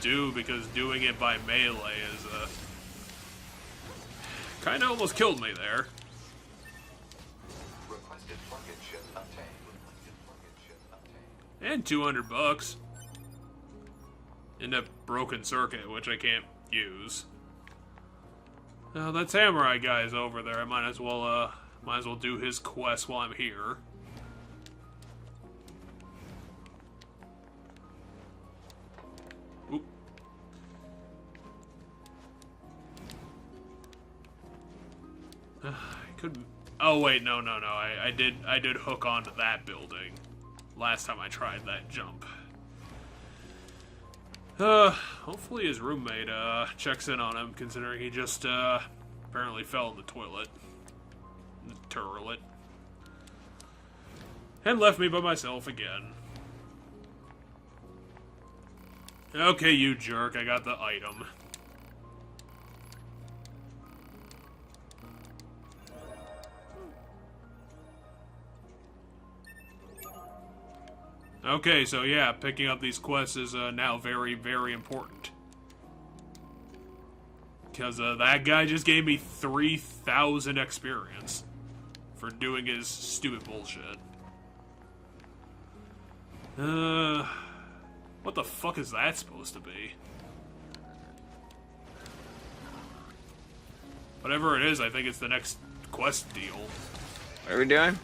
do, because doing it by melee is kinda almost killed me there. Requested plug-in chip obtained. And $200 in a broken circuit, which I can't use. Now that samurai guy's over there. I might as well do his quest while I'm here. Oop. I could. Oh wait, no. I did hook onto that building last time I tried that jump. Hopefully his roommate, checks in on him, considering he just, apparently fell in the toilet. The turlet. And left me by myself again. Okay, you jerk, I got the item. Okay, so yeah, picking up these quests is now very, very important. Because that guy just gave me 3,000 experience for doing his stupid bullshit. What the fuck is that supposed to be? Whatever it is, I think it's the next quest deal. What are we doing?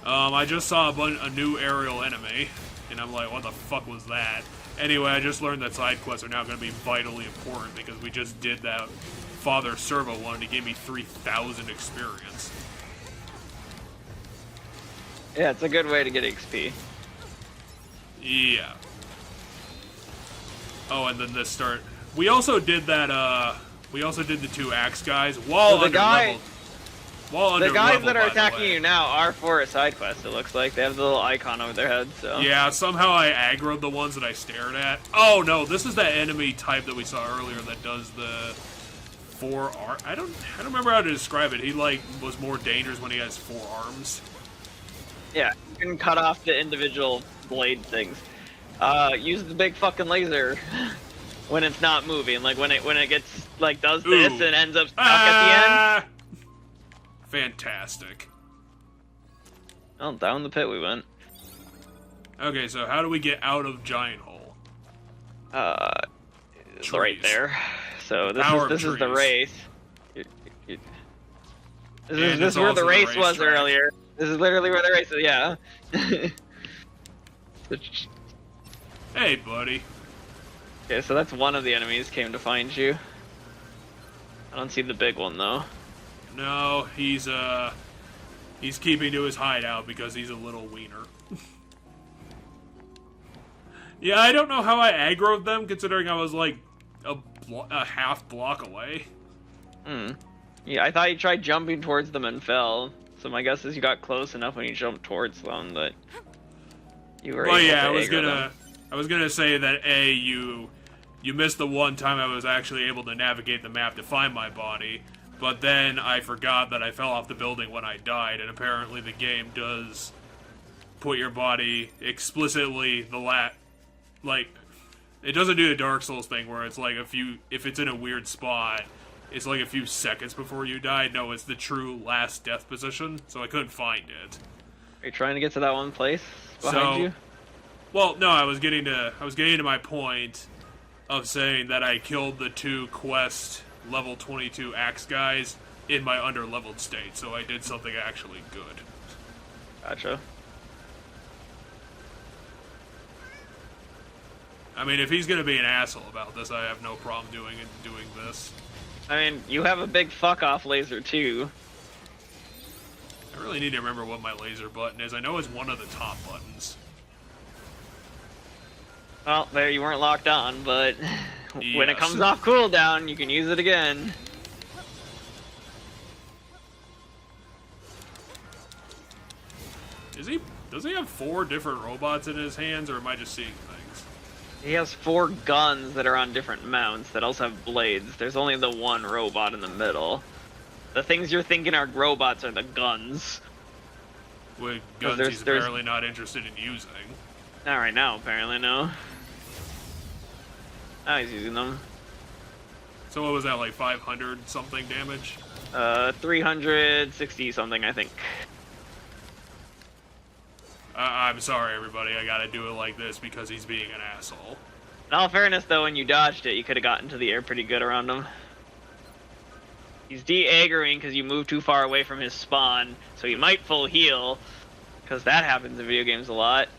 I just saw a new aerial enemy, and I'm like, what the fuck was that? Anyway, I just learned that side quests are now going to be vitally important because we just did that Father Servo one, and he gave me 3,000 experience. Yeah, it's a good way to get XP. Yeah. Oh, and then this start. We also did that, we also did the 2 axe guys while So the guy- under The guys level, that are by the attacking way. you now are for a side quest, it looks like. They have the little icon over their head, so... Yeah, somehow I aggroed the ones that I stared at. Oh no, this is that enemy type that we saw earlier that does the 4 arms. I don't remember how to describe it. He like was more dangerous when he has 4 arms. Yeah, you can cut off the individual blade things. Use the big fucking laser when it's not moving. Like when it gets like does this Ooh. and ends up stuck at the end. Fantastic. Oh, down the pit we went. Okay, so how do we get out of Giant Hole? Right Trees. there. So Power of this is the trees. race. This And is it's where the also the race was racetrack. earlier. This is literally where the race is. Yeah. Hey, buddy. Okay, so that's one of the enemies came to find you. I don't see the big one though. No, he's keeping to his hideout because he's a little wiener. Yeah, I don't know how I aggroed them, considering I was like a half block away. Yeah, I thought you tried jumping towards them and fell. So my guess is you got close enough when you jumped towards them that you were Well, able yeah, to I aggro was gonna say that you missed the one time I was actually able to navigate the map to find my body, but then I forgot that I fell off the building when I died, and apparently the game does put your body explicitly like, it doesn't do the Dark Souls thing where it's like if it's in a weird spot, it's like a few seconds before you die. No, it's the true last death position, so I couldn't find it. Are you trying to get to that one place behind you? Well, no, I was getting to my point of saying that I killed the 2 quest level 22 axe guys in my under-leveled state, so I did something actually good. Gotcha. I mean, if he's gonna be an asshole about this, I have no problem doing this. I mean, you have a big fuck-off laser too. I really need to remember what my laser button is. I know it's one of the top buttons. Well, there you weren't locked on, but when it Yes. comes off cooldown, you can use it again. Does he have 4 different robots in his hands, or am I just seeing things? He has 4 guns that are on different mounts that also have blades. There's only the one robot in the middle. The things you're thinking are robots are the guns. With guns there's- he's there's- apparently not interested in using. Not right now, apparently, no. Now he's using them. So what was that, like 500 something damage? 360 something, I think. I'm sorry, everybody. I gotta do it like this because he's being an asshole. In all fairness, though, when you dodged it, you could have gotten to the air pretty good around him. He's de-aggroing because you moved too far away from his spawn, so he might full heal, because that happens in video games a lot.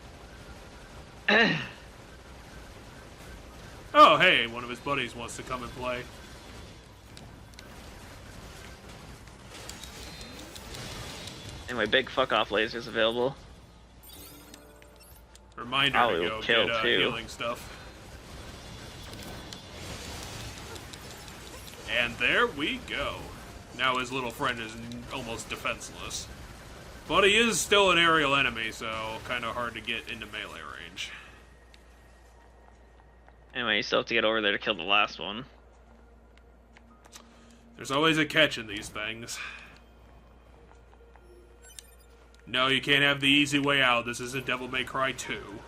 Oh, hey, one of his buddies wants to come and play. Anyway, big fuck-off lasers available. Reminder Probably to will go kill, get too. healing stuff. And there we go. Now his little friend is almost defenseless. But he is still an aerial enemy, so kind of hard to get into melee range. Anyway, you still have to get over there to kill the last one. There's always a catch in these things. No, you can't have the easy way out. This isn't Devil May Cry 2.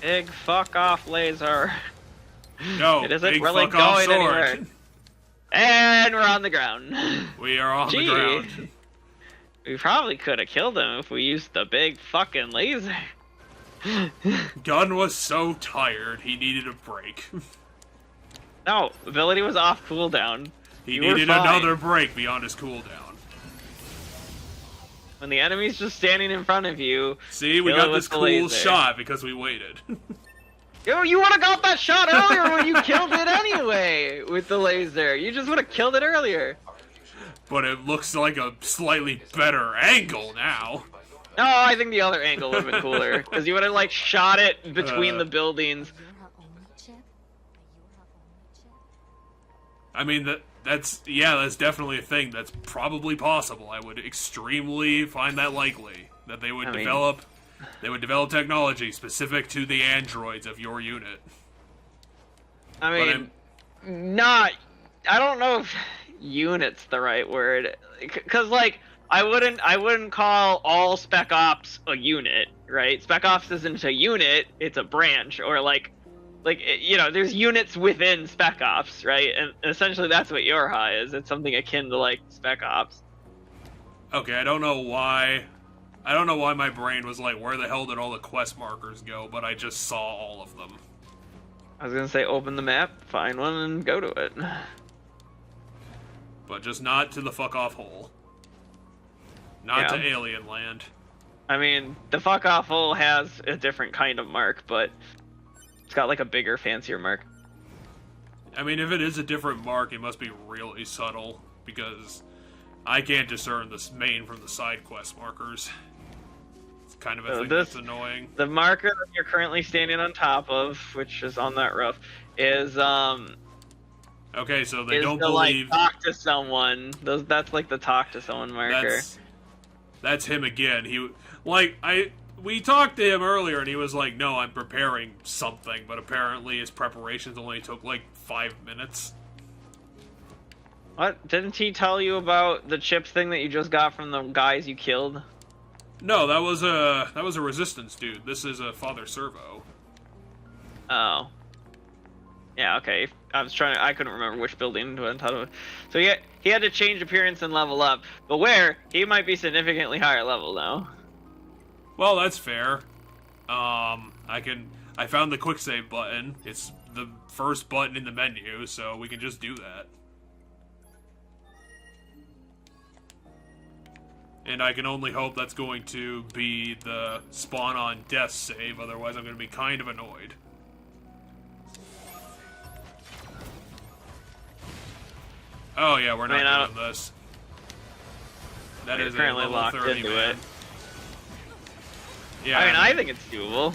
Big fuck-off laser. No, It isn't big really fuck off going sword. anywhere. And we're on the ground. We are on Gee. the ground. We probably could have killed him if we used the big fucking laser. Gun was so tired, he needed a break. No, ability was off cooldown. He You were needed fine. another break beyond his cooldown. When the enemy's just standing in front of you. See, we kill it got with this the cool laser. shot because we waited. Yo, you would have got that shot earlier when you killed it anyway with the laser. You just would have killed it earlier. But it looks like a slightly better angle now. No, I think the other angle would have been cooler because you would have like shot it between the buildings. You're her only chip? You're her only chip? I mean, that's definitely a thing that's probably possible. I would extremely find that likely that they would develop technology specific to the androids of your unit. I mean, I don't know if unit's the right word, because like I wouldn't call all Spec Ops a unit, right? Spec Ops isn't a unit; it's a branch, or like you know, there's units within Spec Ops, right? And essentially that's what Yorha is. It's something akin to like Spec Ops. Okay, I don't know why my brain was like, where the hell did all the quest markers go? But I just saw all of them. I was gonna say open the map, find one, and go to it. But just not to the fuck off hole. Not to Yeah. alien land. I mean, the fuck off hole has a different kind of mark, but it's got like a bigger, fancier mark. I mean, if it is a different mark, it must be really subtle, because I can't discern the main from the side quest markers. It's kind of a thing that's annoying. The marker that you're currently standing on top of, which is on that roof, is Okay, so they is don't the, believe... like, talk to someone. That's like the talk to someone marker. That's him again. We talked to him earlier, and he was like, no, I'm preparing something, but apparently his preparations only took like 5 minutes. What? Didn't he tell you about the chip thing that you just got from the guys you killed? No, that was a resistance dude. This is a Father Servo. Oh. Yeah, okay. I couldn't remember which building to talk about. So he had to change appearance and level up. But where? He might be significantly higher level now. Well, that's fair. I found the quick save button. It's the first button in the menu, so we can just do that. And I can only hope that's going to be the spawn on death save, otherwise I'm going to be kind of annoyed. Oh yeah, we're not doing this. That is currently level locked 30 into man. it. Yeah, I mean, I think it's doable.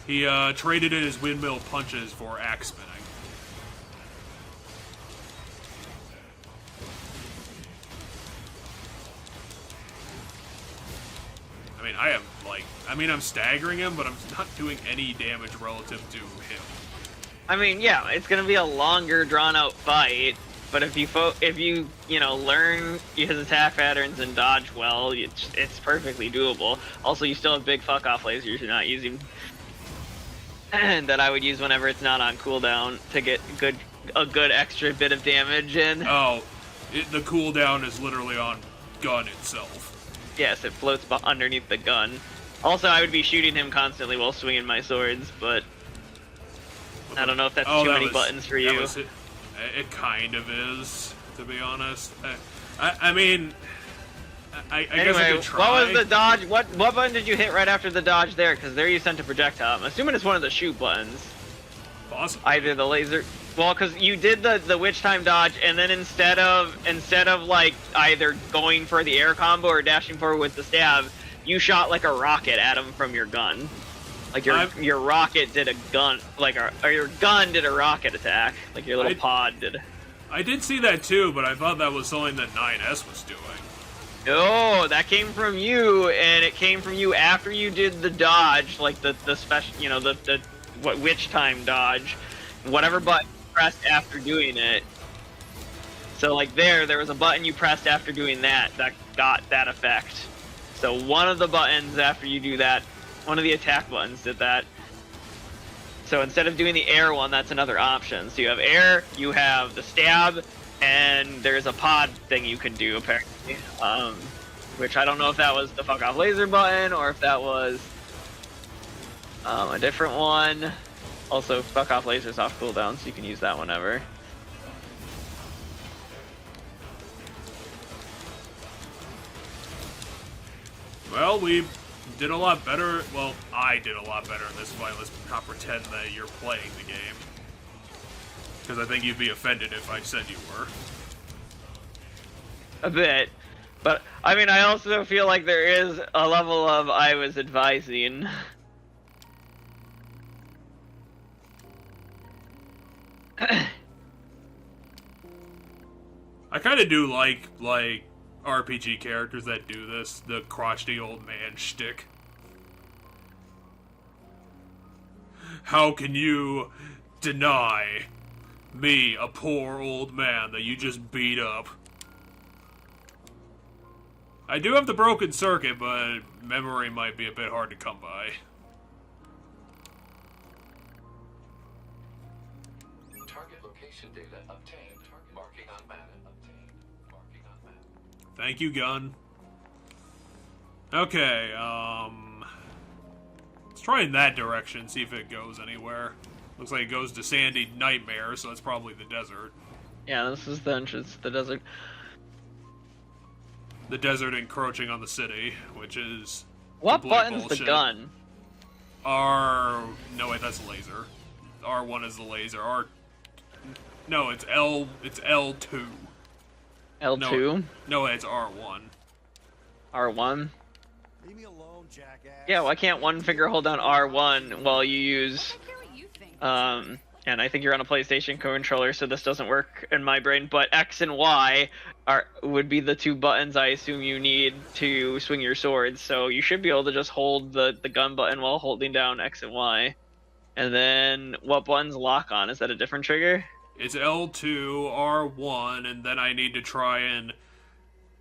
he traded in his windmill punches for axe spinning. I mean, I'm staggering him, but I'm not doing any damage relative to him. I mean, yeah, it's gonna be a longer, drawn-out fight. But if you learn his attack patterns and dodge well, it's perfectly doable. Also, you still have big fuck off lasers you're not using, and that I would use whenever it's not on cooldown to get a good extra bit of damage in. Oh, the cooldown is literally on gun itself. Yes, it floats underneath the gun. Also, I would be shooting him constantly while swinging my swords, but I don't know if that's too many buttons for you. It kind of is, to be honest. I mean, I guess I could try. What was the dodge? What button did you hit right after the dodge there? Because there you sent a projectile. I'm assuming it's one of the shoot buttons. Possibly. Either the laser. Well, because you did the witch time dodge, and then instead of like either going for the air combo or dashing forward with the stab, you shot like a rocket at him from your gun. Like your rocket did a gun, or your gun did a rocket attack, like your little pod did. I did see that too, but I thought that was something that 9S was doing. No, that came from you, and it came from you after you did the dodge, like the special, the witch time dodge, whatever button you pressed after doing it. So like there was a button you pressed after doing that got that effect. So one of the buttons after you do that. One of the attack buttons did that. So instead of doing the air one, that's another option. So you have air, you have the stab, and there's a pod thing you can do apparently, which I don't know if that was the fuck off laser button or if that was a different one. Also, fuck off lasers off cooldown, so you can use that whenever. Well, we did a lot better. Well, I did a lot better in this fight. Let's not pretend that you're playing the game. Because I think you'd be offended if I said you were. A bit. But, I mean, I also feel like there is a level of I was advising. I kind of do like RPG characters that do this, the crotchety old man shtick. How can you deny me, a poor old man that you just beat up? I do have the broken circuit, but memory might be a bit hard to come by. Target location data obtained. Marking on map. Thank you, gun. Okay, let's try in that direction, see if it goes anywhere. Looks like it goes to Sandy Nightmare, so that's probably the desert. Yeah, this is the entrance to the desert. The desert encroaching on the city, which is What complete button's bullshit. the gun? No, wait, that's laser. R1 is the laser. No, it's L2. L2? No, it's R1. R1? Leave me alone, jackass. Yeah, why can't one finger hold down R1 while you use... and I think you're on a PlayStation controller, so this doesn't work in my brain, but X and Y would be the two buttons I assume you need to swing your swords, so you should be able to just hold the gun button while holding down X and Y. And then, what buttons lock on? Is that a different trigger? It's L2, R1, and then I need to try and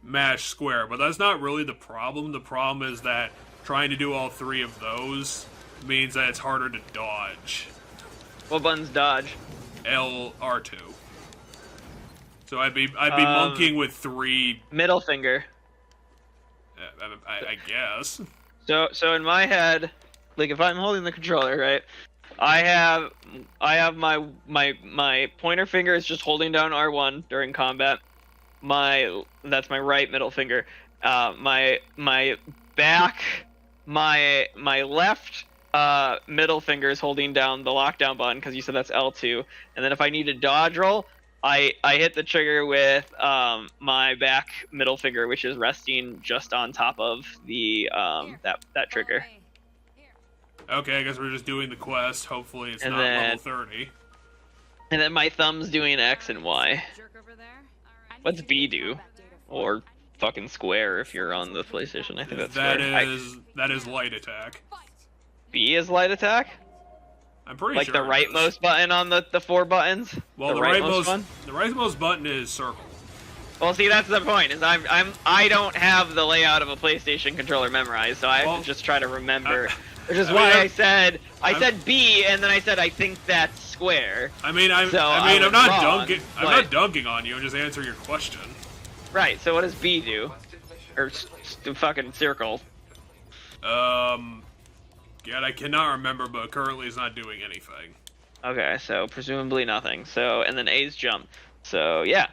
mash square, but that's not really the problem. The problem is that trying to do all three of those means that it's harder to dodge. What buttons dodge? R2. So I'd be monkeying with three. Middle finger. I guess. So in my head, like if I'm holding the controller, right? I have my pointer finger is just holding down R1 during combat. That's my right middle finger. My back, my left middle finger is holding down the lockdown button because you said that's L2. And then if I need to dodge roll, I hit the trigger with my back middle finger, which is resting just on top of the that trigger. Okay, I guess we're just doing the quest. Hopefully it's And not then- level 30. And then my thumb's doing X and Y. What's B do? Or fucking square if you're on the PlayStation. I think that's That square. that is light attack. B is light attack? I'm pretty Like sure the it is. rightmost button on the four buttons? Well, the rightmost button is circle. Well, see, that's the point. Is I don't have the layout of a PlayStation controller memorized, so I have to just try to remember. Which is why I said B, and then I said I think that's square. I'm not dunking on you. I'm just answering your question. Right. So what does B do? Or fucking circle? God, I cannot remember, but currently it's not doing anything. Okay, so presumably nothing. So and then A's jump. So yeah.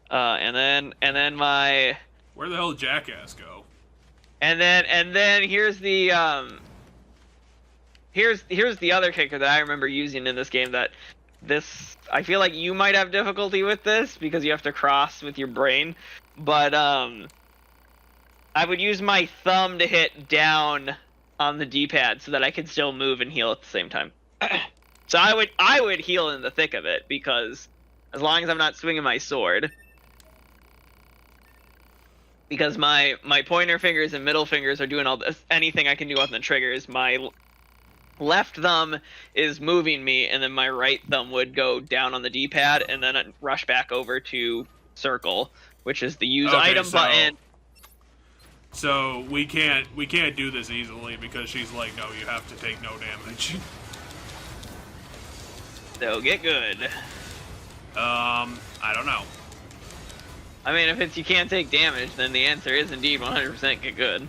And then my. Where the hell did Jackass go? And then here's the Here's the other kicker that I remember using in this game that I feel like you might have difficulty with this because you have to cross with your brain, but I would use my thumb to hit down on the D-pad so that I could still move and heal at the same time. So I would heal in the thick of it because as long as I'm not swinging my sword, because my pointer fingers and middle fingers are doing all this, anything I can do on the triggers, my left thumb is moving me, and then my right thumb would go down on the D-pad, and then I'd rush back over to circle, which is the use item button. So we can't do this easily because she's like, no, you have to take no damage. So get good. I don't know. I mean, if it's you can't take damage, then the answer is indeed 100% get good.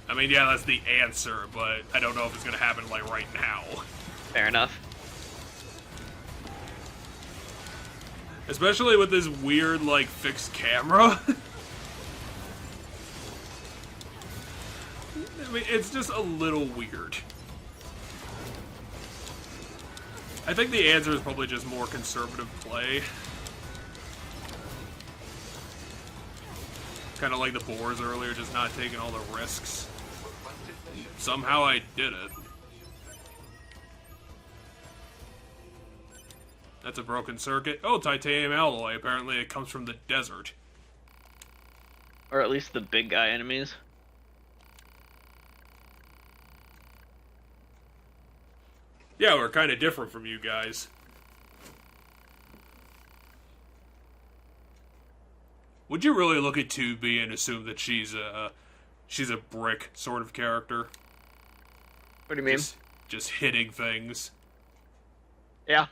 I mean, yeah, that's the answer, but I don't know if it's gonna happen, like, right now. Fair enough. Especially with this weird, like, fixed camera. I mean, it's just a little weird. I think the answer is probably just more conservative play. Kind of like the boars earlier, just not taking all the risks. Somehow I did it. That's a broken circuit. Oh, titanium alloy. Apparently it comes from the desert. Or at least the big guy enemies. Yeah, we're kind of different from you guys. Would you really look at 2B and assume that she's a brick sort of character? What do you mean? Just hitting things. Yeah.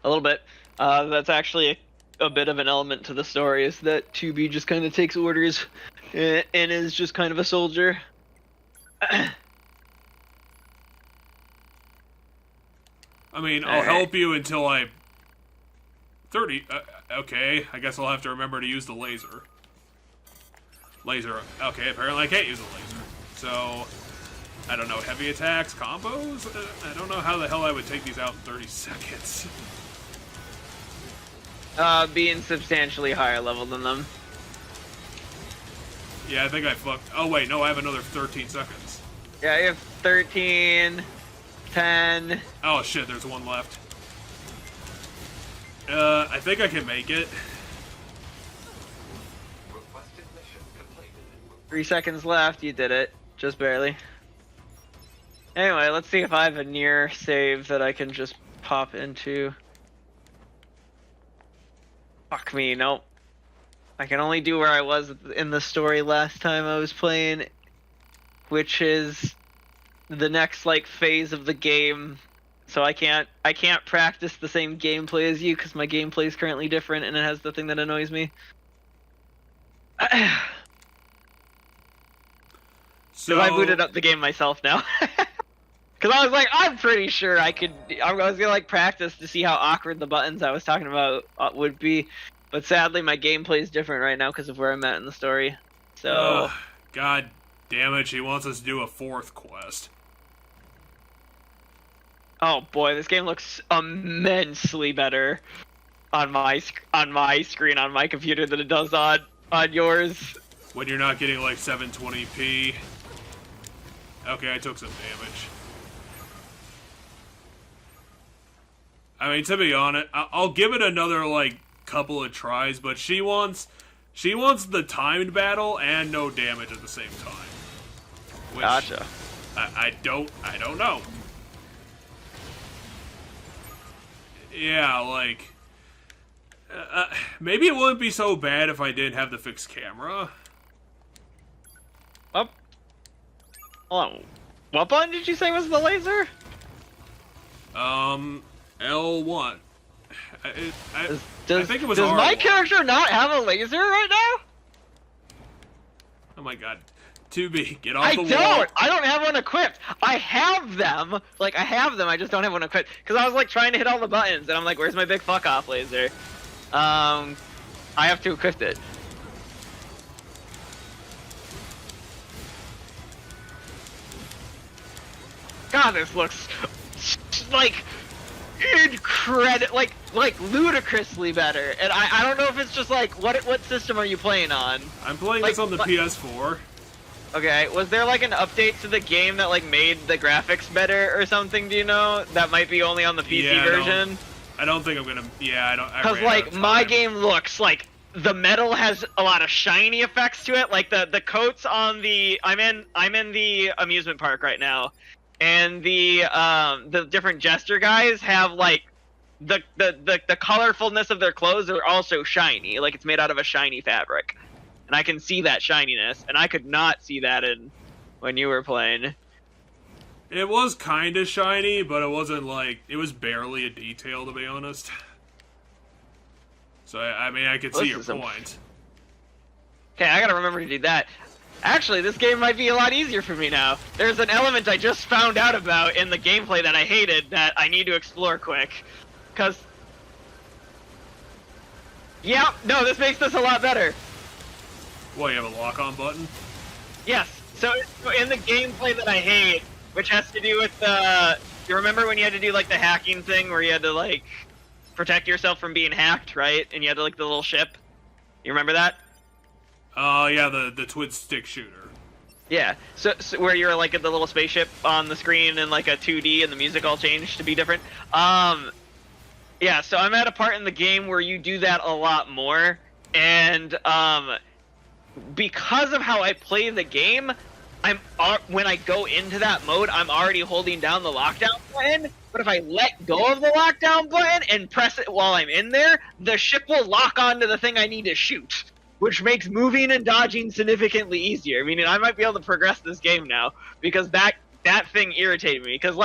A little bit. That's actually a bit of an element to the story, is that 2B just kind of takes orders and is just kind of a soldier. I mean, I'll help you until I'm 30. Okay, I guess I'll have to remember to use the laser. Laser. Okay, apparently I can't use the laser. So, I don't know, heavy attacks, combos? I don't know how the hell I would take these out in 30 seconds. Being substantially higher level than them. Yeah, I think I fucked. Oh, wait, no, I have another 13 seconds. Yeah, you have 13, 10. Oh, shit, there's one left. I think I can make it. 3 seconds left, you did it. Just barely. Anyway, let's see if I have a Nier save that I can just pop into. Fuck me, nope. I can only do where I was in the story last time I was playing, which is the next, like, phase of the game. So I can't practice the same gameplay as you because my gameplay is currently different and it has the thing that annoys me. So I booted up the game myself now. Because I was like, I'm pretty sure I was gonna like practice to see how awkward the buttons I was talking about would be. But sadly, my gameplay is different right now because of where I'm at in the story. So. God damn it! She wants us to do a 4th quest. Oh boy, this game looks immensely better on my screen on my computer than it does on yours. When you're not getting like 720p. Okay, I took some damage. I mean, to be honest, I'll give it another like couple of tries, but she wants the timed battle and no damage at the same time. Which Gotcha. I don't know. Yeah, like maybe it wouldn't be so bad if I didn't have the fixed camera. Oh. Hold on. What button did you say was the laser? L1. I think it was Does R1. my character not have a laser right now? Oh my god. 2B, get off the wall. I don't have one equipped. I have them. Like, I have them, I just don't have one equipped. Because I was, like, trying to hit all the buttons, and I'm like, where's my big fuck-off laser? I have to equip it. God, this looks, like, like ludicrously better. And I don't know if it's just, like, what system are you playing on? I'm playing this on the PS4. Okay, was there like an update to the game that like made the graphics better or something, do you know? That might be only on the PC version? I don't think I'm gonna, I don't. Because like, my game looks like the metal has a lot of shiny effects to it, like the coats on the, I'm in the amusement park right now, and the different jester guys have like, the colorfulness of their clothes are also shiny, like it's made out of a shiny fabric. And I can see that shininess, and I could not see that when you were playing. It was kind of shiny, but it wasn't like, it was barely a detail, to be honest. So, I mean, I could see your point. Okay, I gotta remember to do that. Actually, this game might be a lot easier for me now. There's an element I just found out about in the gameplay that I hated that I need to explore quick. Cause... Yeah, no, this makes this a lot better. What, you have a lock-on button? Yes, so in the gameplay that I hate, which has to do with you remember when you had to do like the hacking thing where you had to like protect yourself from being hacked, right? And you had to like the little ship. You remember that? Yeah, the twin stick shooter. Yeah, so where you're like at the little spaceship on the screen in like a 2D and the music all changed to be different. Yeah, so I'm at a part in the game where you do that a lot more, and because of how I play the game, when I go into that mode, I'm already holding down the lockdown button, but if I let go of the lockdown button and press it while I'm in there, the ship will lock onto the thing I need to shoot, which makes moving and dodging significantly easier. Meaning I might be able to progress this game now, because that thing irritated me, because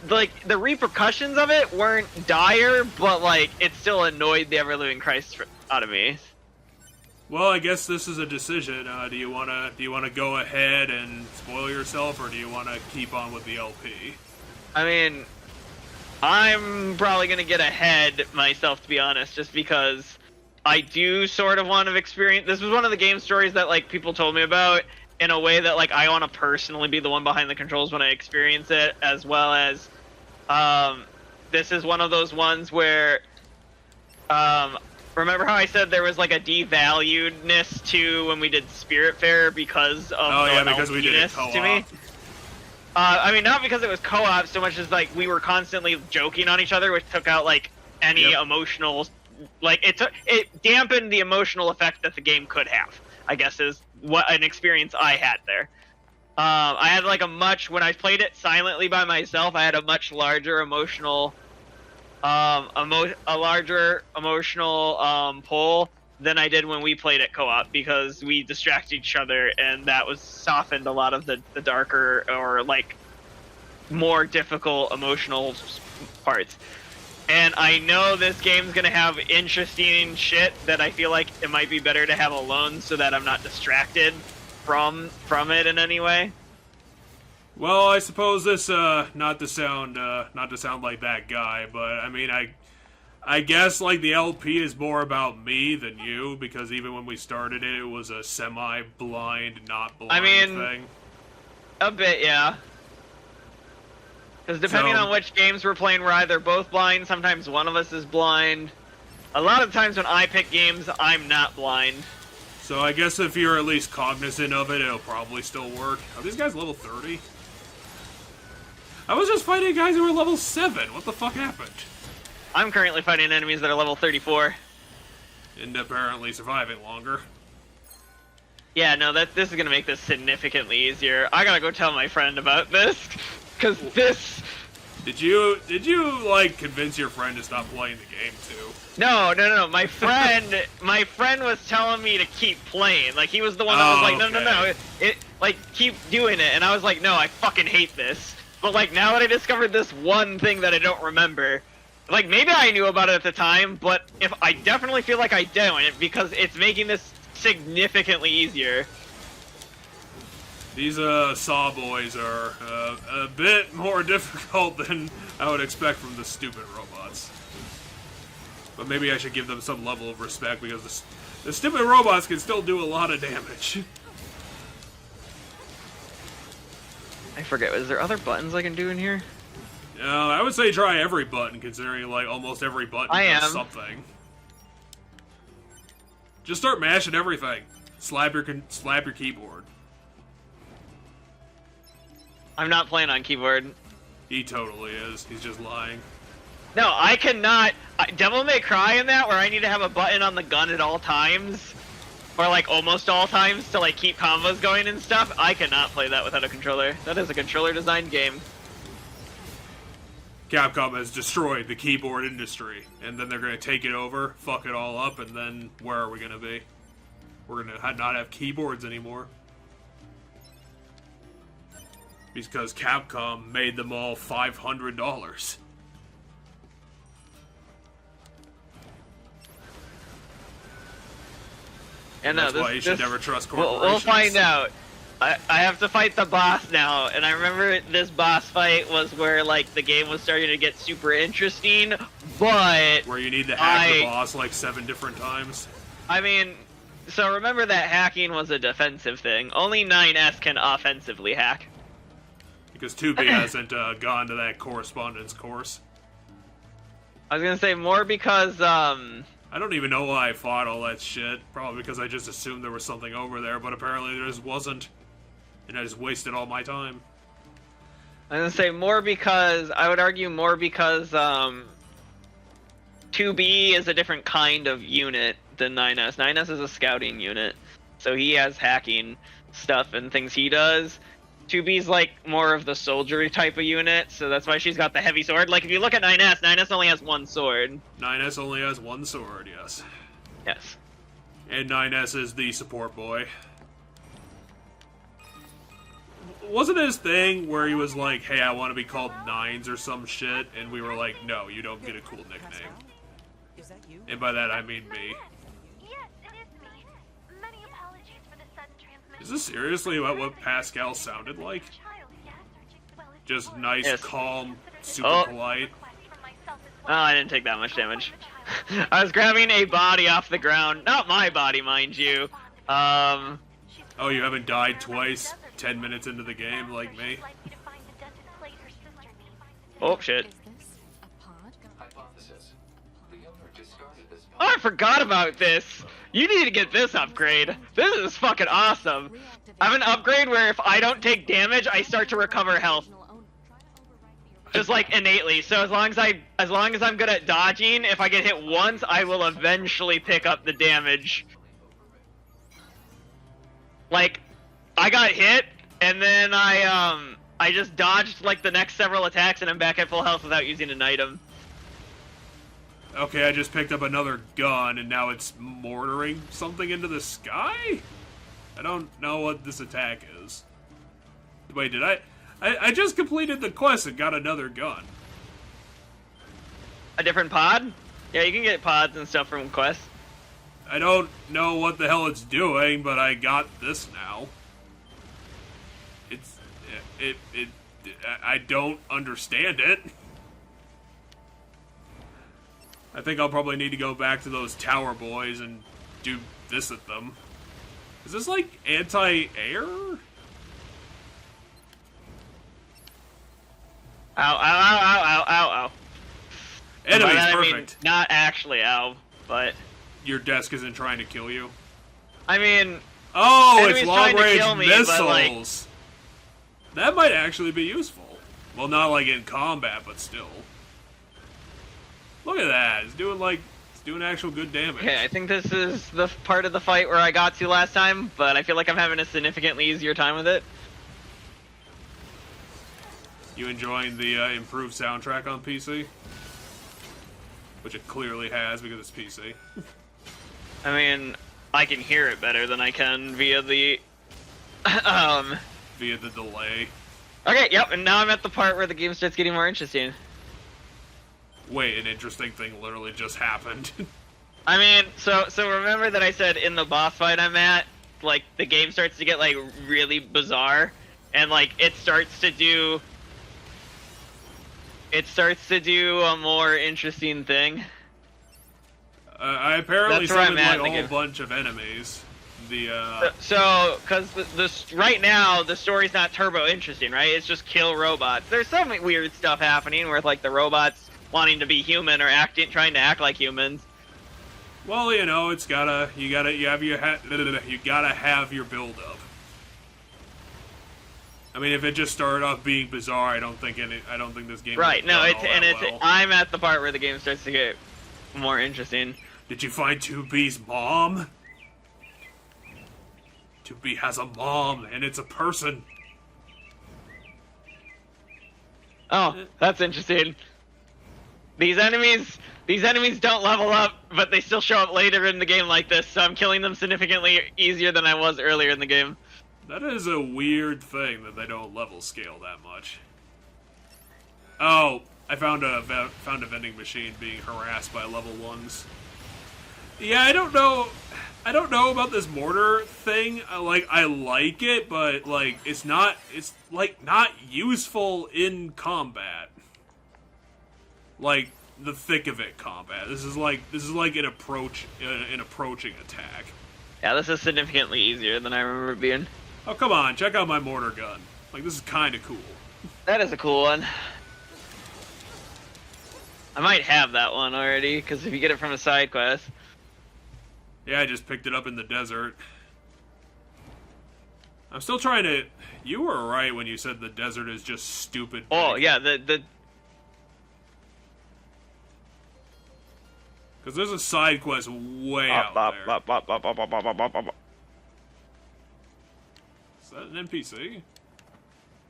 the repercussions of it weren't dire, but it still annoyed the ever-living Christ out of me. Well, I guess this is a decision. Do you wanna go ahead and spoil yourself, or do you wanna keep on with the LP? I mean, I'm probably gonna get ahead myself, to be honest, just because I do sort of want to experience. This was one of the game stories that people told me about in a way that I want to personally be the one behind the controls when I experience it, as well as this is one of those ones where remember how I said there was a devaluedness to when we did Spiritfarer because of because we did it co-op. To me. I mean, not because it was co-op so much as we were constantly joking on each other, which took out any emotional, it dampened the emotional effect that the game could have, I guess, is what an experience I had there. I had when I played it silently by myself, I had a much larger emotional pull than I did when we played it co-op, because we distracted each other, and that was softened a lot of the darker or more difficult emotional parts. And I know this game's gonna have interesting shit that I feel like it might be better to have alone so that I'm not distracted from it in any way. Well, I suppose this, not to sound like that guy, but I mean, I guess the LP is more about me than you, because even when we started it, it was a semi-blind, not blind thing. A bit, yeah. Because depending on which games we're playing, we're either both blind, sometimes one of us is blind. A lot of times when I pick games, I'm not blind. So I guess if you're at least cognizant of it, it'll probably still work. Are these guys level 30? I was just fighting guys who were level 7. What the fuck happened? I'm currently fighting enemies that are level 34. And apparently surviving longer. Yeah, no, this is gonna make this significantly easier. I gotta go tell my friend about this, because this... Did you convince your friend to stop playing the game too? No. My friend was telling me to keep playing. He was the one that was no. Keep doing it. And I was like, no, I fucking hate this. But now that I discovered this one thing that I don't remember, maybe I knew about it at the time, but if I definitely feel like I don't, because it's making this significantly easier. These Saw boys are a bit more difficult than I would expect from the stupid robots. But maybe I should give them some level of respect, because the stupid robots can still do a lot of damage. I forget, is there other buttons I can do in here? No, I would say try every button, considering almost every button does something. Just start mashing everything. Slap your keyboard. I'm not playing on keyboard. He totally is. He's just lying. No, I cannot. Devil May Cry in that, where I need to have a button on the gun at all times, or almost all times to keep combos going and stuff. I cannot play that without a controller. That is a controller-designed game. Capcom has destroyed the keyboard industry, and then they're going to take it over, fuck it all up, and then where are we going to be? We're going to not have keyboards anymore. Because Capcom made them all $500. And no, That's why you should never trust corporations. We'll find out. I have to fight the boss now, and I remember this boss fight was where like the game was starting to get super interesting, but where you need to hack the boss like 7 different times. I mean, so remember that hacking was a defensive thing. Only 9S can offensively hack. Because 2B hasn't gone to that correspondence course. I was gonna say more because I don't even know why I fought all that shit. Probably because I just assumed there was something over there, but apparently there just wasn't. And I just wasted all my time. I was gonna say more because, I would argue more because 2B is a different kind of unit than 9S. 9S is a scouting unit, so he has hacking stuff and things he does. 2B's like more of the soldier type of unit, so that's why she's got the heavy sword. Like if you look at 9S, 9S only has 1 sword. 9S only has 1 sword, yes. Yes. And 9S is the support boy. Wasn't his thing where he was like, hey, I want to be called Nines or some shit, and we were like, no, you don't get a cool nickname. Is that you? And by that I mean me. Yes, it is me. Many apologies for the sudden transmission. Is this seriously about what Pascal sounded like? Just nice, Yes. Calm, super polite. Oh, I didn't take that much damage. I was grabbing a body off the ground. Not my body, mind you. Oh, you haven't died twice 10 minutes into the game like me? Oh, shit. Is this a pod? Hypothesis. The owner discarded this Oh, I forgot about this. You need to get this upgrade. This is fucking awesome. I have an upgrade where if I don't take damage, I start to recover health. Just like innately. So as long as I'm good at dodging, if I get hit once, I will eventually pick up the damage. Like, I got hit, and then I just dodged like the next several attacks, and I'm back at full health without using an item. Okay, I just picked up another gun, and now it's mortaring something into the sky? I don't know what this attack is. Wait, did I just completed the quest and got another gun. A different pod? Yeah, you can get pods and stuff from quests. I don't know what the hell it's doing, but I got this now. I don't understand it. I think I'll probably need to go back to those tower boys and do this at them. Is this like anti-air? Ow, ow, ow, ow, ow, ow. Enemies, By that, perfect. I mean, not actually ow, but... Your desk isn't trying to kill you? I mean... Oh, enemies it's trying to kill long-range me, missiles! but, like... That might actually be useful. Well, not like in combat, but still. Look at that. It's doing actual good damage. Okay, I think this is the part of the fight where I got to last time, but I feel like I'm having a significantly easier time with it. You enjoying the improved soundtrack on PC? Which it clearly has because it's PC. I mean, I can hear it better than I can via the... Via the delay. Okay, yep, and now I'm at the part where the game starts getting more interesting. Wait, an interesting thing literally just happened. I mean, so remember that I said in the boss fight I'm at, like, the game starts to get, like, really bizarre, and, like, it starts to do a more interesting thing. I apparently That's where I'm summoned at like in a the whole bunch of enemies. So, because right now, the story's not turbo interesting, right? It's just kill robots. There's some weird stuff happening where, like, the robots wanting to be human or trying to act like humans. Well, you know, you gotta have your build up. I mean, if it just started off being bizarre, I don't think this game. Right? No, well. I'm at the part where the game starts to get more interesting. Did you find 2B's mom? 2B has a mom, and it's a person. Oh, that's interesting. These enemies don't level up, but they still show up later in the game like this, so I'm killing them significantly easier than I was earlier in the game. That is a weird thing that they don't level scale that much. Oh, I found a vending machine being harassed by level 1s. Yeah, I don't know. I don't know about this mortar thing. I like it, but like it's not useful in combat. Like the thick of it combat. This is like an approaching attack. Yeah, this is significantly easier than I remember it being. Oh, come on, check out my mortar gun. Like, this is kind of cool. That is a cool one. I might have that one already, because if you get it from a side quest. Yeah, I just picked it up in the desert. I'm still trying to... You were right when you said the desert is just stupid. Oh, yeah, the... Because there's a side quest way out there. Is that an NPC?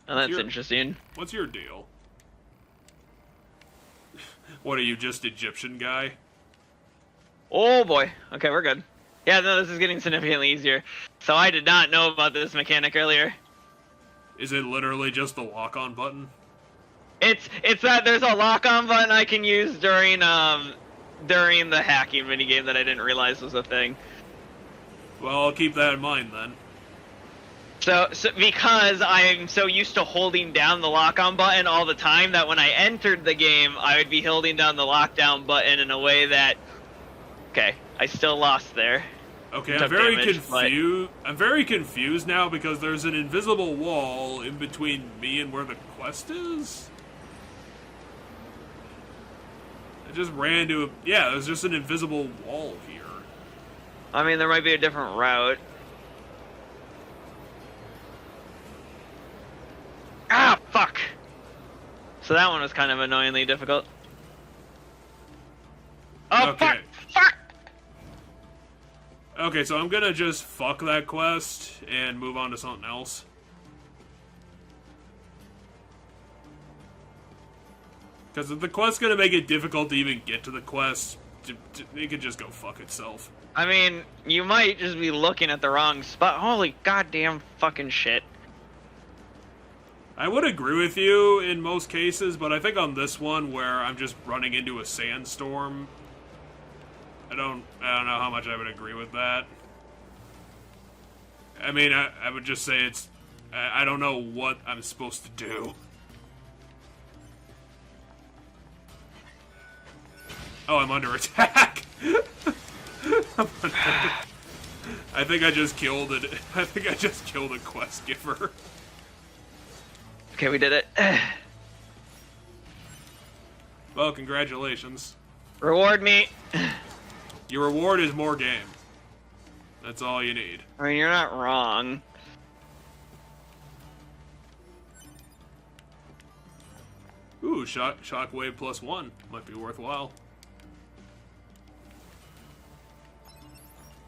Oh, that's interesting. What's your deal? What, are you just Egyptian guy? Oh boy. Okay, we're good. Yeah, no, this is getting significantly easier. So I did not know about this mechanic earlier. Is it literally just the lock-on button? It's that there's a lock-on button I can use during the hacking minigame that I didn't realize was a thing. Well, I'll keep that in mind then. So because I'm so used to holding down the lock-on button all the time that when I entered the game, I would be holding down the lockdown button in a way that... Okay, I still lost there. Okay, I'm very confused now because there's an invisible wall in between me and where the quest is. I just ran to a... Yeah, there's just an invisible wall here. I mean, there might be a different route. Ah, fuck! So that one was kind of annoyingly difficult. Oh, okay. Fuck! Okay, so I'm gonna just fuck that quest and move on to something else. Because if the quest's gonna make it difficult to even get to the quest, it could just go fuck itself. I mean, you might just be looking at the wrong spot. Holy goddamn fucking shit. I would agree with you in most cases, but I think on this one where I'm just running into a sandstorm, I don't know how much I would agree with that. I mean, I would just say it's... I don't know what I'm supposed to do. Oh, I'm under attack! I think I just killed it. I think I just killed a quest giver. Okay, we did it. Well, congratulations. Reward me. Your reward is more game. That's all you need. I mean, you're not wrong. Ooh, shockwave +1 might be worthwhile.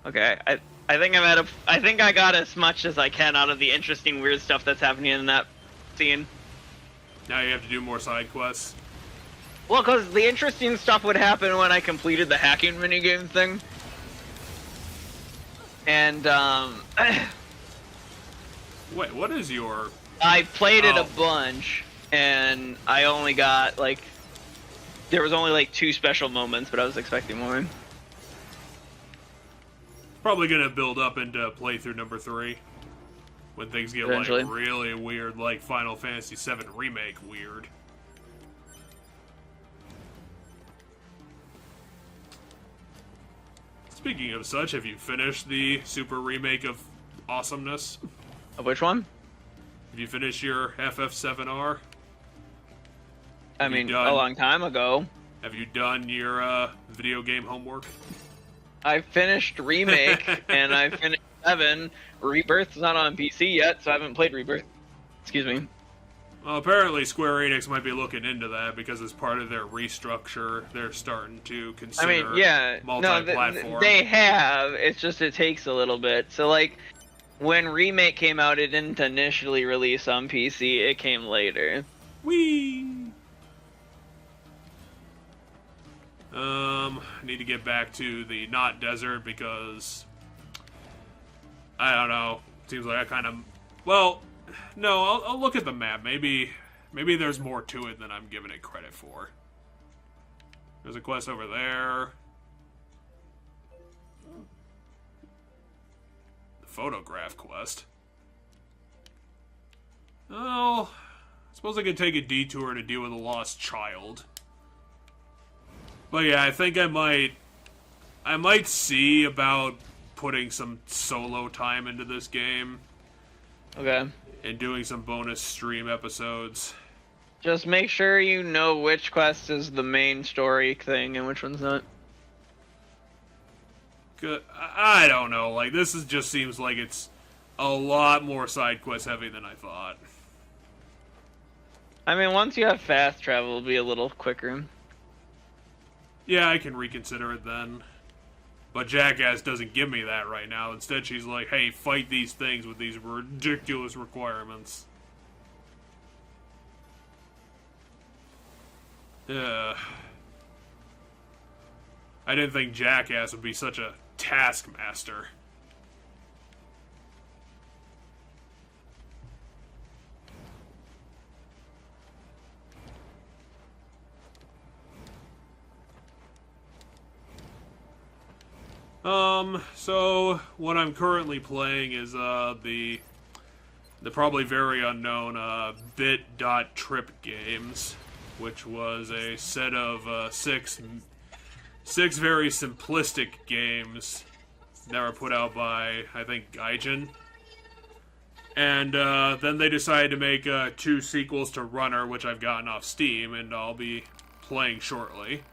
Okay, I think I'm at a... I think I got as much as I can out of the interesting, weird stuff that's happening in that scene. Now you have to do more side quests. Well, because the interesting stuff would happen when I completed the hacking minigame thing. And, Wait, what is your... I played it a bunch, and I only got, like... There was only, like, 2 special moments, but I was expecting more. Probably gonna build up into playthrough number 3. When things get, Eventually. like, really weird, like Final Fantasy VII Remake weird. Speaking of such, have you finished the Super Remake of Awesomeness? Which one? Have you finished your FF7R? I mean, a long time ago. Have you done your video game homework? I finished Remake, and I finished 7. Rebirth's not on PC yet, so I haven't played Rebirth. Excuse me. Well, apparently Square Enix might be looking into that because as part of their restructure, they're starting to consider multi-platform. No, they have. It's just it takes a little bit. So, like, when Remake came out, it didn't initially release on PC. It came later. Whee! I need to get back to the not desert because I don't know. Seems like I kind of... Well, no, I'll look at the map. Maybe there's more to it than I'm giving it credit for. There's a quest over there. photograph quest. Oh, I suppose I could take a detour to deal with a lost child. But yeah, I think I might see about putting some solo time into this game. Okay. And doing some bonus stream episodes. Just make sure you know which quest is the main story thing and which one's not. I don't know, like, just seems like it's a lot more side quest heavy than I thought. I mean, once you have fast travel, it'll be a little quicker. Yeah, I can reconsider it then. But Jackass doesn't give me that right now. Instead, she's like, hey, fight these things with these ridiculous requirements. I didn't think Jackass would be such a taskmaster. So what I'm currently playing is the probably very unknown bit.trip games, which was a set of six very simplistic games that were put out by, I think, Gaijin. And then they decided to make 2 sequels to Runner, which I've gotten off Steam, and I'll be playing shortly.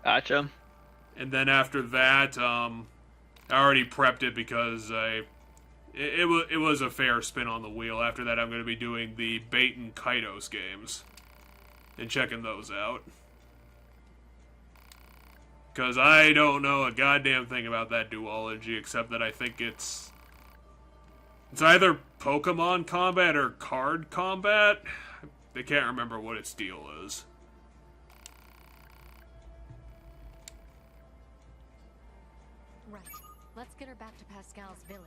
Gotcha. And then after that, I already prepped it because it was a fair spin on the wheel. After that, I'm going to be doing the Bait and Kaitos games and checking those out. Because I don't know a goddamn thing about that duology, except that I think it's either Pokemon combat or card combat. I can't remember what its deal is. Right. Let's get her back to Pascal's village.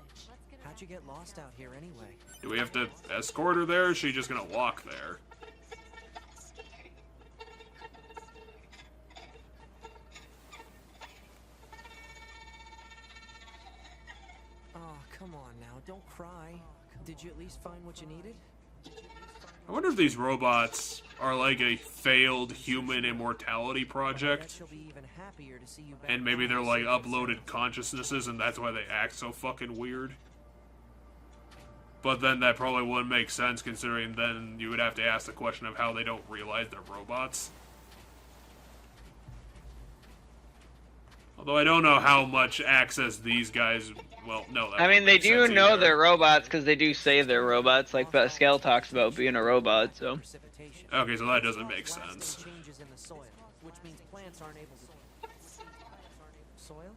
How'd you get lost out here anyway? Do we have to escort her there, or is she just gonna walk there? Oh, come on now, don't cry. Did you at least find what you needed? I wonder if these robots are like a failed human immortality project. She'll be even happier to see you back. And maybe they're like uploaded consciousnesses and that's why they act so fucking weird. But then that probably wouldn't make sense, considering then you would have to ask the question of how they don't realize they're robots. Although I don't know how much access these guys... Well, no. I mean, they do know they're robots because they do say they're robots. Like Pascal talks about being a robot, so... Okay, so that doesn't make sense. Changes in the soil, which means plants aren't able to... Soil?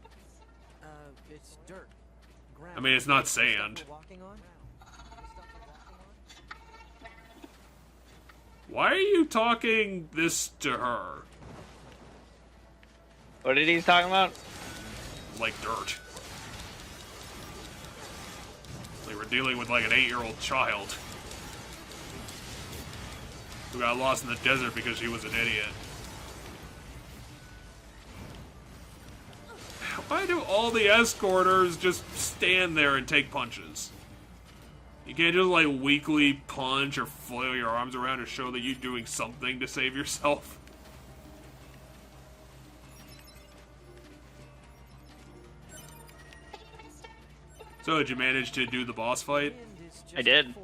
It's dirt. I mean, it's not sand. Why are you talking this to her? What did he talking about? Like dirt. Like we're dealing with like an 8-year-old child who got lost in the desert because she was an idiot. Why do all the escorters just stand there and take punches? You can't just like weakly punch or flail your arms around to show that you're doing something to save yourself. So did you manage to do the boss fight? I did.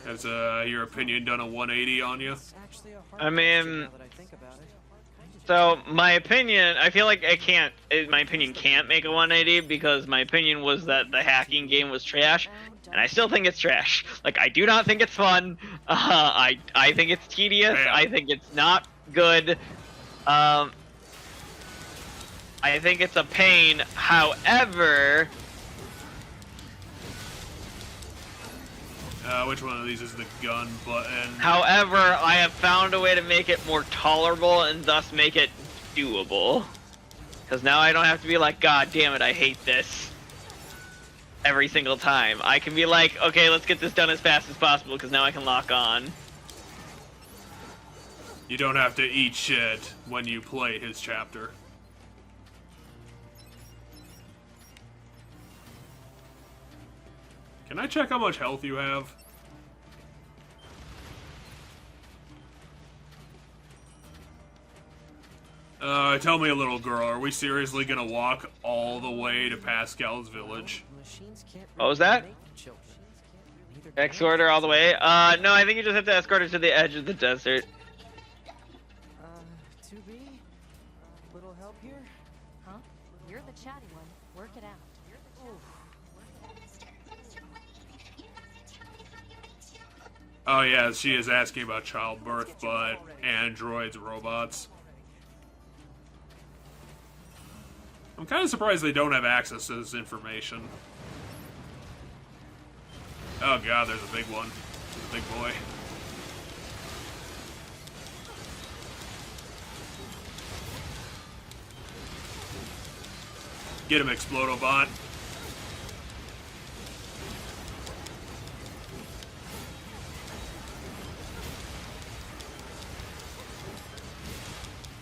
Has your opinion done a 180 on you? I mean, so my opinion, I feel like my opinion can't make a 180 because my opinion was that the hacking game was trash, and I still think it's trash. Like, I do not think it's fun. I think it's tedious. Damn. I think it's not good. I think it's a pain. However, which one of these is the gun button? however, I have found a way to make it more tolerable and thus make it doable. Because now I don't have to be like, God damn it, I hate this every single time. I can be like, okay, let's get this done as fast as possible because now I can lock on. You don't have to eat shit when you play his chapter. Can I check how much health you have? Tell me, little girl, are we seriously gonna walk all the way to Pascal's village? Machines can't What was that? make children. Neither can Escort her all the way? No, I think you just have to escort her to the edge of the desert. 2B? Little help here? Huh? You're the chatty one. Work it out. Oh yeah, she is asking about childbirth, but androids, robots. I'm kind of surprised they don't have access to this information. Oh god, there's a big one. There's a big boy. Get him, Explodobot.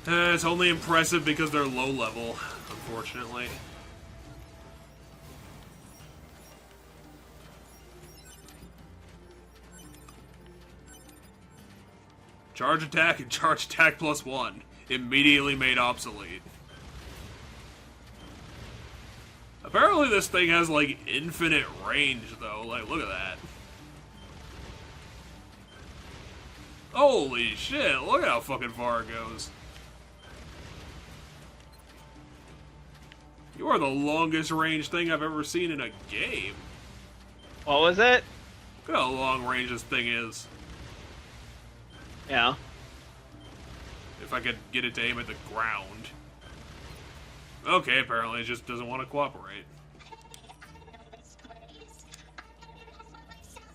It's only impressive because they're low level, unfortunately. Charge attack and charge attack +1. Immediately made obsolete. Apparently this thing has, like, infinite range, though. Like, look at that. Holy shit, look at how fucking far it goes. You are the longest range thing I've ever seen in a game. What was it? Look at how long range this thing is. Yeah. If I could get it to aim at the ground. Okay, apparently it just doesn't want to cooperate.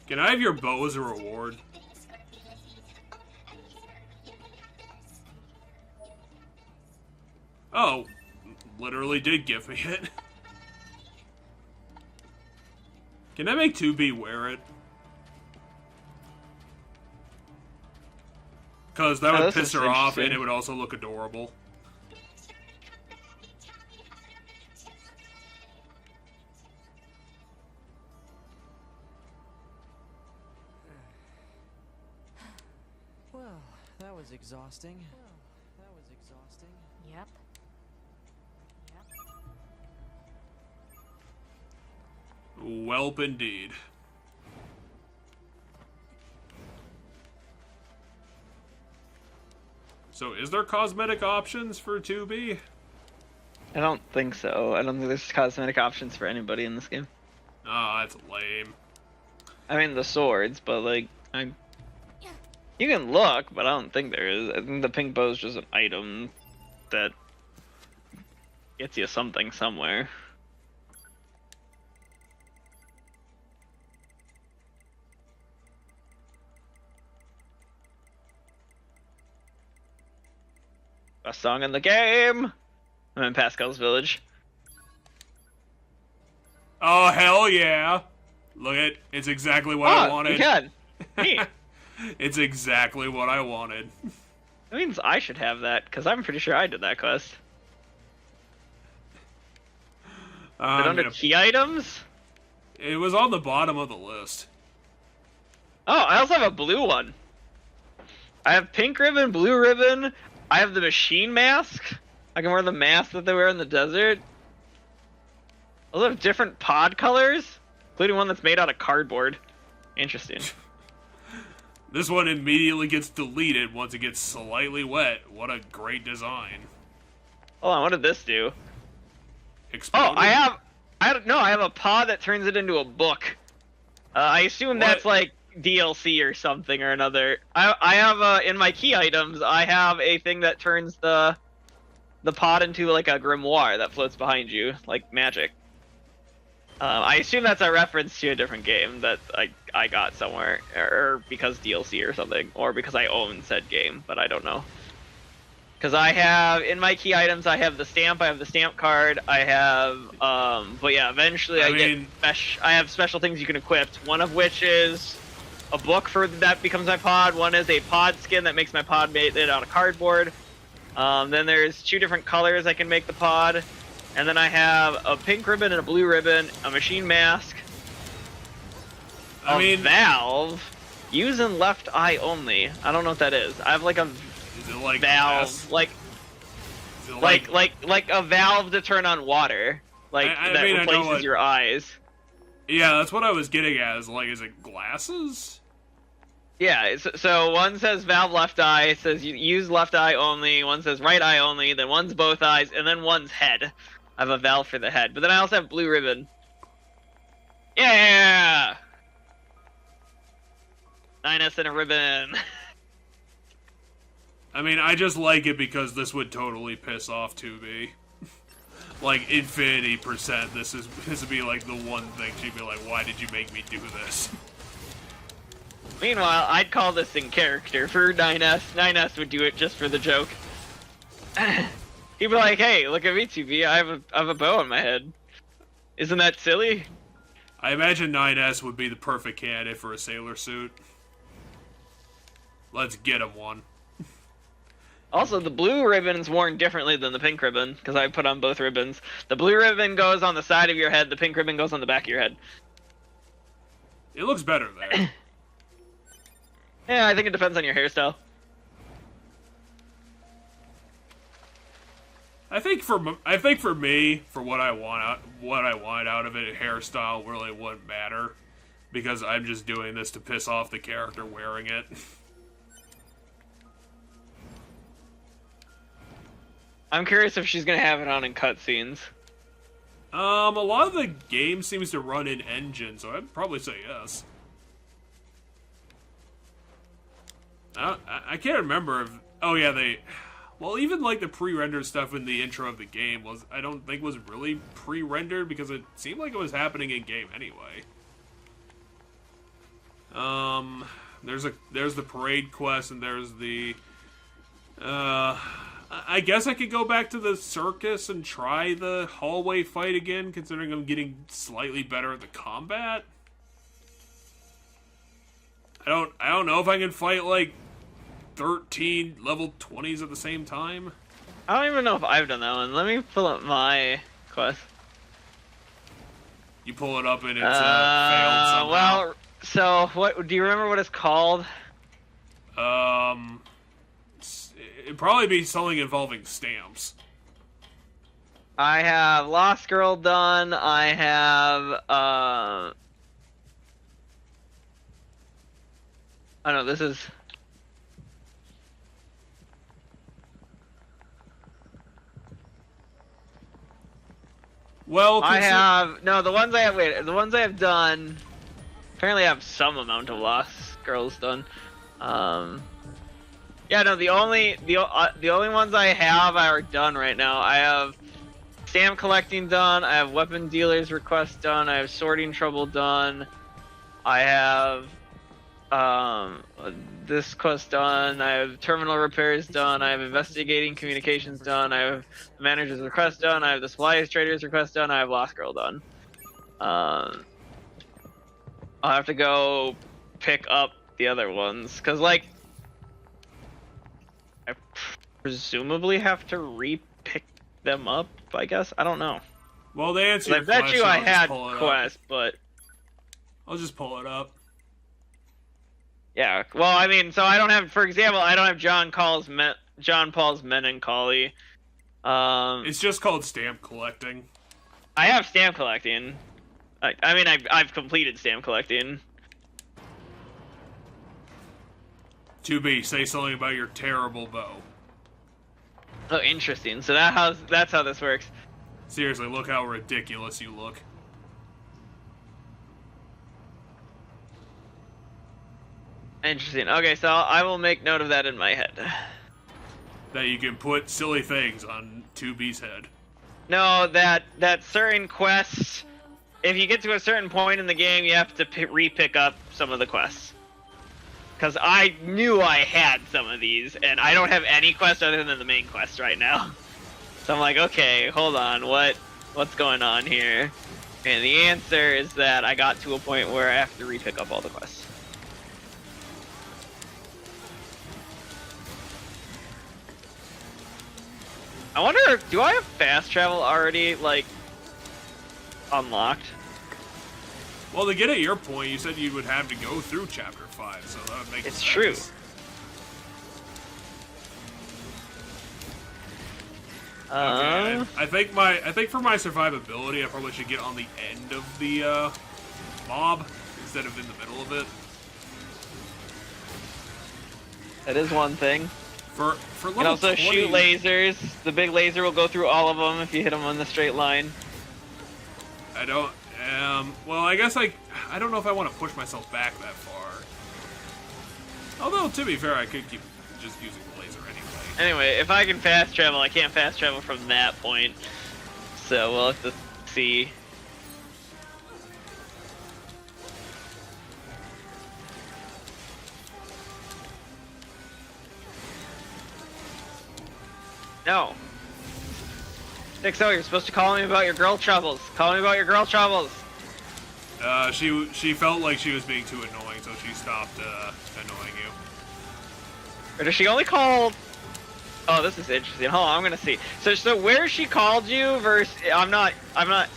Can I have your bow as a reward? Oh, literally did give me it. Can I make 2B wear it? Because that would piss her off and it would also look adorable. Well, that was exhausting. Yep. Welp indeed. So is there cosmetic options for 2B? I don't think so. I don't think there's cosmetic options for anybody in this game. Ah, that's lame. I mean, the swords, but like, you can look, but I don't think there is. I think the pink bow is just an item that gets you something somewhere. Best song in the game! I'm in Pascal's village. Oh, hell yeah! Look at, it's exactly what I wanted. You can! Neat. It's exactly what I wanted. That means I should have that, because I'm pretty sure I did that quest. Is it under key items? It was on the bottom of the list. Oh, I also have a blue one. I have pink ribbon, blue ribbon. I have the machine mask. I can wear the mask that they wear in the desert. Those have different pod colors, including one that's made out of cardboard. Interesting. This one immediately gets deleted once it gets slightly wet. What a great design. Hold on, what did this do? Exploded? Oh, I have a pod that turns it into a book. I assume that's like DLC or something or another. I have in my key items, I have a thing that turns the pod into like a grimoire that floats behind you, like magic. I assume that's a reference to a different game that I got somewhere, or because DLC or something, or because I own said game, but I don't know. Because I have, in my key items, I have the stamp, I have the stamp card, I have, but yeah, eventually I have special things you can equip, one of which is a book for that becomes my pod, one is a pod skin that makes my pod made out of cardboard, then there's 2 different colors I can make the pod, and then I have a pink ribbon and a blue ribbon, a machine mask, I mean, valve using left eye only. I don't know what that is. I have like a is it like valve, glass? like Is it like a valve to turn on water, like I that mean, I know replaces what- your eyes. Yeah, that's what I was getting at. Is it glasses? Yeah, so one says valve left eye, it says you use left eye only, one says right eye only, then one's both eyes, and then one's head. I have a valve for the head, but then I also have blue ribbon. Yeah! 9S and a ribbon. I mean, I just like it because this would totally piss off 2B. Like, infinity%, this would be like the one thing she'd be like, why did you make me do this? Meanwhile, I'd call this in character for 9S. 9S would do it just for the joke. He'd be like, hey, look at me, 2B, I have a bow on my head. Isn't that silly? I imagine 9S would be the perfect candidate for a sailor suit. Let's get him one. Also, the blue ribbon's worn differently than the pink ribbon, because I put on both ribbons. The blue ribbon goes on the side of your head, the pink ribbon goes on the back of your head. It looks better there. Yeah, I think it depends on your hairstyle. I think for me, for what I want out of it, hairstyle really wouldn't matter, because I'm just doing this to piss off the character wearing it. I'm curious if she's gonna have it on in cutscenes. A lot of the game seems to run in engine, so I'd probably say yes. I can't remember if... Oh yeah, well, even like the pre-rendered stuff in the intro of the game I don't think was really pre-rendered, because it seemed like it was happening in game anyway. There's the parade quest, and there's the I guess I could go back to the circus and try the hallway fight again, considering I'm getting slightly better at the combat. I don't know if I can fight like 13 level 20s at the same time. I don't even know if I've done that one. Let me pull up my quest. You pull it up and it's failed somehow. Well, so what do you remember what it's called? It'd probably be something involving stamps. I have Lost Girl done. I have I don't know, this is... Well, I have... No, the ones I have... Wait, the ones I have done... Apparently I have some amount of Lost Girls done. Yeah, no, the only ones I have are done right now. I have stamp collecting done, I have weapon dealer's request done, I have sorting trouble done, I have this quest done, I have terminal repairs done, I have investigating communications done, I have the manager's request done, I have the supplies trader's request done, I have Lost Girl done. I'll have to go pick up the other ones, because like I presumably have to re-pick them up, I guess? I don't know. Well, to answer your I bet question, you I I'll just had pull it quests, up. but... I'll just pull it up. Yeah, well, I mean, so I don't have, for example, I don't have John Paul's Melancholy. It's just called stamp collecting. I have stamp collecting. I mean, I've completed stamp collecting. 2B, say something about your terrible bow. Oh, interesting. So that's how this works. Seriously, look how ridiculous you look. Interesting. Okay, so I will make note of that in my head. That you can put silly things on 2B's head. No, that certain quests, if you get to a certain point in the game, you have to re-pick up some of the quests. Because I knew I had some of these, and I don't have any quest other than the main quest right now. So I'm like, okay, hold on, what's going on here? And the answer is that I got to a point where I have to re-pick up all the quests. I wonder, do I have fast travel already, like, unlocked? Well, to get at your point, you said you would have to go through Chapter 5, so that would make sense. It's true. Okay, I think for my survivability, I probably should get on the end of the mob instead of in the middle of it. That is one thing. For You level can also 20, shoot lasers. The big laser will go through all of them if you hit them on the straight line. I don't. Well, I guess I don't know if I want to push myself back that far. Although, to be fair, I could keep just using the laser anyway. Anyway, if I can fast travel, I can't fast travel from that point. So we'll have to see. No. 6-0, you're supposed to call me about your girl troubles. Call me about your girl troubles. She felt like she was being too annoying, so she stopped annoying you. Or does she only call... Oh, this is interesting. Hold on, I'm gonna see. So where she called you versus... I'm not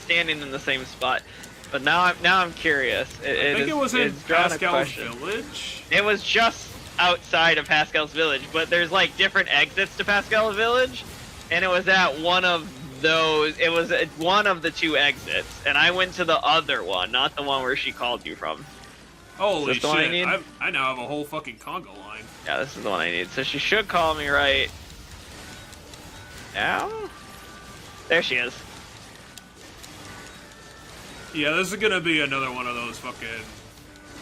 standing in the same spot. But now I'm curious. I think it was in Pascal's village. It was just outside of Pascal's village, but there's like different exits to Pascal's village, and it was at one of those. It was at one of the two exits, and I went to the other one, not the one where she called you from. Holy shit! I now have a whole fucking conga line. Yeah, this is the one I need. So she should call me right now. There she is. Yeah, this is gonna be another one of those fucking...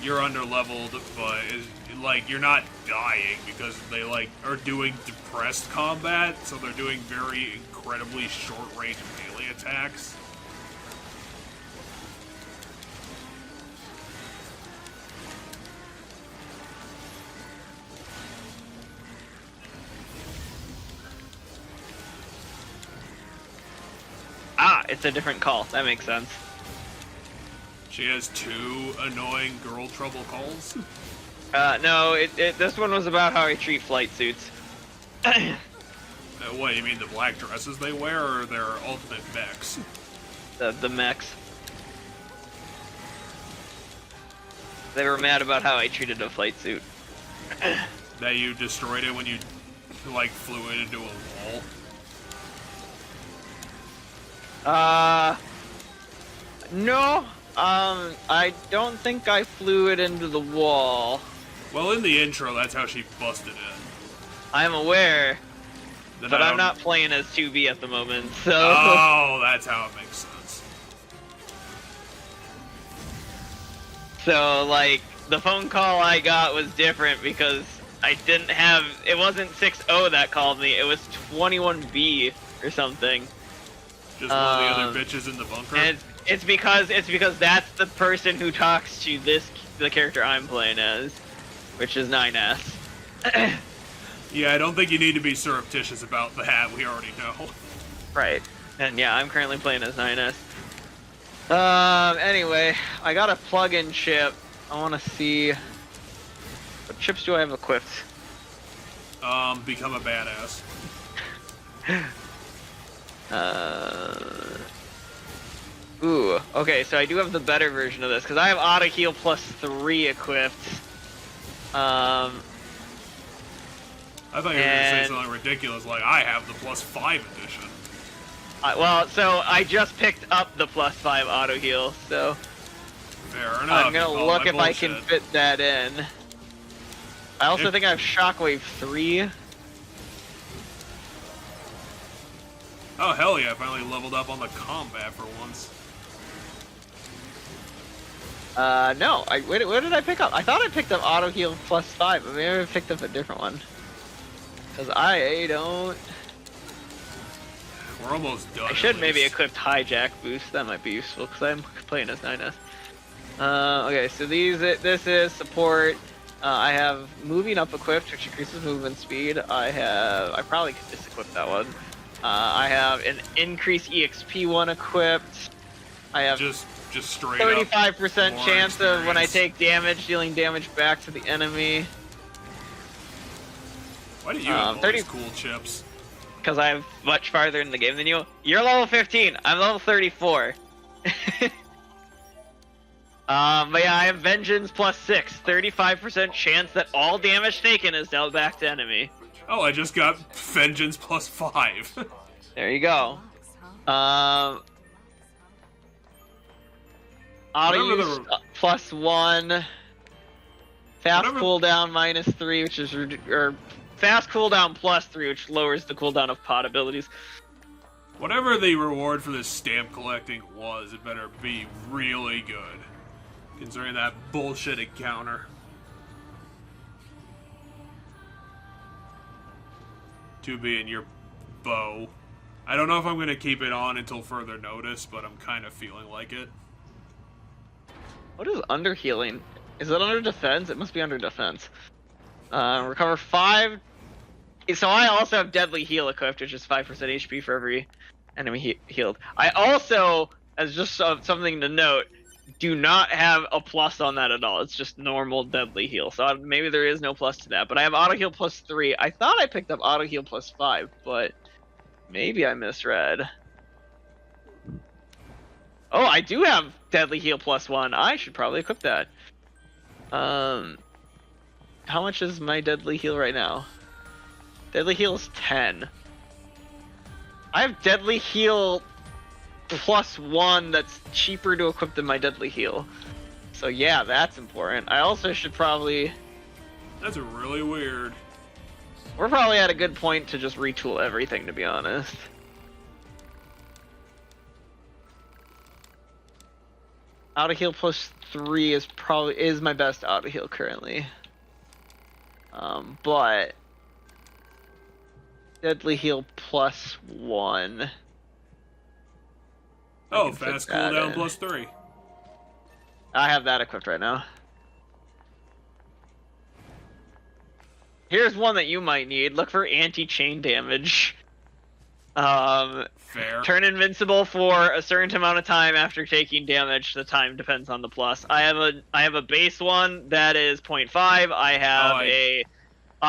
You're under-leveled, but like, you're not dying because they, like, are doing depressed combat, so they're doing very incredibly short-range melee attacks. Ah, it's a different call. That makes sense. She has 2 annoying girl trouble calls. No, this one was about how I treat flight suits. What, you mean the black dresses they wear, or their ultimate mechs? The mechs. They were mad about how I treated a flight suit. That you destroyed it when you, like, flew it into a wall? No. I don't think I flew it into the wall. Well, in the intro, that's how she busted it. I'm aware, Then but I'm not playing as 2B at the moment, so... Oh, that's how it makes sense. So, like, the phone call I got was different because I didn't have... It wasn't 6-0 that called me, it was 21B or something. Just one of the other bitches in the bunker? And it's because that's the person who talks to the character I'm playing as, which is 9S. Yeah, I don't think you need to be surreptitious about that. We already know. Right. And yeah, I'm currently playing as 9S. Anyway, I got a plug-in chip. I want to see what chips do I have equipped. Become a badass. Ooh, okay, so I do have the better version of this, because I have Auto Heal +3 equipped. I thought you were going to say something ridiculous, like, I have the +5 edition. Well, so I just picked up the +5 Auto Heal, so... Fair enough. I'm gonna look if I can fit that in. I also think I have Shockwave 3. Oh, hell yeah, I finally leveled up on the combat for once. No. What did I pick up? I thought I picked up Auto Heal +5, but maybe I picked up a different one. Because I don't... We're almost done. I should maybe equip Hijack Boost. That might be useful, because I'm playing as 9S. Okay, so this is support. I have Moving Up equipped, which increases movement speed. I probably could just equip that one. I have an Increase EXP one equipped. I have just straight 35% chance of when I experience. take damage, dealing damage back to the enemy. Why do you have all these cool chips? Because I'm much farther in the game than you. You're level 15. I'm level 34. But yeah, I have Vengeance plus 6. 35% chance that all damage taken is dealt back to enemy. Oh, I just got Vengeance plus 5. There you go. Auto use plus 1. Fast cooldown minus 3, which is or fast cooldown plus 3, which lowers the cooldown of pot abilities. Whatever the reward for this stamp collecting was, it better be really good, considering that bullshit encounter. To be in your bow. I don't know if I'm going to keep it on until further notice, but I'm kind of feeling like it. What is under healing? Is it under defense? It must be under defense. Recover 5. So I also have Deadly Heal equipped, which is 5% HP for every enemy healed. I also, as just something to note, do not have a plus on that at all. It's just normal Deadly Heal. So maybe there is no plus to that. But I have Auto Heal plus 3. I thought I picked up Auto Heal plus 5, but maybe I misread. Oh, I do have Deadly Heal plus 1. I should probably equip that. How much is my Deadly Heal right now? Deadly Heal is 10. I have Deadly Heal plus 1 that's cheaper to equip than my Deadly Heal. So yeah, that's important. I also should probably... That's really weird. We're probably at a good point to just retool everything, to be honest. Auto Heal plus 3 is my best Auto Heal currently. But Deadly Heal plus 1. Oh, fast cooldown plus 3. I have that equipped right now. Here's one that you might need. Look for anti-chain damage. Fair. Turn invincible for a certain amount of time after taking damage. The time depends on the plus. I have a base one that is 0.5. I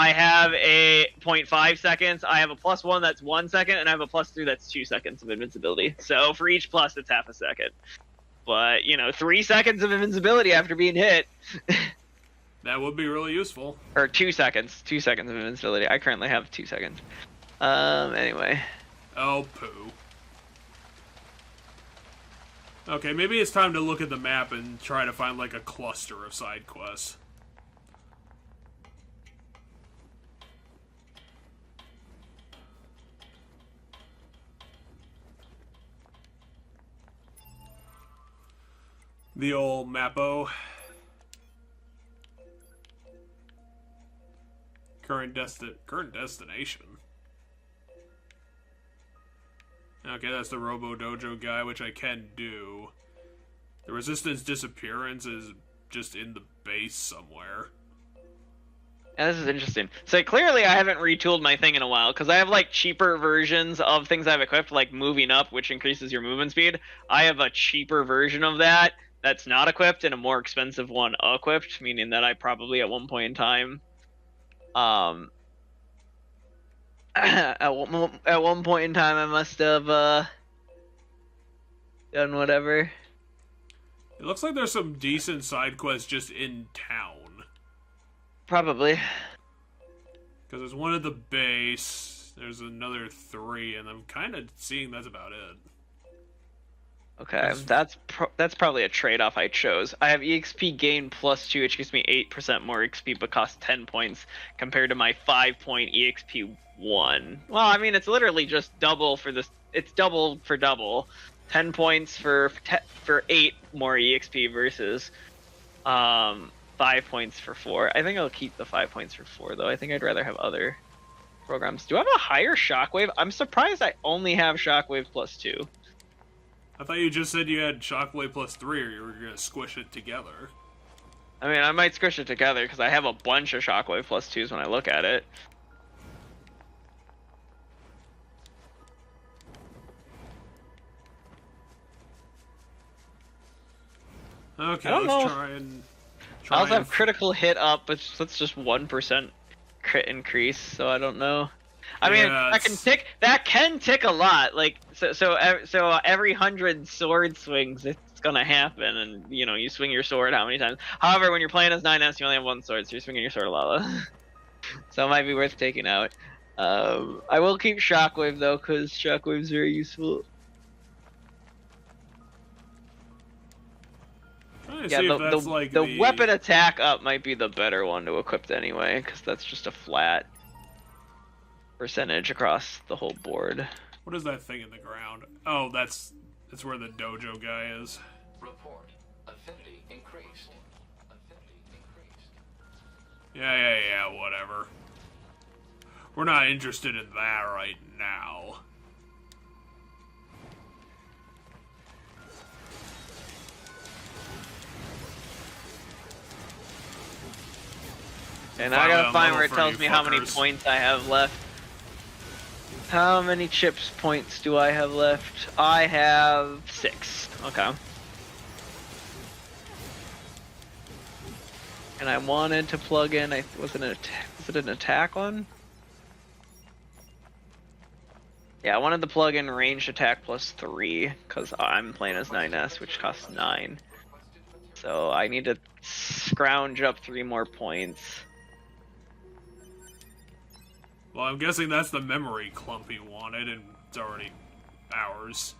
have a 0.5 seconds. I have a plus 1 that's 1 second, and I have a plus 3 that's 2 seconds of invincibility. So for each plus, it's half a second. But, you know, 3 seconds of invincibility after being hit. That would be really useful. Or 2 seconds. 2 seconds of invincibility. I currently have 2 seconds. Anyway. Oh, poo. Okay, maybe it's time to look at the map and try to find, like, a cluster of side quests. The old Mappo. Current destination. Okay, that's the Robo Dojo guy, which I can do. The resistance disappearance is just in the base somewhere. Yeah, this is interesting. So clearly I haven't retooled my thing in a while, because I have like cheaper versions of things I've equipped, like moving up, which increases your movement speed. I have a cheaper version of that that's not equipped, and a more expensive one equipped, meaning that I probably at one point in time at one point in time I must have done whatever. It looks like there's some decent side quests just in town. Probably. Because there's one at the base, there's another 3, and I'm kind of seeing that's about it. Okay, that's probably a trade-off I chose. I have EXP gain plus 2, which gives me 8% more XP, but costs 10 points, compared to my 5-point EXP 1. Well, I mean, it's literally just double for this. It's double for double. 10 points for 8 more EXP versus 5 points for 4. I think I'll keep the 5 points for 4, though. I think I'd rather have other programs. Do I have a higher Shockwave? I'm surprised I only have Shockwave plus 2. I thought you just said you had Shockwave plus 3, or you were going to squish it together. I mean, I might squish it together, because I have a bunch of Shockwave plus 2s when I look at it. Okay, I don't know. try and... I also have critical hit up, but that's just 1% crit increase, so I don't know. I mean, that can tick a lot. Like, so every 100 sword swings, it's gonna happen, and you swing your sword how many times. However, when you're playing as 9S, you only have one sword, so you're swinging your sword a lot. So it might be worth taking out. I will keep Shockwave though, because Shockwave's very useful. Yeah, the weapon attack up might be the better one to equip anyway, because that's just a flat percentage across the whole board. What is that thing in the ground? Oh, that's where the dojo guy is. Report. Affinity increased. Affinity increased. Yeah, whatever. We're not interested in that right now. And I gotta find where it tells me how many points I have left. How many chips points do I have left? I have 6. Okay. And I wanted to plug in. Was it an attack one? Yeah, I wanted to plug in ranged attack +3 because I'm playing as 9S, which costs 9. So I need to scrounge up 3 more points. Well, I'm guessing that's the memory clump he wanted, and it's already ours.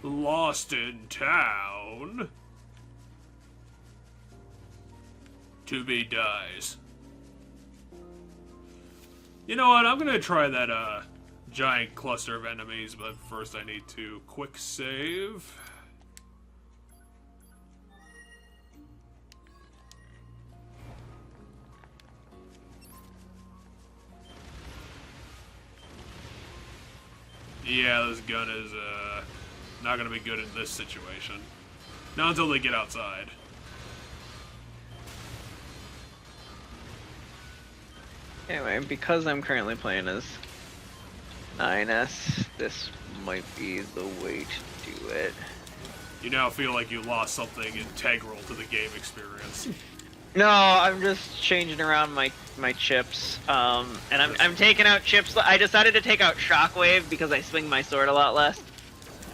Lost in town. To be dies. You know what? I'm gonna try that giant cluster of enemies, but first I need to quick save. Yeah, this gun is not gonna be good in this situation. Not until they get outside. Anyway, because I'm currently playing as 9S, this might be the way to do it. You now feel like you lost something integral to the game experience. No, I'm just changing around my chips, and I'm taking out chips. I decided to take out Shockwave because I swing my sword a lot less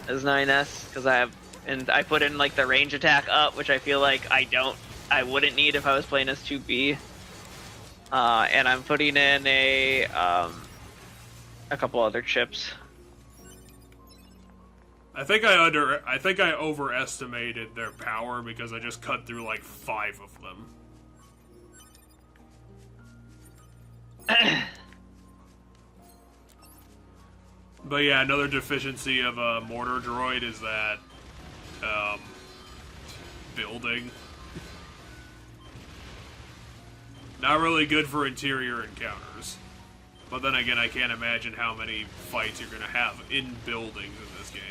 as 9S, because I put in like the range attack up, which I feel like I wouldn't need if I was playing as 2B. And I'm putting in a couple other chips. I think I overestimated their power because I just cut through like 5 of them. But yeah, another deficiency of a mortar droid is that building. Not really good for interior encounters. But then again, I can't imagine how many fights you're gonna have in buildings in this game.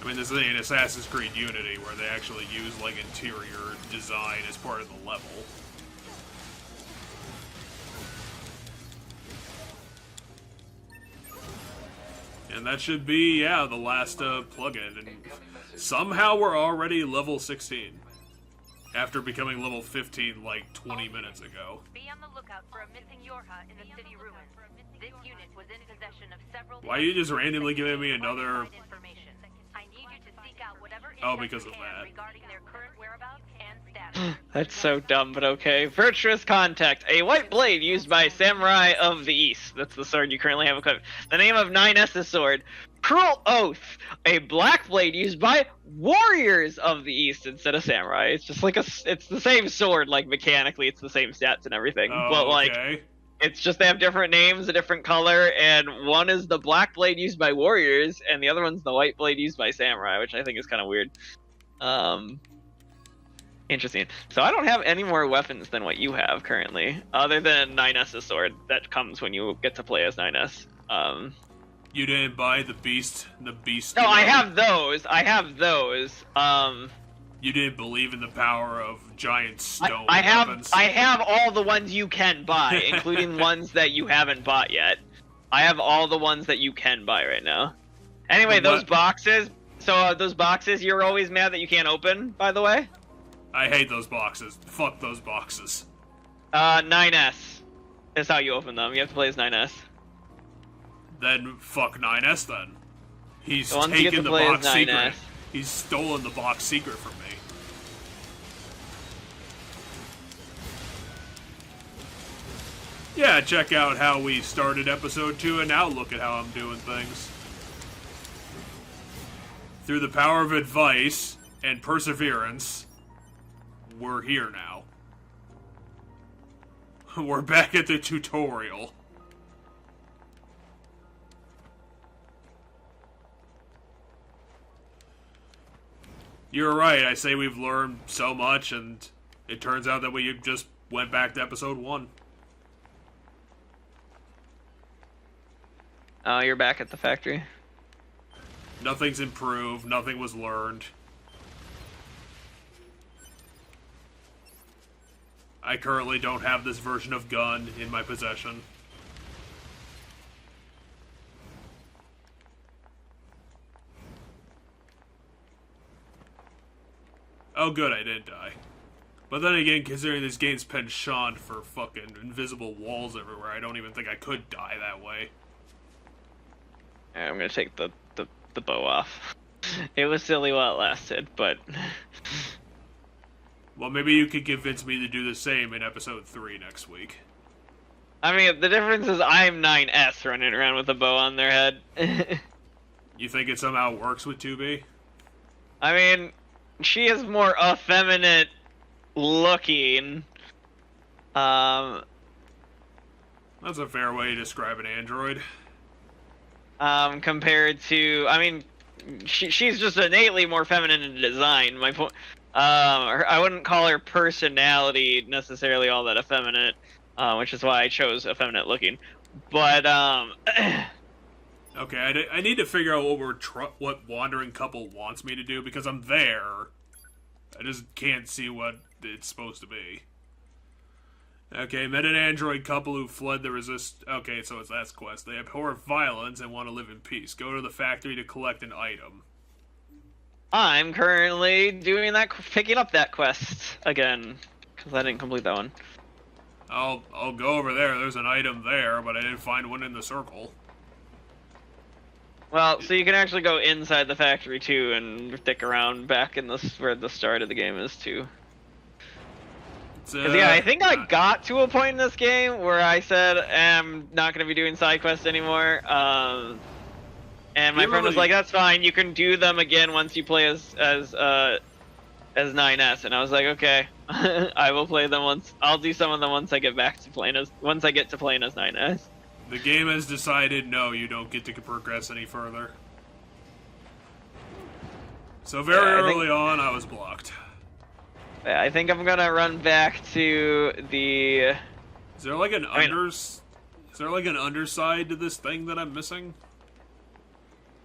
I mean, this is in Assassin's Creed Unity, where they actually use, like, interior design as part of the level. And that should be, yeah, the last plugin. And somehow we're already level 16. After becoming level 15, like, 20 minutes ago. Be on the lookout for a missing Yorha in the city ruins. This unit was in possession of several... Why are you just randomly giving me another... I need you to seek out whatever because of that. regarding their current whereabouts and status. That's so dumb, but okay. Virtuous Contact, a white blade used by Samurai of the East. That's the sword you currently have equipped. The name of 9S's sword. Cruel Oath, a black blade used by warriors of the East instead of samurai. It's just like it's the same sword, like mechanically, it's the same stats and everything. Oh, but like, okay. It's just they have different names, a different color, and one is the black blade used by warriors, and the other one's the white blade used by samurai, which I think is kind of weird. Interesting. So I don't have any more weapons than what you have currently, other than 9S's sword that comes when you get to play as 9S. You didn't buy the beast? No, I have those. You didn't believe in the power of giant stone weapons? I have all the ones you can buy, including ones that you haven't bought yet. I have all the ones that you can buy right now. Anyway, those boxes. So those boxes you're always mad that you can't open, by the way? I hate those boxes. Fuck those boxes. 9S is how you open them. You have to play as 9S. Then fuck 9S then. He's So once you get taken to the play box as 9S. secret. He's stolen the box secret from me. Yeah, check out how we started episode 2 and now look at how I'm doing things. Through the power of advice and perseverance, we're here now. We're back at the tutorial. You're right, I say we've learned so much, and it turns out that we just went back to episode 1. Oh, you're back at the factory. Nothing's improved, nothing was learned. I currently don't have this version of gun in my possession. Oh good, I did die. But then again, considering this game's penchant for fucking invisible walls everywhere, I don't even think I could die that way. Alright, I'm gonna take the bow off. It was silly while it lasted, but... Well, maybe you could convince me to do the same in episode 3 next week. I mean, the difference is I'm 9S running around with a bow on their head. You think it somehow works with 2B? I mean, she is more effeminate looking. That's a fair way to describe an android. Compared to, I mean, she's just innately more feminine in design. My point, I wouldn't call her personality necessarily all that effeminate, which is why I chose effeminate looking. But okay, I need to figure out what Wandering Couple wants me to do, because I'm there. I just can't see what it's supposed to be. Okay, met an android couple who fled the Okay, so it's that quest. They abhor violence and want to live in peace. Go to the factory to collect an item. I'm currently doing that, picking up that quest again, because I didn't complete that one. I'll go over there. There's an item there, but I didn't find one in the circle. Well, so you can actually go inside the factory too, and stick around back in where the start of the game is too. Yeah, I think I got to a point in this game where I said I'm not going to be doing side quests anymore. And my friend was like, "That's fine. You can do them again once you play as 9S." And I was like, "Okay, I will play them once. I'll do some of them once I get back to playing as 9S." The game has decided no, you don't get to progress any further. So very early on, I was blocked. Yeah, I think I'm gonna run back to the. Is there like an Is there like an underside to this thing that I'm missing?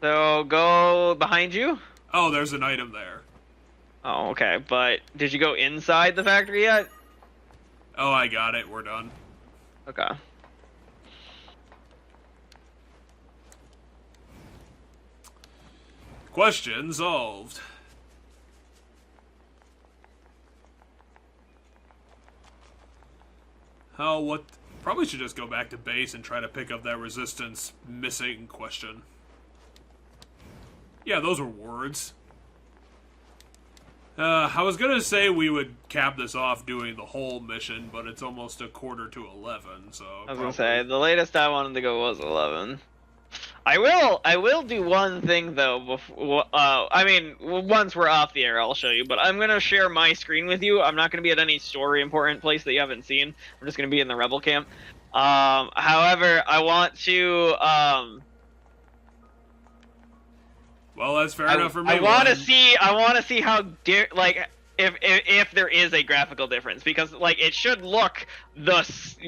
So go behind you. Oh, there's an item there. Oh, okay. But did you go inside the factory yet? Oh, I got it. We're done. Okay. Question solved. Oh, what? Probably should just go back to base and try to pick up that resistance missing question. Yeah, those were words. I was gonna say we would cap this off doing the whole mission, but it's almost 11:45, so... I was gonna say, the latest I wanted to go was 11. I will do one thing though. Before, I mean, once we're off the air, I'll show you. But I'm gonna share my screen with you. I'm not gonna be at any story important place that you haven't seen. I'm just gonna be in the rebel camp. However, I want to. Well, that's fair enough for me. I want to see. I want to see how if there is a graphical difference, because like it should look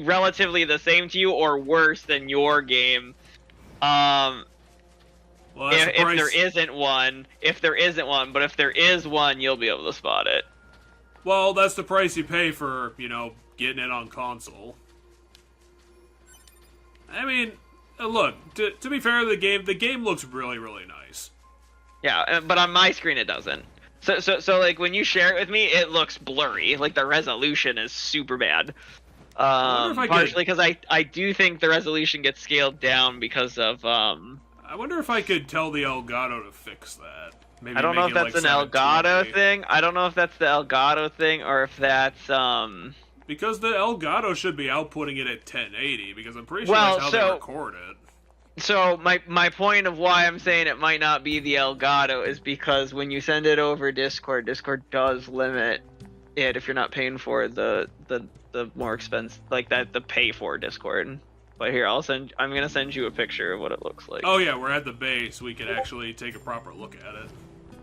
relatively the same to you or worse than your game. Well, if there isn't one, but if there is one, you'll be able to spot it. Well, that's the price you pay for, you know, getting it on console. I mean, look, to be fair to the game looks really, really nice. Yeah, but on my screen it doesn't. So like when you share it with me, it looks blurry. Like the resolution is super bad. Partially because I do think the resolution gets scaled down because of I wonder if I could tell the Elgato to fix that. Maybe I don't know if that's an Elgato thing. I don't know if that's the Elgato thing or if that's because the Elgato should be outputting it at 1080 because I'm pretty sure that's how they record it. So my point of why I'm saying it might not be the Elgato is because when you send it over Discord does limit it if you're not paying for the more expensive like that the pay for Discord. But here I'm gonna send you a picture of what it looks like. Oh yeah, we're at the base. We can actually take a proper look at it.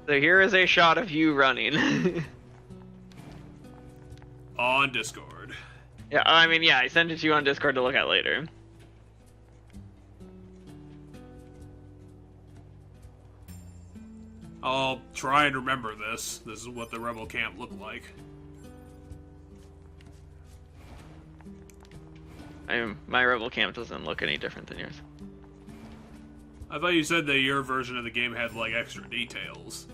So here is a shot of you running. On Discord. Yeah, I mean I sent it to you on Discord to look at later. I'll try and remember this. This is what the rebel camp looked like. My rebel camp doesn't look any different than yours. I thought you said that your version of the game had like extra details.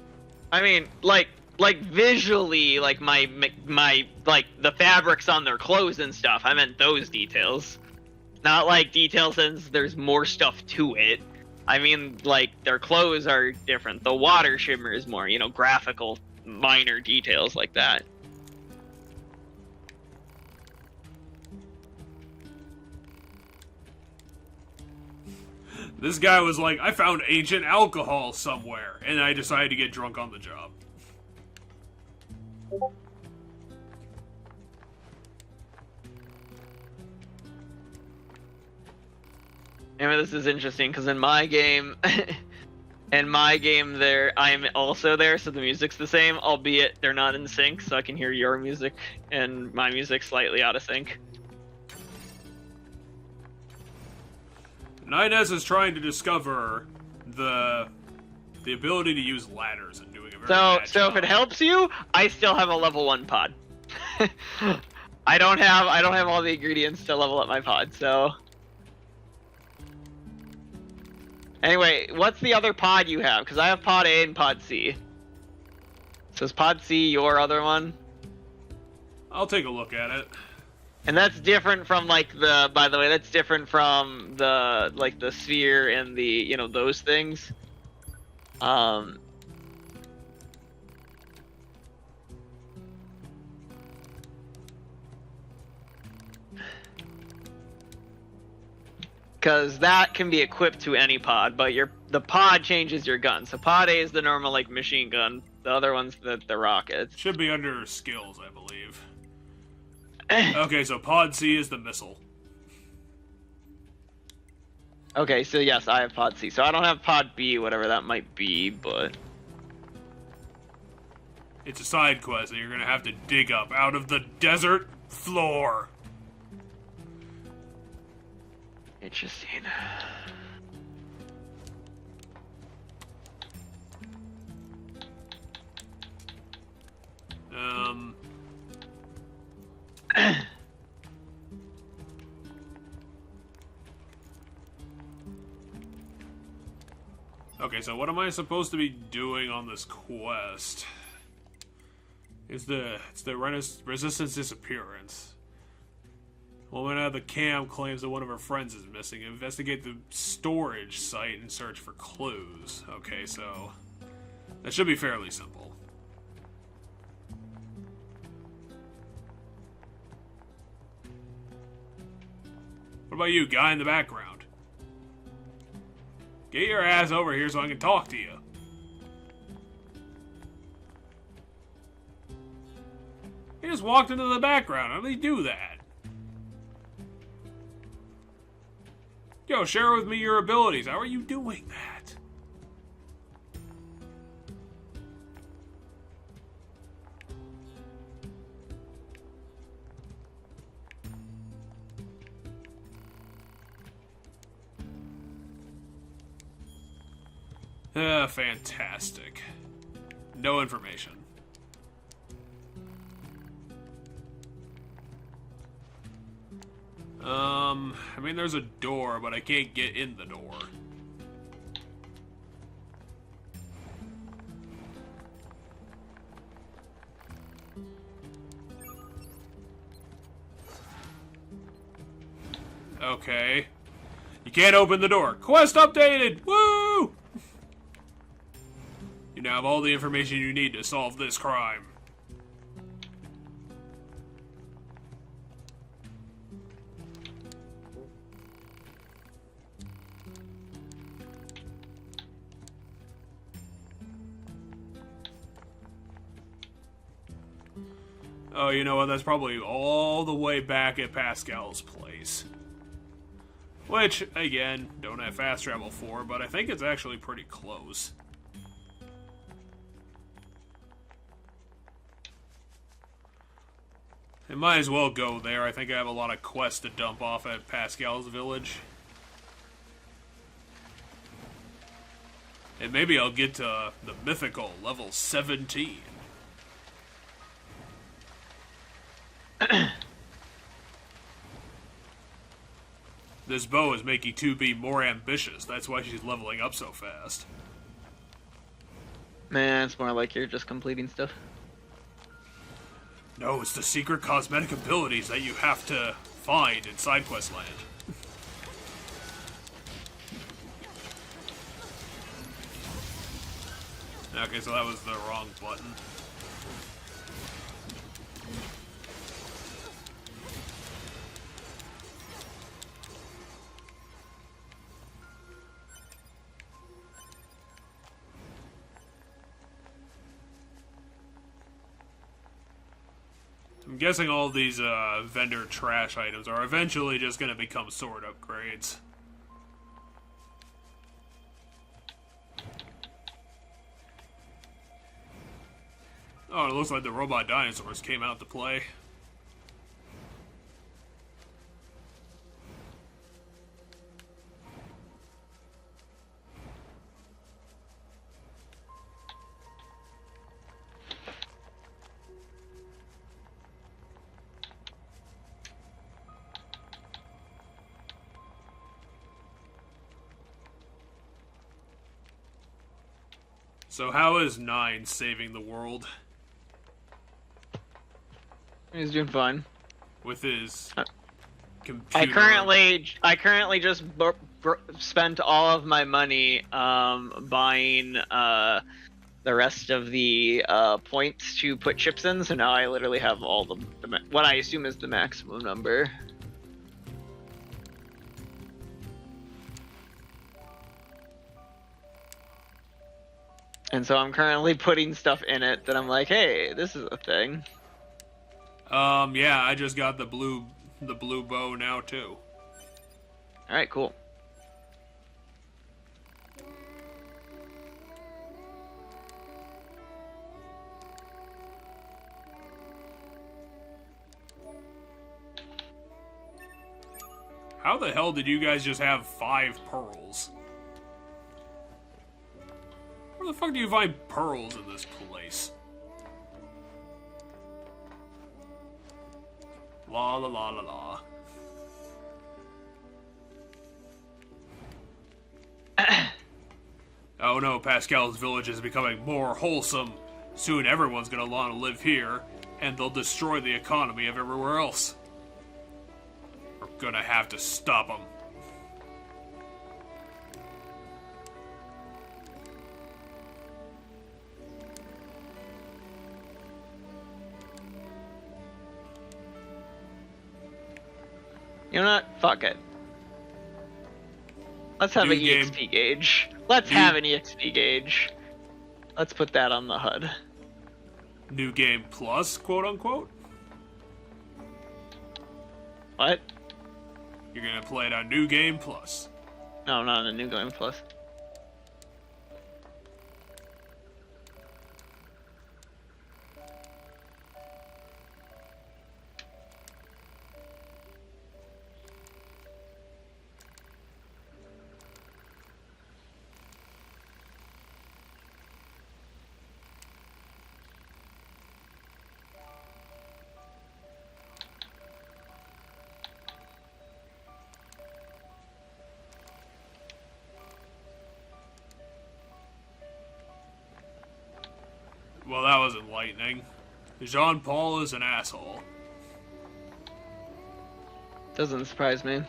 I mean, like visually, like my like the fabrics on their clothes and stuff. I meant those details, not like details since there's more stuff to it. I mean, like, their clothes are different. The water shimmer is more, graphical, minor details like that. This guy was like, I found ancient alcohol somewhere, and I decided to get drunk on the job. I mean, this is interesting because in my game, there I'm also there, so the music's the same, albeit they're not in sync, so I can hear your music and my music slightly out of sync. 9S is trying to discover the ability to use ladders and doing a very bad So job. if it helps you, I still have a level 1 pod. I don't have all the ingredients to level up my pod, so. Anyway, what's the other pod you have? Because I have pod A and pod C. So is pod C your other one? I'll take a look at it. And that's different from by the way, that's different from the sphere and the, those things. Because that can be equipped to any pod, but the pod changes your gun. So pod A is the normal machine gun. The other one's the rockets. Should be under skills, I believe. Okay, so pod C is the missile. Okay, so yes, I have pod C. So I don't have pod B, whatever that might be, but It's a side quest that you're gonna have to dig up out of the desert floor. interesting. Okay, so what am I supposed to be doing on this quest? It's the resistance disappearance. Woman out of the camp claims that one of her friends is missing. Investigate the storage site and search for clues. Okay, so that should be fairly simple. What about you, guy in the background? Get your ass over here so I can talk to you. He just walked into the background. How do they do that? Yo, share with me your abilities. How are you doing that? Fantastic. No information. I mean, there's a door, but I can't get in the door. Okay. You can't open the door. Quest updated! Woo! You now have all the information you need to solve this crime. Oh, you know what? That's probably all the way back at Pascal's place. Which, again, don't have fast travel for, but I think it's actually pretty close. I might as well go there. I think I have a lot of quests to dump off at Pascal's village. And maybe I'll get to the mythical level 17. This bow is making 2B more ambitious. That's why she's leveling up so fast. Man, it's more like you're just completing stuff. No, it's the secret cosmetic abilities that you have to find in side quest land. Okay, so that was the wrong button. I'm guessing all these vendor trash items are eventually just going to become sword upgrades. Oh, it looks like the robot dinosaurs came out to play. So how is 9 saving the world? He's doing fine. With his computer. I currently just spent all of my money buying the rest of the points to put chips in. So now I literally have all the what I assume is the maximum number. And so I'm currently putting stuff in it that I'm like, hey, this is a thing. Yeah, I just got the blue bow now too. All right, cool. How the hell did you guys just have 5 pearls? Where the fuck do you find pearls in this place? La la la la la. Oh no, Pascal's village is becoming more wholesome. Soon everyone's gonna want to live here, and they'll destroy the economy of everywhere else. We're gonna have to stop them. You know what? Fuck it. Let's have an EXP gauge. Let's have an EXP gauge. Let's put that on the HUD. New game plus, quote unquote? What? You're gonna play it on New Game Plus. No, not on the New Game Plus. Well, that was enlightening. Jean-Paul is an asshole. Doesn't surprise me.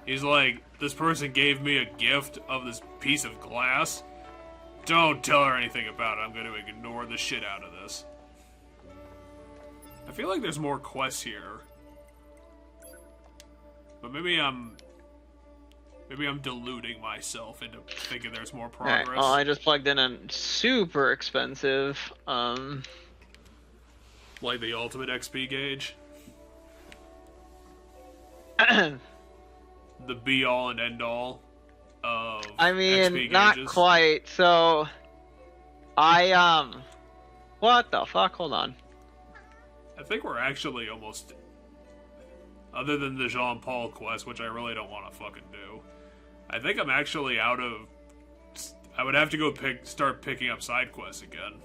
He's like, this person gave me a gift of this piece of glass. Don't tell her anything about it. I'm going to ignore the shit out of this. I feel like there's more quests here. But maybe I'm deluding myself into thinking there's more progress. Alright, well, I just plugged in a super expensive, Like the ultimate XP gauge. The be-all and end-all of I mean, XP not gauges. quite. So, what the fuck? Hold on. I think we're actually almost... Other than the Jean-Paul quest, which I really don't want to fucking do. I think I'm actually out of... I would have to go start picking up side quests again.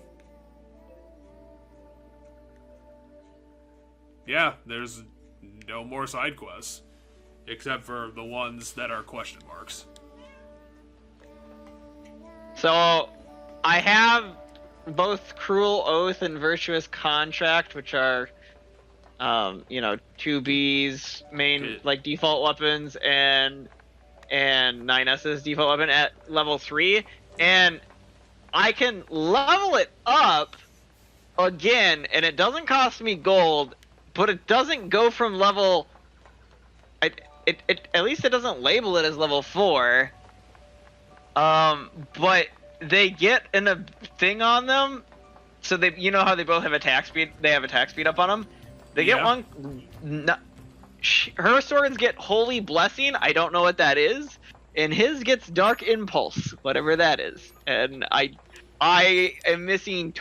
Yeah, there's no more side quests. Except for the ones that are question marks. So, I have both Cruel Oath and Virtuous Contract, which are, 2B's main, like, default weapons, and 9S's default weapon at level 3, and I can level it up again, and it doesn't cost me gold, but it doesn't go from level... At least it doesn't label it as level 4. But they get a thing on them, so they, you know how they both have attack speed. They have attack speed up on them. They get one. Her swords get Holy Blessing. I don't know what that is, and his gets Dark Impulse, whatever that is. And I am missing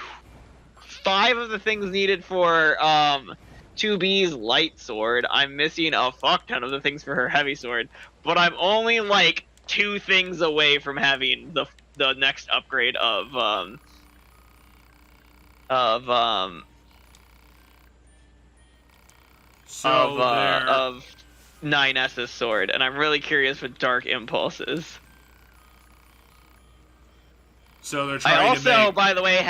5 of the things needed for 2B's light sword. I'm missing a fuck ton of the things for her heavy sword, but I'm only like 2 things away from having the next upgrade of 9S's sword, and I'm really curious what Dark Impulse is. So they're trying I also, to make... by the way,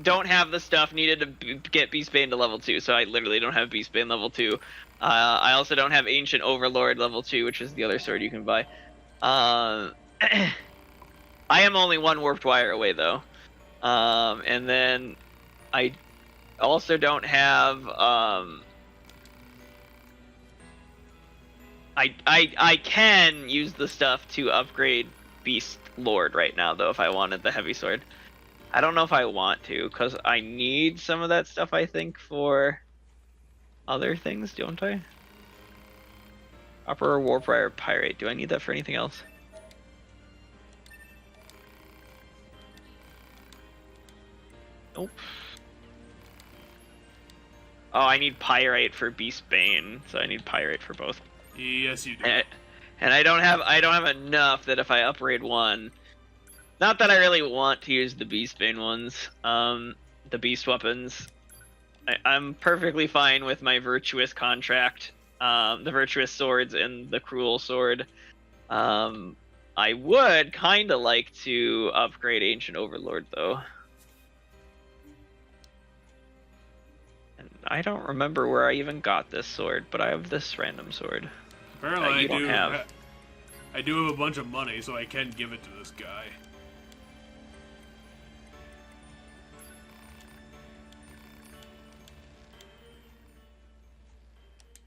don't have the stuff needed to get Beastbane to level 2, so I literally don't have Beastbane level 2. I also don't have Ancient Overlord level 2, which is the other sword you can buy. I am only 1 Warped Wire away, though. And then I also don't have... I can use the stuff to upgrade Beast Lord right now, though, if I wanted the heavy sword. I don't know if I want to, because I need some of that stuff, I think, for other things, don't I? Upper Warbriar Pirate. Do I need that for anything else? Nope. Oh, I need Pyrite for Beastbane, so I need Pyrite for both. Yes, you do. And I don't have enough that if I upgrade one, not that I really want to use the Beastbane ones, the Beast weapons. I'm perfectly fine with my Virtuous Contract, the Virtuous Swords and the Cruel Sword. I would kind of like to upgrade Ancient Overlord, though. And I don't remember where I even got this sword, but I have this random sword. Apparently, I do have a bunch of money, so I can give it to this guy.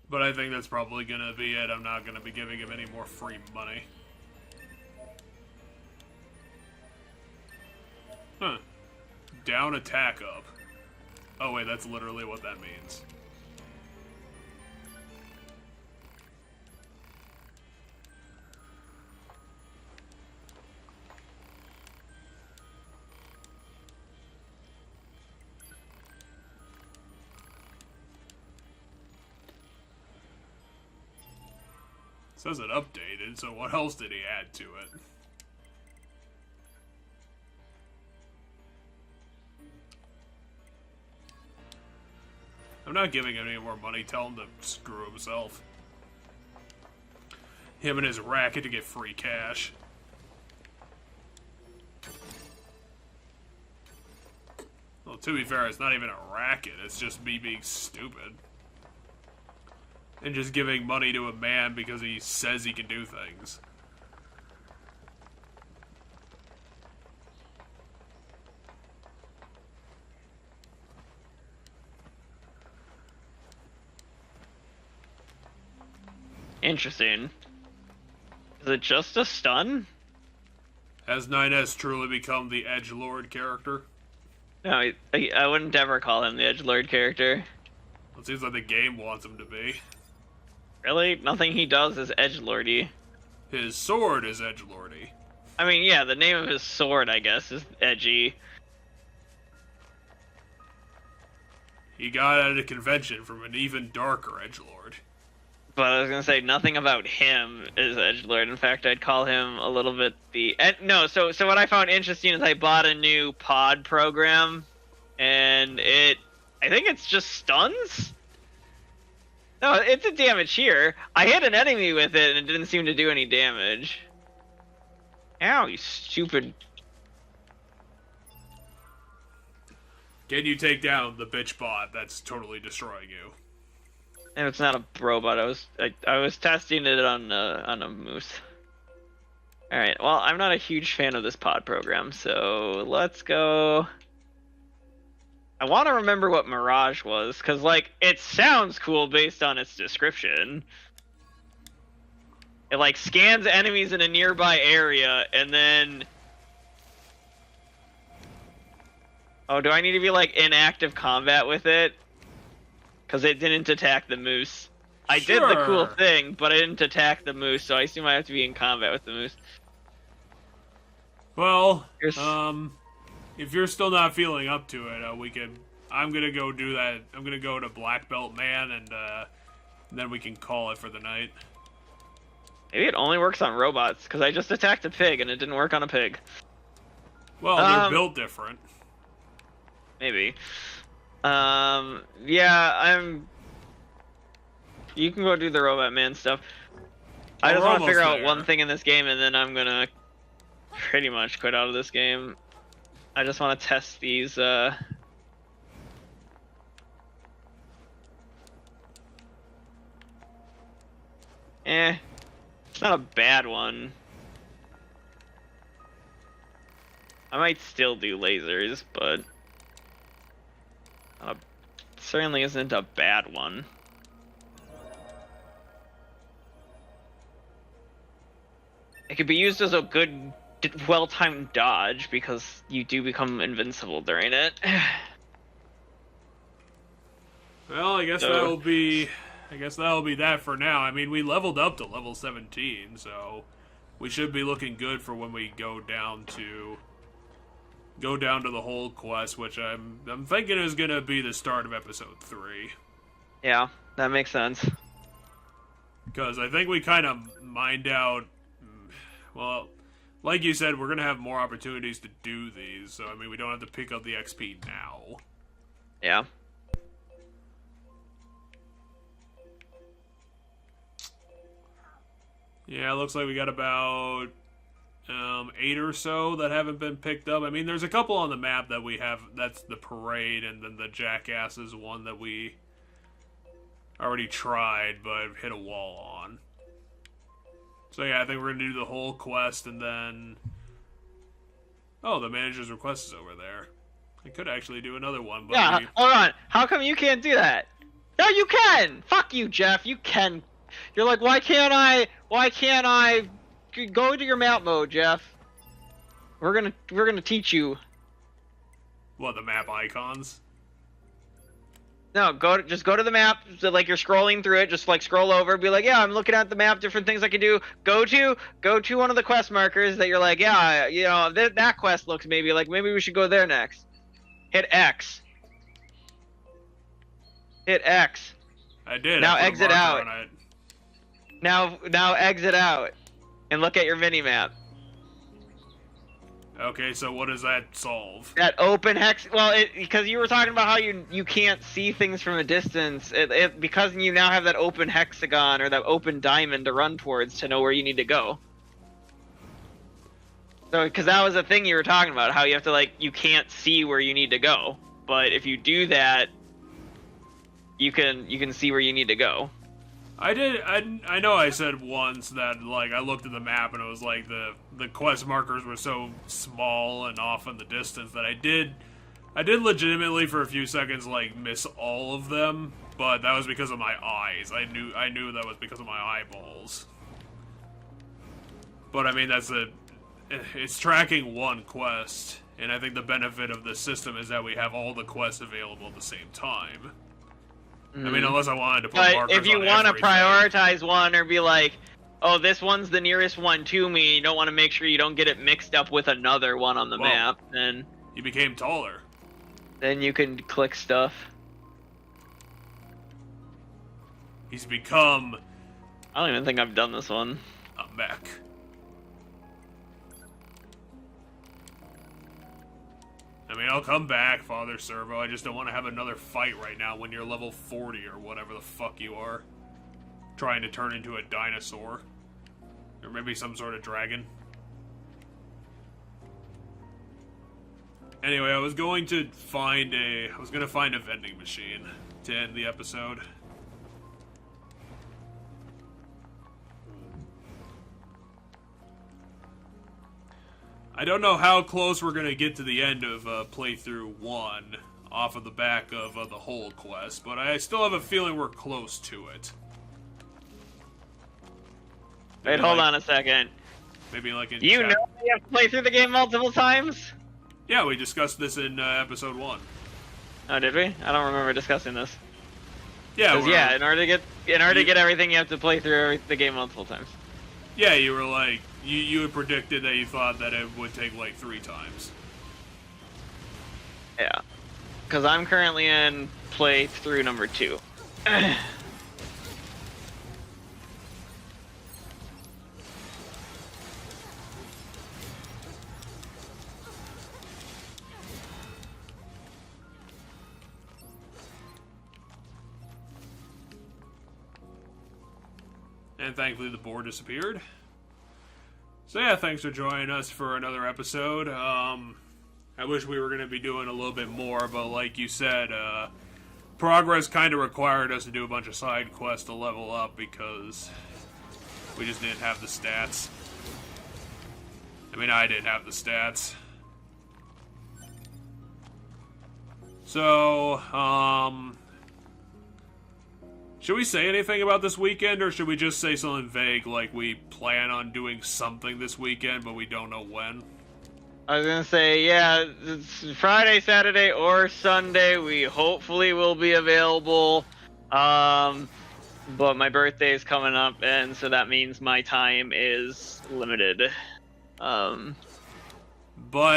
But I think that's probably gonna be it. I'm not gonna be giving him any more free money. Huh. Down, attack up. Oh wait, that's literally what that means. It says it updated, so what else did he add to it? I'm not giving him any more money, tell him to screw himself. Him and his racket to get free cash. Well, to be fair, it's not even a racket, it's just me being stupid. and just giving money to a man because he says he can do things. Interesting. Is it just a stun? Has 9S truly become the edgelord character? No, I wouldn't ever call him the edgelord character. It seems like the game wants him to be. Really? Nothing he does is edgelordy. His sword is edgelordy. I mean, yeah, the name of his sword, I guess, is edgy. He got at a convention from an even darker edgelord. But I was gonna say nothing about him is edgelord. In fact, I'd call him a little bit the no. So what I found interesting is I bought a new pod program, and I think it's just stuns. No, it's a damage here. I hit an enemy with it, and it didn't seem to do any damage. Ow, you stupid. Can you take down the bitch bot that's totally destroying you? And it's not a robot. I was testing it on a moose. All right. Well, I'm not a huge fan of this pod program, so let's go. I want to remember what Mirage was, because like it sounds cool based on its description. It like scans enemies in a nearby area, and then. Oh, do I need to be like in active combat with it? Because it didn't attack the moose. I did the cool thing, but I didn't attack the moose, so I assume I have to be in combat with the moose. Well, if you're still not feeling up to it, we can. I'm gonna go do that. I'm gonna go to Black Belt Man, and then we can call it for the night. Maybe it only works on robots, because I just attacked a pig and it didn't work on a pig. Well, they're built different. Maybe. Yeah, You can go do the Robot Man stuff. I just want to figure out one thing in this game, and then I'm gonna pretty much quit out of this game. I just want to test these, It's not a bad one. I might still do lasers, but... certainly isn't a bad one. It could be used as a good, well-timed dodge because you do become invincible during it. Well, I guess that'll be that for now. I mean, we leveled up to level 17, so we should be looking good for when we go down to the whole quest, which I'm thinking is gonna be the start of episode 3. Yeah, that makes sense. Because I think we kind of mined out. Well, like you said, we're gonna have more opportunities to do these, so I mean, we don't have to pick up the XP now. Yeah. Yeah, it looks like we got about 8 or so that haven't been picked up. I mean, there's a couple on the map that we have. That's the parade, and then the jackasses one that we already tried but hit a wall on. So yeah, I think we're gonna do the whole quest, and then the manager's request is over there. I could actually do another one, but yeah. Hold on. How come you can't do that? No, you can. Fuck you, Jeff. You can. You're like, why can't I? Go to your map mode, Jeff. We're gonna teach you. What, the map icons? No, just go to the map. So, like, you're scrolling through it, just like scroll over, be like, yeah, I'm looking at the map, different things I can do. Go to one of the quest markers that you're like, yeah, you know, that quest looks maybe we should go there next. Hit X. Hit X. I did. Now exit out. Now exit out, and look at your mini map. Okay, so what does that solve? That open hex. Well, because you were talking about how you can't see things from a distance. Because you now have that open hexagon or that open diamond to run towards to know where you need to go. So, because that was the thing you were talking about, how you have to you can't see where you need to go, but if you do that, you can see where you need to go. I did. I know I said once that like I looked at the map and it was like the quest markers were so small and off in the distance that I did legitimately for a few seconds like miss all of them, but that was because of my eyes. I knew that was because of my eyeballs. But I mean it's tracking one quest, and I think the benefit of this system is that we have all the quests available at the same time. I mean, unless I wanted to put markers on if you want to everything. prioritize one or be like, oh, this one's the nearest one to me, you don't want to make sure you don't get it mixed up with another one on the map, then You became taller. then you can click stuff. He's become I don't even think I've done this one. a mech. I mean, I'll come back, Father Servo. I just don't want to have another fight right now when you're level 40 or whatever the fuck you are. Trying to turn into a dinosaur. Or maybe some sort of dragon. Anyway, I was going to find a vending machine to end the episode. I don't know how close we're going to get to the end of playthrough 1 off of the back of the hold quest, but I still have a feeling we're close to it. Wait, hold on a second. Maybe like in You know you have to play through the game multiple times? Yeah, we discussed this in episode 1. Oh, did we? I don't remember discussing this. Yeah, 'Cause, yeah, in order to get everything, you have to play through the game multiple times. Yeah, you were like, you had predicted that you thought that it would take like 3 times. Yeah. Because I'm currently in playthrough number 2. And thankfully the board disappeared. So yeah, thanks for joining us for another episode. I wish we were going to be doing a little bit more, but like you said, progress kind of required us to do a bunch of side quests to level up because we just didn't have the stats. I mean, I didn't have the stats. So, should we say anything about this weekend, or should we just say something vague like we plan on doing something this weekend, but we don't know when? I was gonna say, yeah, it's Friday, Saturday, or Sunday. We hopefully will be available. But my birthday is coming up, and so that means my time is limited. But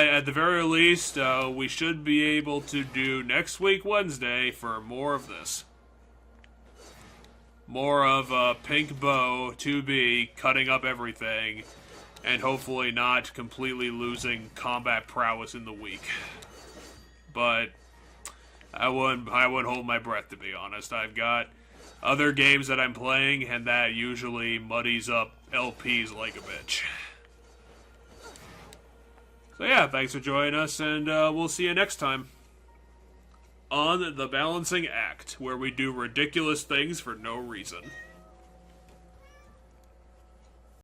at the very least, we should be able to do next week, Wednesday, for more of this. More of Pink Bow 2B cutting up everything, and hopefully not completely losing combat prowess in the week. But I wouldn't hold my breath, to be honest. I've got other games that I'm playing, and that usually muddies up LPs like a bitch. So yeah, thanks for joining us, and we'll see you next time on The Balancing Act, where we do ridiculous things for no reason.